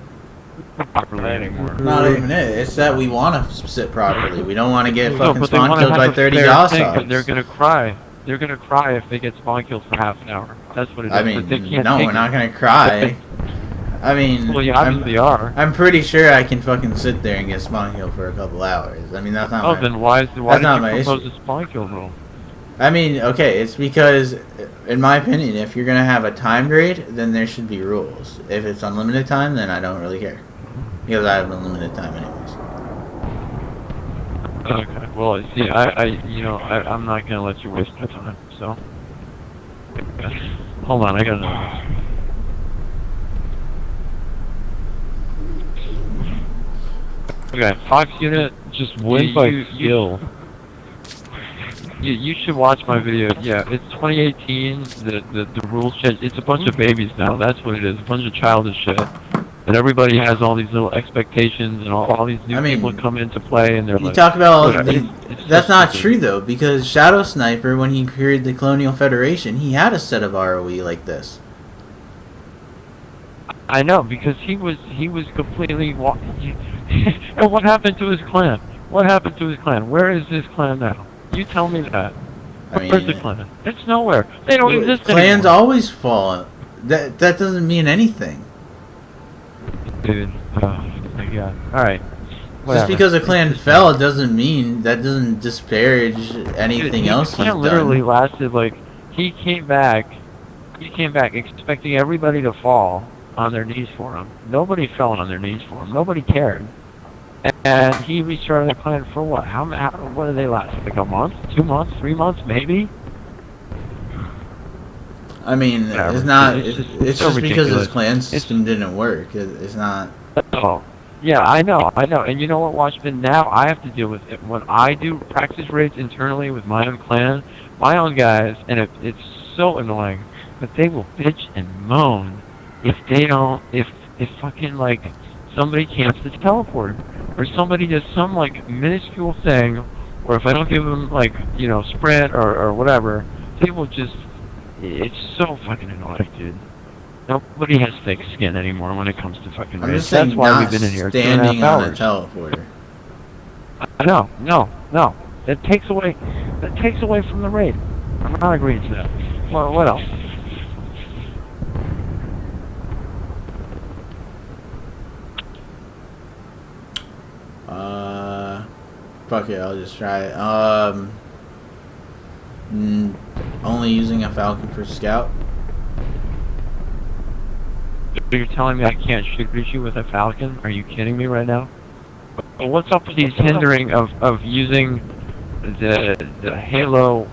properly anymore. Not even it. It's that we want to sit properly. We don't want to get fucking spawn killed by 30 Gosshogs. They're gonna cry. They're gonna cry if they get spawn killed for half an hour. That's what it is. I mean, but they can't no, we're not gonna cry. I mean, well, you obviously are. I'm pretty sure I can fucking sit there and get spawn killed for a couple hours. I mean, that's not. Then why did you propose a spawn kill rule? I mean, okay, it's because, in my opinion, if you're gonna have a timed raid, then there should be rules. If it's unlimited time, then I don't really care, because I have unlimited time anyways. Okay. Well, see, I'm not gonna let you waste my time. So, hold on, I gotta know. Okay, Fox unit, just win by skill. You should watch my video. Yeah, it's 2018. The rules change. It's a bunch of babies now. That's what it is. A bunch of childish shit. And everybody has all these little expectations, and all these new people come into play, and they're like. You talk about all that's not true though, because Shadow Sniper, when he created the Colonial Federation, he had a set of ROE like this. I know, because he was completely. And what happened to his clan? What happened to his clan? Where is his clan now? You tell me that. Where's the clan? It's nowhere. They don't exist anymore. Clans always fall. That doesn't mean anything. Dude, oh my god. Alright. Just because a clan fell doesn't mean, that doesn't disparage anything else. He literally lasted, like, he came back expecting everybody to fall on their knees for him. Nobody fell on their knees for him. Nobody cared. And he restarted the clan for what? What did they last? Like a month? 2 months? 3 months? Maybe? I mean, it's not. It's just because his clan system didn't work. It's not. Oh, yeah, I know. And you know what, Watchman? Now I have to deal with it. When I do practice raids internally with my own clan, my own guys, and it's so annoying, but they will bitch and moan if they don't. If fucking like somebody camps the teleporter, or somebody does some like minuscule thing, or if I don't give them like sprint or whatever, they will just. It's so fucking annoying, dude. Nobody has thick skin anymore when it comes to fucking raids. That's why we've been in here 2.5 hours. Standing on a teleporter. No. That takes away from the raid. I'm not agreeing to that. What else? Fuck it, I'll just try it. Only using a Falcon for scout. You're telling me I can't shoot you with a Falcon? Are you kidding me right now? What's up with these hindering of using the Halo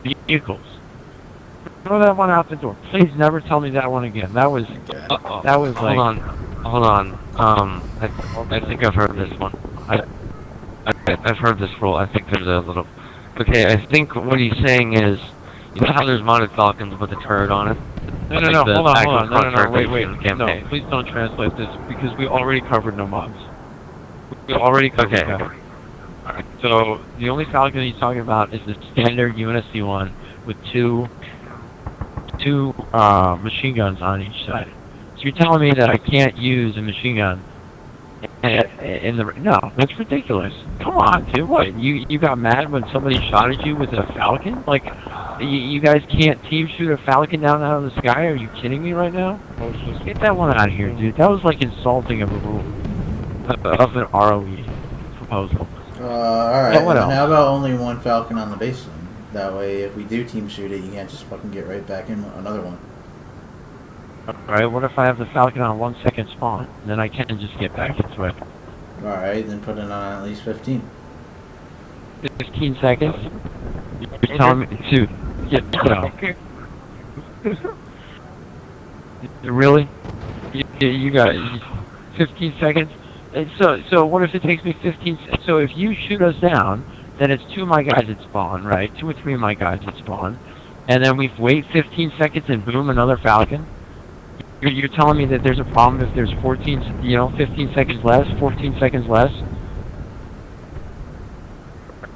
vehicles? Throw that one out the door. Please never tell me that one again. That was like. Hold on. I think I've heard this one. I've heard this rule. I think there's a little. Okay, I think what he's saying is, you know how there's modded Falcons with the turret on it? No, hold on. No, wait. No, please don't translate this, because we already covered no mods. We already covered that. Alright, so the only Falcon he's talking about is the standard UNSC one with two machine guns on each side. So you're telling me that I can't use a machine gun no, that's ridiculous. Come on, dude. What? You got mad when somebody shot at you with a Falcon? Like, you guys can't team shoot a Falcon down out of the sky? Are you kidding me right now? Get that one out of here, dude. That was like insulting of a rule of an ROE proposal. Alright. How about only one Falcon on the base then? That way, if we do team shoot it, you can't just fucking get right back in another one. Alright, what if I have the Falcon on a 1 second spawn? Then I can't just get back into it. Alright, then put it on at least 15. 15 seconds? You're telling me to get Really? You got 15 seconds? And so what if it takes me 15 seconds? So if you shoot us down, then it's 2 of my guys at spawn, right? 2 or 3 of my guys at spawn. And then we wait 15 seconds and boom, another Falcon? You're telling me that there's a problem if there's 15 seconds less, 14 seconds less?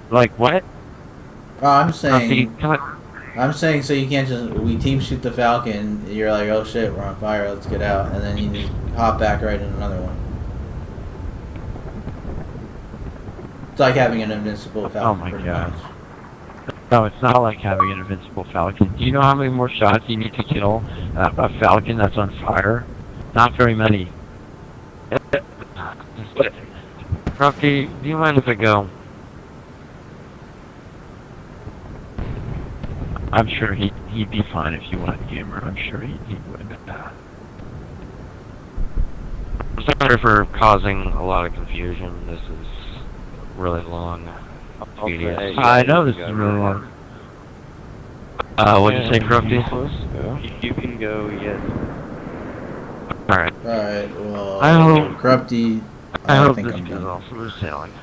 Like what? Oh, I'm saying so you can't just, we team shoot the Falcon, you're like, oh shit, we're on fire, let's get out, and then you just hop back right in another one. It's like having an invincible Falcon. Oh my god. No, it's not like having an invincible Falcon. Do you know how many more shots you need to kill a Falcon that's on fire? Not very many. Rocky, do you mind if I go? I'm sure he'd be fine if you wanted Gamer. I'm sure he would. Sorry for causing a lot of confusion. This is really long. Okay, I know this is really long. What'd you say, Crufty? You can go, yes. Alright. Alright, well, I hope Crufty, I hope think this I'm goes done. off smooth sailing.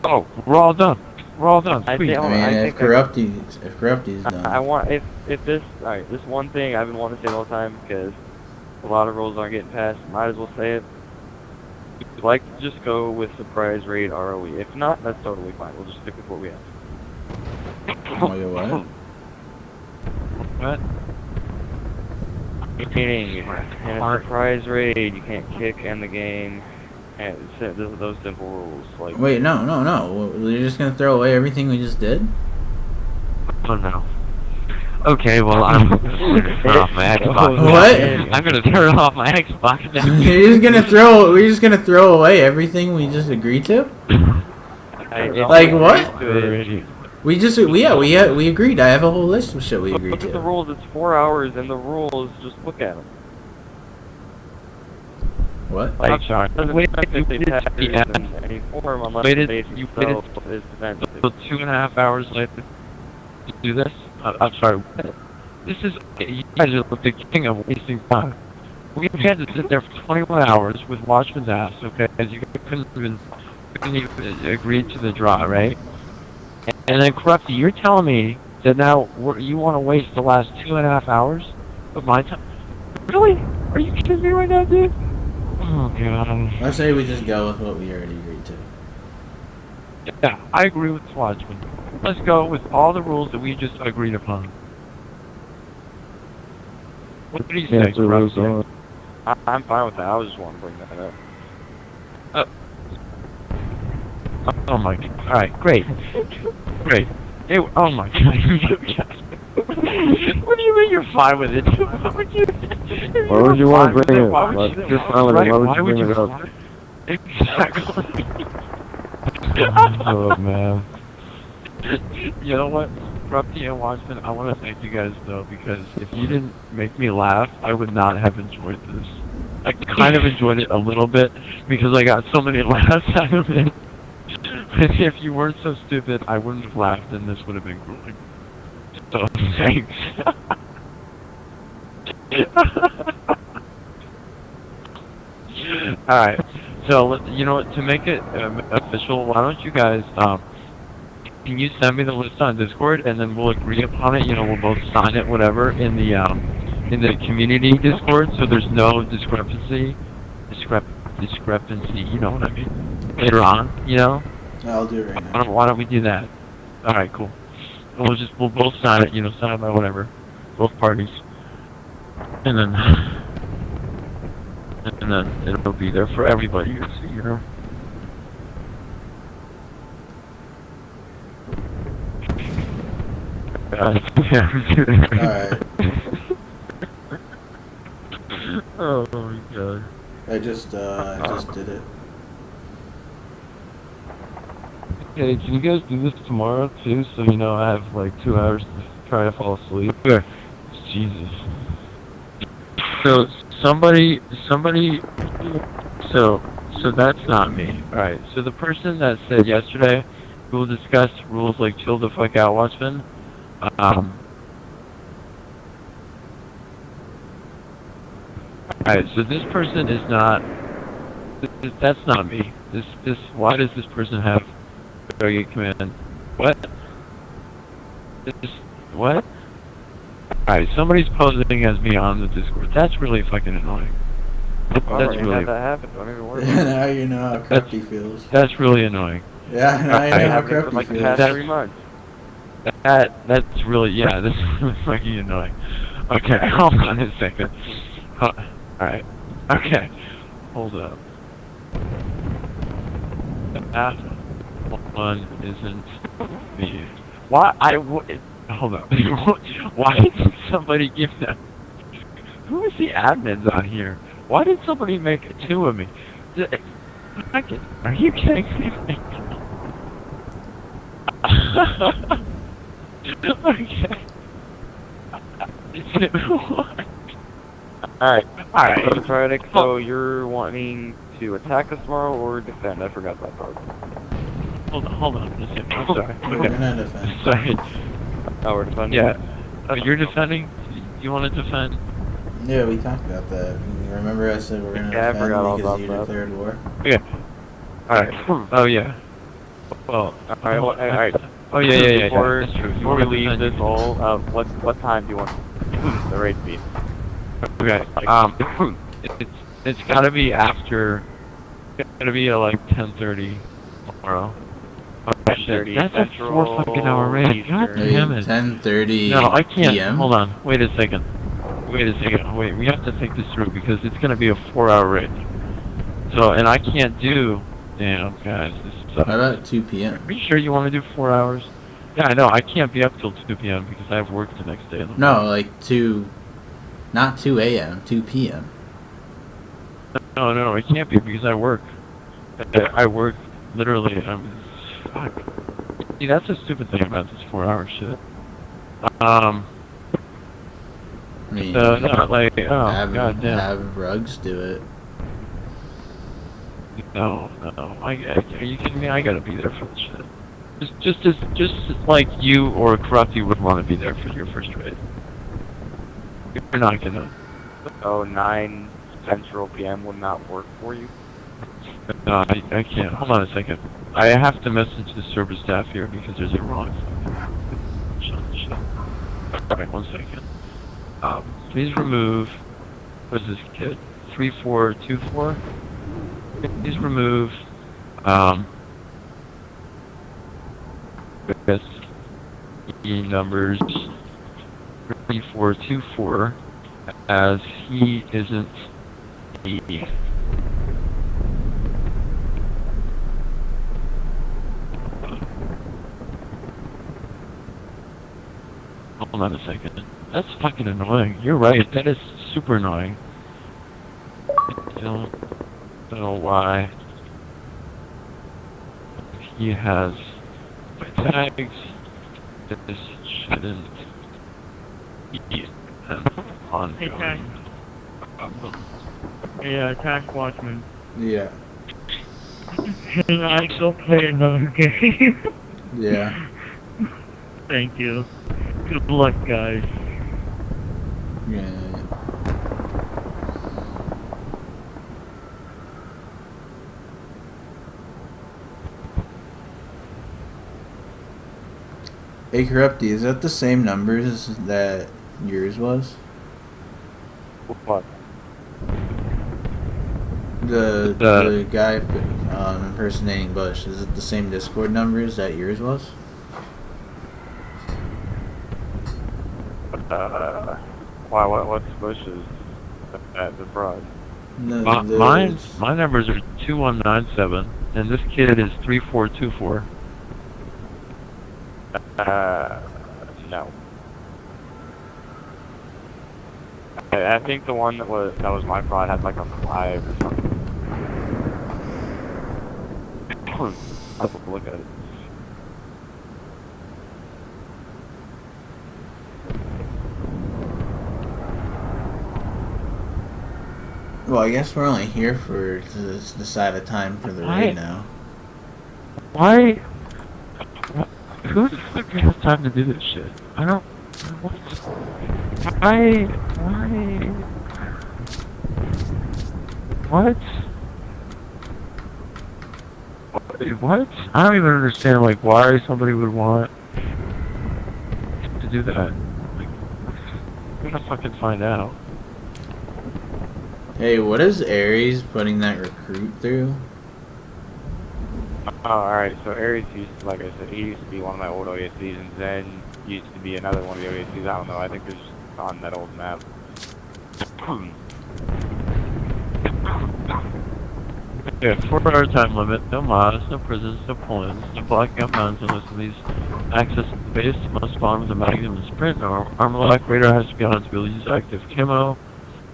Oh, we're all done. We're all done. Sweet. I mean, if Corrupty's done. I want, if this, alright, this one thing I've been wanting to say all the time, because a lot of rules aren't getting passed, might as well say it. I'd like to just go with surprise raid ROE. If not, that's totally fine. We'll just stick with what we have. Oh, yeah, what? What? Meaning, in a surprise raid, you can't kick end the game. And those simple rules. Like, Wait, no. You're just gonna throw away everything we just did? Oh no. Okay, well I'm gonna turn off my Xbox. What? I'm gonna turn off my Xbox now. We're just gonna throw away everything we just agreed to? Like what? We agreed. I have a whole list of shit we agreed Look at the to. rules. It's 4 hours, and the rules. Just look at them. What? Like, I'm sorry. Wait, You they waited pass in any form unless the base itself is defensive. so 2.5 hours later to do this? I'm sorry. This is, you guys are the king of wasting time. We had to sit there for 21 hours with Watchman's ass, okay, because you couldn't even agree to the draw, right? And then Corrupty, you're telling me that now you want to waste the last 2.5 hours of my time? Really? Are you kidding me right now, dude? Oh god. I say we just go with what we already agreed to. Yeah, I agree with Watchman. Let's go with all the rules that we just agreed upon. What do you say, Corrupty? I'm fine with that. I was just wanting to bring that up. Oh my god. Alright, great. Great. Oh my god. What do you mean you're fine with it? Why would you want to bring it? Why would you bring it up? Exactly. Oh man. You know what? Corrupty and Watson, I want to thank you guys though, because if you didn't make me laugh, I would not have enjoyed this. I kind of enjoyed it a little bit, because I got so many laughs out of it. If you weren't so stupid, I wouldn't have laughed and this would have been grueling. So, thanks. Alright, so, you know what, to make it official, why don't you guys, can you send me the list on Discord, and then we'll agree upon it, you know, we'll both sign it, whatever, in the community Discord, so there's no discrepancy, you know what I mean, later on, you know? I'll do it right now. Why don't we do that? Alright, cool. We'll both sign it, you know, sign it by whatever. Both parties. And then it'll be there for everybody to see, you know. Alright. Oh my god. I just did it. Hey, can you guys do this tomorrow too? So you know I have like 2 hours to try to fall asleep. Jesus. So somebody, so that's not me. Alright, so the person that said yesterday, we will discuss rules like chill the fuck out, Watchman. Alright, so this person is not, that's not me. Why does this person have Brigade command? What? What? Alright, somebody's posing as me on the Discord. That's really fucking annoying. That's really... Had that happen. Don't even worry. Now you know how Crafty feels. That's really annoying. Yeah, now you know how Crafty like feels. the past 3 months. That's really, yeah, that's really fucking annoying. Okay, hold on a second. Alright. Okay. Hold up. That one isn't me. Why? Hold up. Why did somebody give them? Who is the admins on here? Why did somebody make 2 of me? Are you kidding me? Okay. Alright. So you're wanting to attack us tomorrow or defend? I forgot that part. Hold on. I'm sorry. We're gonna defend. Sorry. Oh, we're defending? Yeah. Oh, you're defending? You want to defend? Yeah, we talked about that. You remember I said we're gonna Yeah, I defend forgot all because about you that. declared war? Yeah. Alright. Oh, yeah. Well, Alright. Oh, yeah. Before, That's true. before we leave this all, what time do you want the raid to be? Okay. It's gotta be after. It's gotta be at like 10:30 tomorrow. Oh, shit. That's a 4 fucking hour raid. God damn it. 10:30 No, I can't. PM? Hold on. Wait a second. Wait, we have to think this through because it's gonna be a 4-hour raid. So, and I can't do. Damn, guys, this sucks. How about 2 PM? Are you sure you want to do 4 hours? Yeah, I know. I can't be up till 2 PM because I have work the next day. No, like 2, not 2 AM, 2 PM. No, it can't be because I work. I work literally. Fuck. See, that's the stupid thing about this 4-hour shit. I mean, No, like, oh, goddamn. have Rugs do it. No. Are you kidding me? I gotta be there for this shit. Just like you or Corrupty would want to be there for your first raid. You're not gonna. Oh, 9 Central PM would not work for you? No, I can't. Hold on a second. I have to message the server staff here because there's a wrong shit. Alright, 1 second. Please remove. What is this kid? 3424. Please remove. E numbers 3424 as he isn't E. Hold on a second. That's fucking annoying. You're right. That is super annoying. I don't know why. He has my tags. This shouldn't be an ongoing problem. Yeah, Task Watchman. Yeah. Can I go play another game? Yeah. Thank you. Good luck, guys. Yeah. Hey, Corrupty, is that the same numbers that yours was? What? The guy impersonating Bush, is it the same Discord numbers that yours was? Why? What's Bush's at the fraud? No, My numbers are 2197, and this kid is 3424. No. I think the one that was my fraud had like a 5 or something. I'll have to look at it. Well, I guess we're only here to decide a time for the raid now. Why? Who the fuck has time to do this shit? I don't... What? Why? What? What? I don't even understand, like, why somebody would want to do that. Like, I'm gonna fucking find out. Hey, what is Ares putting that recruit through? Oh, alright, so Ares used to, like I said, he used to be one of my old OSCs, and then used to be another one of the OSCs. I don't know, I think it's on that old map. Yeah, 4-hour time limit, no mods, no prisons, no points, no blocking up mountains unless of these access to the base, most bombs, and magnum and sprint. No armor lock radar has to be on its ability to use active camo.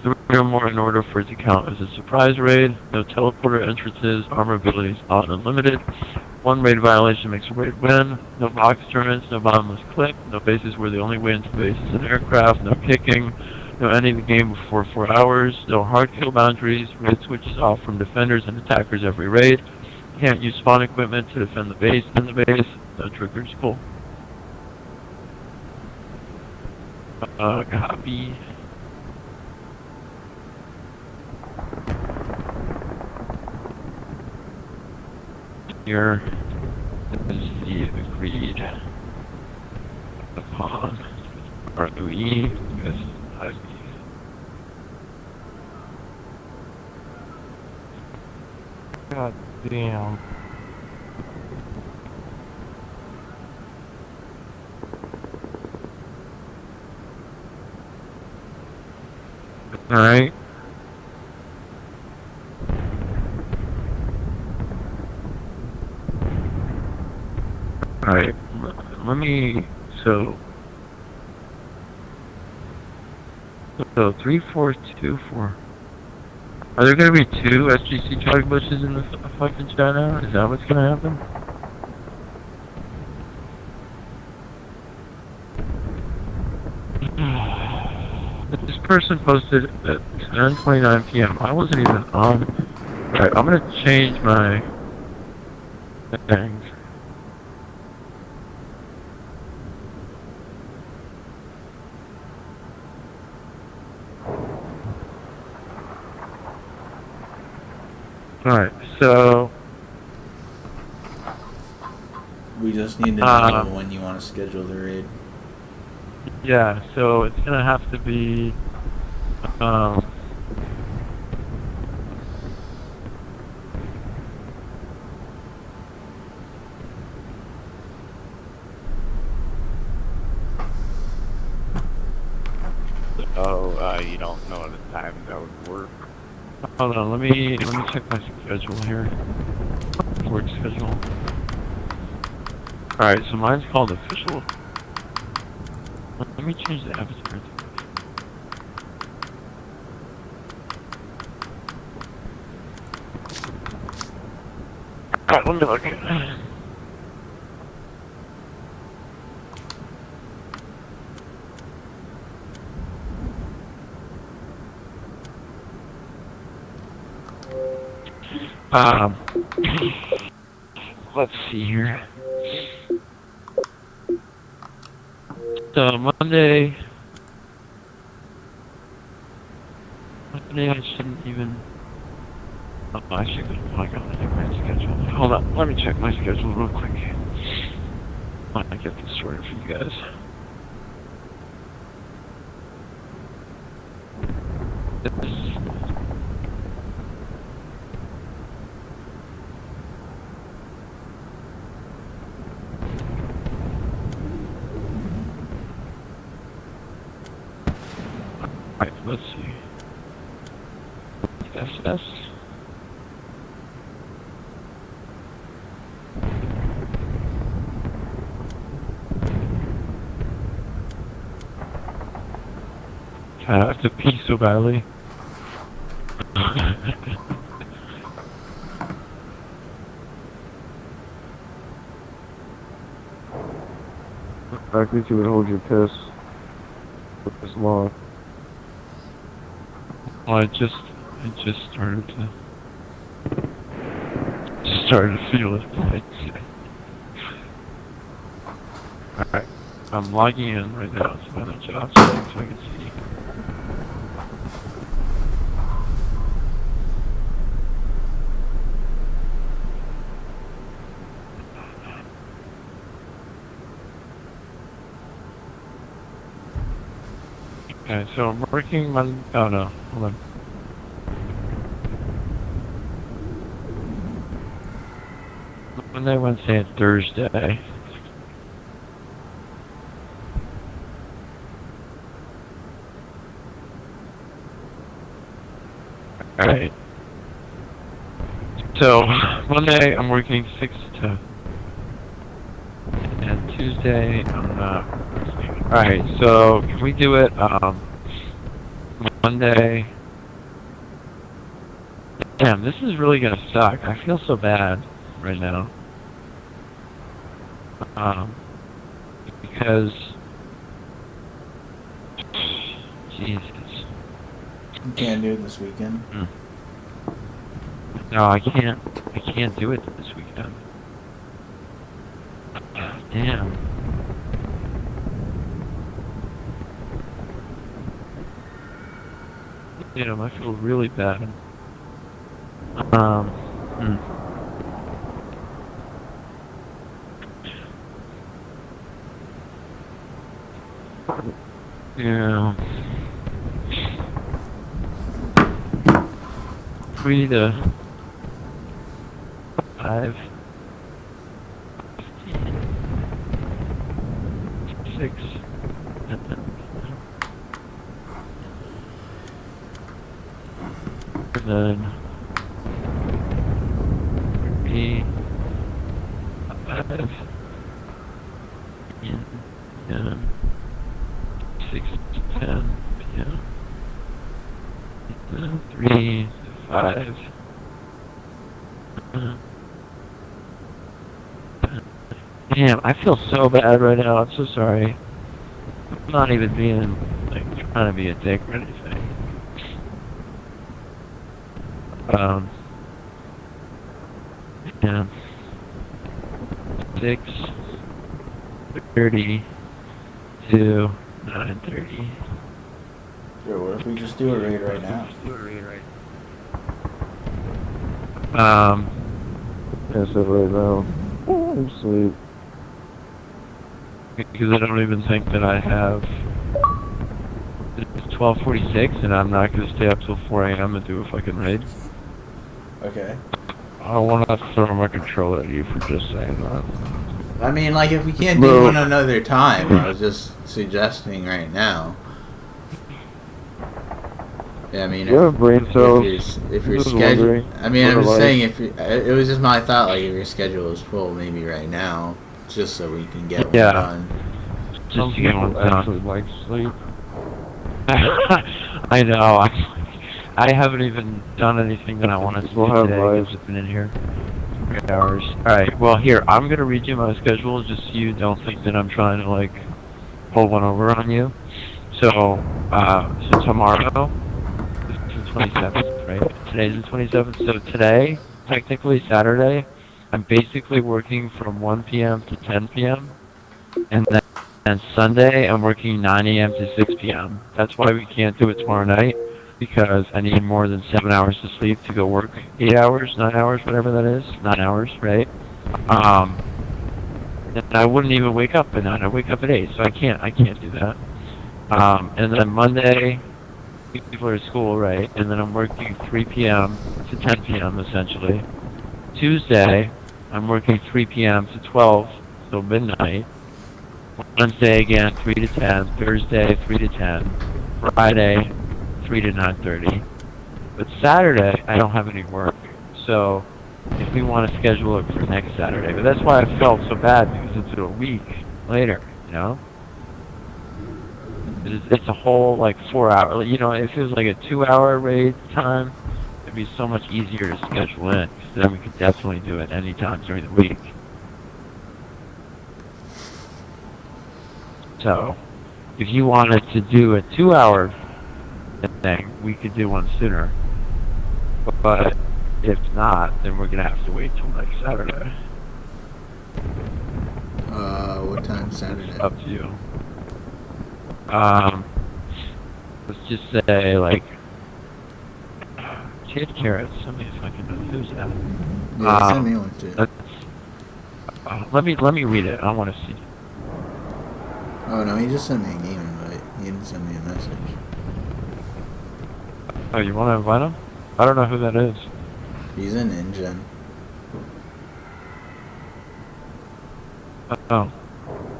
3 or more in order for it to count as a surprise raid. No teleporter entrances, armor abilities on unlimited. 1 raid violation makes a raid win. No box tournaments, no bottomless click. No bases where the only way into the base is an aircraft. No kicking. No ending the game before 4 hours. No hard kill boundaries. Raid switches off from defenders and attackers every raid. Can't use spawn equipment to defend the base in the base. No triggers. Cool. Copy. Here is the agreed upon ROE with IV. God damn. Alright. Alright, let me, so 3424. Are there gonna be 2 SGC target bushes in the fucking chat now? Is that what's gonna happen? This person posted at 10:29 PM. I wasn't even on. Alright, I'm gonna change my things. Alright, so We just need to know when you want to schedule the raid. yeah, so it's gonna have to be You don't know the time that would work. hold on, let me check my schedule here. Work schedule. Alright, so mine's called official. Let me change the avatar. Alright, let me look. Let's see here. So Monday I shouldn't even. Oh, I should. Oh my god, I think my schedule. Hold on, let me check my schedule real quick. I want to get this sorted for you guys. Alright, let's see. SS. I have to pee so badly. The fact that you would hold your piss for this long. Well, I just I just started to feel it. Alright, I'm logging in right now to my job so I can see. Okay, so I'm working Monday. Oh no, hold on. Monday, Wednesday, and Thursday. Alright. So, Monday I'm working 6 to... And Tuesday I'm not... Alright, so can we do it, Monday... Damn, this is really gonna suck. I feel so bad right now. Because... Jesus. You can't do it this weekend. No, I can't do it this weekend. Damn. Damn, I feel really bad. Yeah. 3 to 5, 6, and then 3, 5, and 6 to 10 p.m. 3 to 5. Damn, I feel so bad right now. I'm so sorry. I'm not even being, like, trying to be a dick or anything. Yeah. 6:30 to 9:30. Sure, what if we just do a raid right now? Yes, right now. I'm asleep. Because I don't even think that I have... It's 12:46 and I'm not going to stay up till 4 a.m. and do a fucking raid. Okay. I don't want to throw my controller at you for just saying that. I mean, like, if we can't do one another time, I was just suggesting right now. Yeah, I mean, if your schedule, I mean, I'm just saying, if it was just my thought, like, if your schedule is full, maybe right now, just so we can get one done. Just to get one done. Actually like sleep. I know. I haven't even done anything that I wanted to do today. I've just been in here 3 hours. Alright, well, here, I'm going to read you my schedule just so you don't think that I'm trying to, like, pull one over on you. So, so tomorrow, this is the 27th, right? Today's the 27th, so today, technically Saturday, I'm basically working from 1 p.m. to 10 p.m. And then Sunday, I'm working 9 a.m. to 6 p.m. That's why we can't do it tomorrow night, because I need more than 7 hours to sleep to go work 8 hours, 9 hours, whatever that is. 9 hours, right? And I wouldn't even wake up at 9. I wake up at 8, so I can't do that. And then Monday, people are at school, right? And then I'm working 3 p.m. to 10 p.m. essentially. Tuesday, I'm working 3 p.m. to 12, so midnight. Wednesday again, 3 to 10. Thursday, 3 to 10. Friday, 3 to 9:30. But Saturday, I don't have any work. So, if we want to schedule it for next Saturday. But that's why I felt so bad, because it's a week later, you know? It's a whole, like, 4 hour, you know, if it was like a 2-hour raid time, it'd be so much easier to schedule in, because then we could definitely do it anytime during the week. So, if you wanted to do a 2-hour thing, we could do one sooner. But if not, then we're gonna have to wait till next Saturday. What time Saturday? It's up to you. Let's just say like kid carrots. Send me if I can who's that? Yeah, send me one too. Let me read it. I want to see. Oh no, he just sent me a game invite. He didn't send me a message. Oh, you want to invite him? I don't know who that is. He's in InGen. Oh.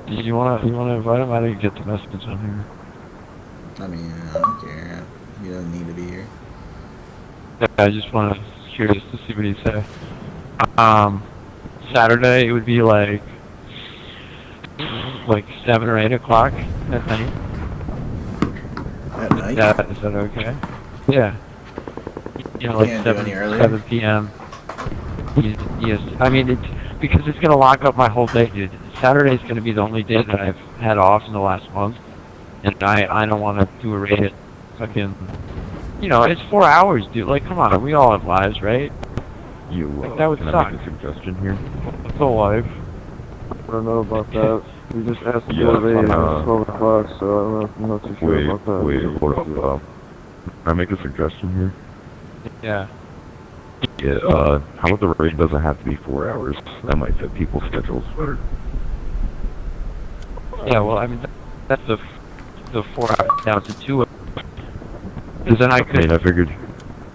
You wanna invite him? I didn't get the message on here. I mean, I don't care. You don't need to be here. Yeah, I just curious to see what he say. Saturday it would be like 7 or 8 o'clock at night. At night? Yeah, is that okay? Yeah. You know, like 7 p.m. Yes. I mean, because it's gonna lock up my whole day, dude. Saturday's gonna be the only day that I've had off in the last month, and I don't want to do a raid at fucking. You know, it's 4 hours, dude. Like, come on, we all have lives, right? Like, that would can suck. I make a suggestion here? It's a life. I don't know about that. We just asked to do a raid at 12 o'clock, so I'm not too sure about that. Wait, hold up. Can I make a suggestion here? Yeah. Yeah, how about the raid doesn't have to be 4 hours? That might fit people's schedules better. Yeah, well, I mean, that's the 4 hours down to 2 hours. Because then I could...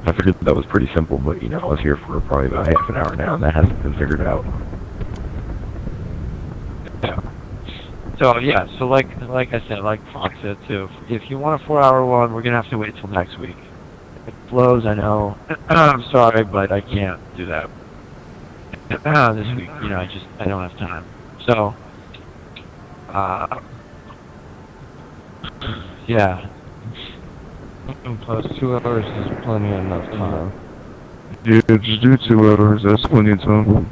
I figured that was pretty simple, but, you know, I was here for probably about half an hour now, and that hasn't been figured out. Yeah. So, yeah, so like I said, like Fox said, too, if you want a 4-hour one, we're going to have to wait till next week. It flows, I know. I'm sorry, but I can't do that. This week, you know, I don't have time. So, yeah. Plus 2 hours is plenty enough time. Yeah, just do 2 hours, that's plenty of time.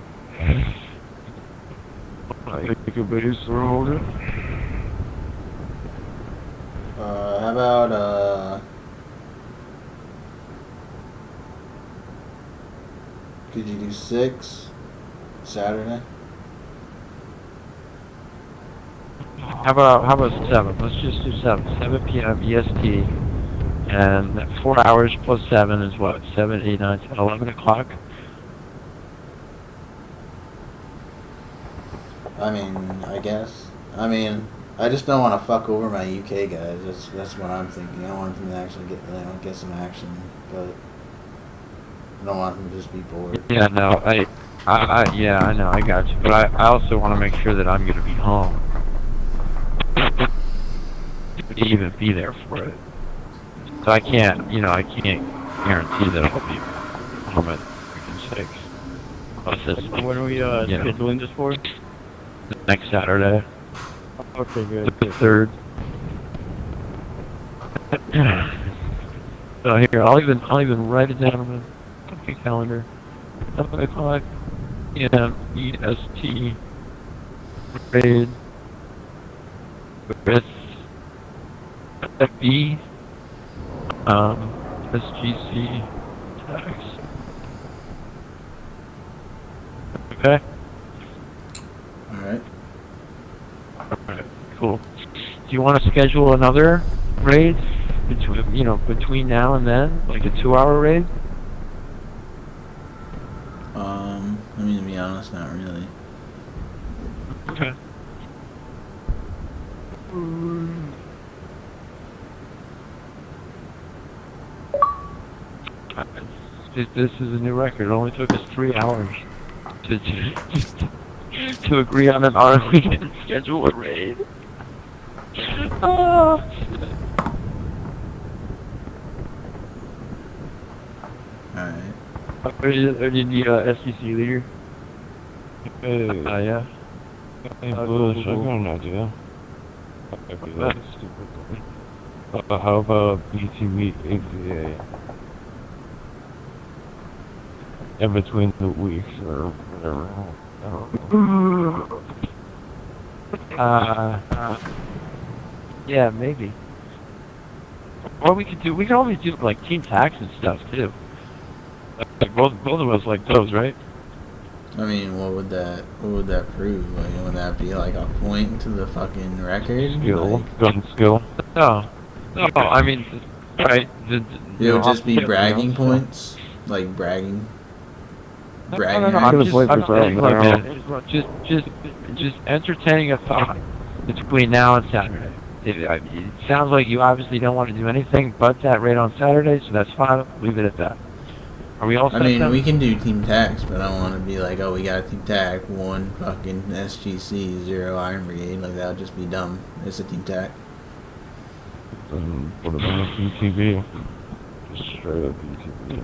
Take a base or hold it. How about, could you do 6 Saturday? How about 7? Let's just do 7 p.m. EST. And 4 hours plus 7 is what? 7, 8, 9, 10, 11 o'clock? I mean, I guess. I mean, I just don't want to fuck over my UK guys. That's what I'm thinking. I want them to actually get some action, but I don't want them to just be bored. Yeah, no, yeah, I know, I got you. But I also want to make sure that I'm going to be home. To even be there for it. So I can't guarantee that I'll be home at freaking 6. What's this? When are we scheduling this for? Next Saturday. Okay, good. The 3rd. So here, I'll even write it down on the fucking calendar. 7 o'clock p.m. EST. Raid. With FB. SGC tax. Okay. Alright. Alright, cool. Do you want to schedule another raid between now and then? Like a 2-hour raid? I mean, to be honest, not really. Okay. This is a new record. It only took us 3 hours to agree on an ROE and schedule a raid. Alright. Are you the SGC leader? Yeah. Hey, Bush, I got an idea. That's stupid. How about BTV ACA? In between the weeks or whatever. I don't know. Yeah, maybe. Or we could always do like team tax and stuff too. Like both of us like those, right? I mean, what would that prove? Like, would that be like a point to the fucking record? Skill, Like, gun skill. No, I mean, right? it would just be bragging points, like bragging. No, Bragging. I'm Just saying like now. that. Just entertaining a thought between now and Saturday. It sounds like you obviously don't want to do anything but that rate on Saturday, so that's fine. Leave it at that. Are we all set? I mean, then? we can do team tax, but I don't want to be like, oh, we got team tax, 1 fucking SGC, 0 Iron Brigade. Like, that would just be dumb. It's a team tax. What about BTB? Just straight up BTB.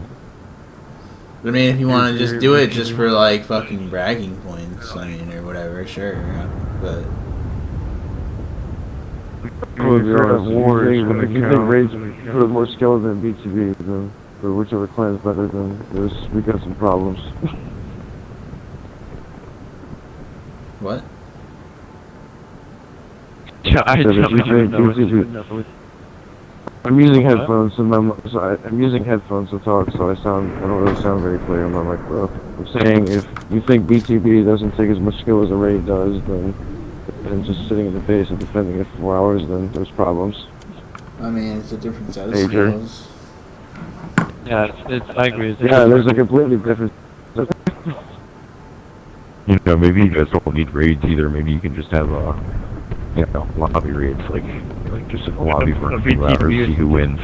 But I mean, if you want to just do it just for like fucking bragging points, I mean, or whatever, sure. But Well, if you're at war, if you think Raids put more skill than BTB, then for whichever clan is better, then we got some problems. what? Yeah, I So if don't you think know. BTB I'm using headphones, I'm using headphones to talk, so I don't really sound very clear on my microphone. I'm saying if you think BTB doesn't take as much skill as a raid does, then just sitting in the base and defending it for 4 hours, then there's problems. I mean, it's a different set of Major. skills. Yeah, I agree. Yeah, there's a completely different. You know, maybe you guys don't need raids either. Maybe you can just have lobby raids, like just a lobby for a few hours, see who wins.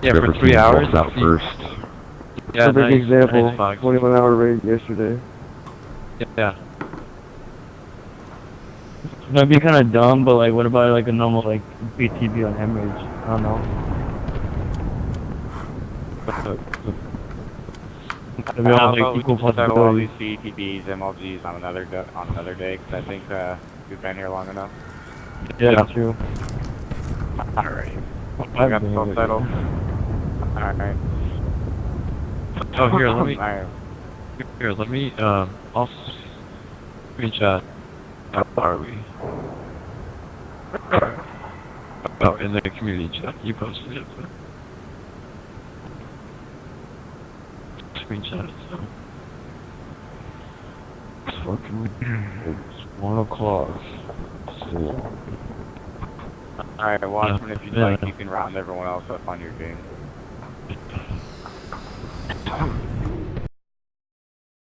Yeah, for 3 hours. Falls out first. Yeah, Perfect example. Nice 21-hour raid yesterday. Yeah. That'd be kind of dumb, but like, what about like a normal like BTB on hemorrhage? I don't know. How about we just settle all these CTBs, MLGs on another day? Because I think we've been here long enough. Yeah, true. Alright. We got this all settled. Alright. Oh, here, let me. Alright. Here, let me. I'll screenshot. How are we? Oh, in the community chat. You posted it. But screenshot it. So. It's fucking. It's 1 o'clock. So. Alright, Watchman, if you'd like, you can round everyone else up on your game.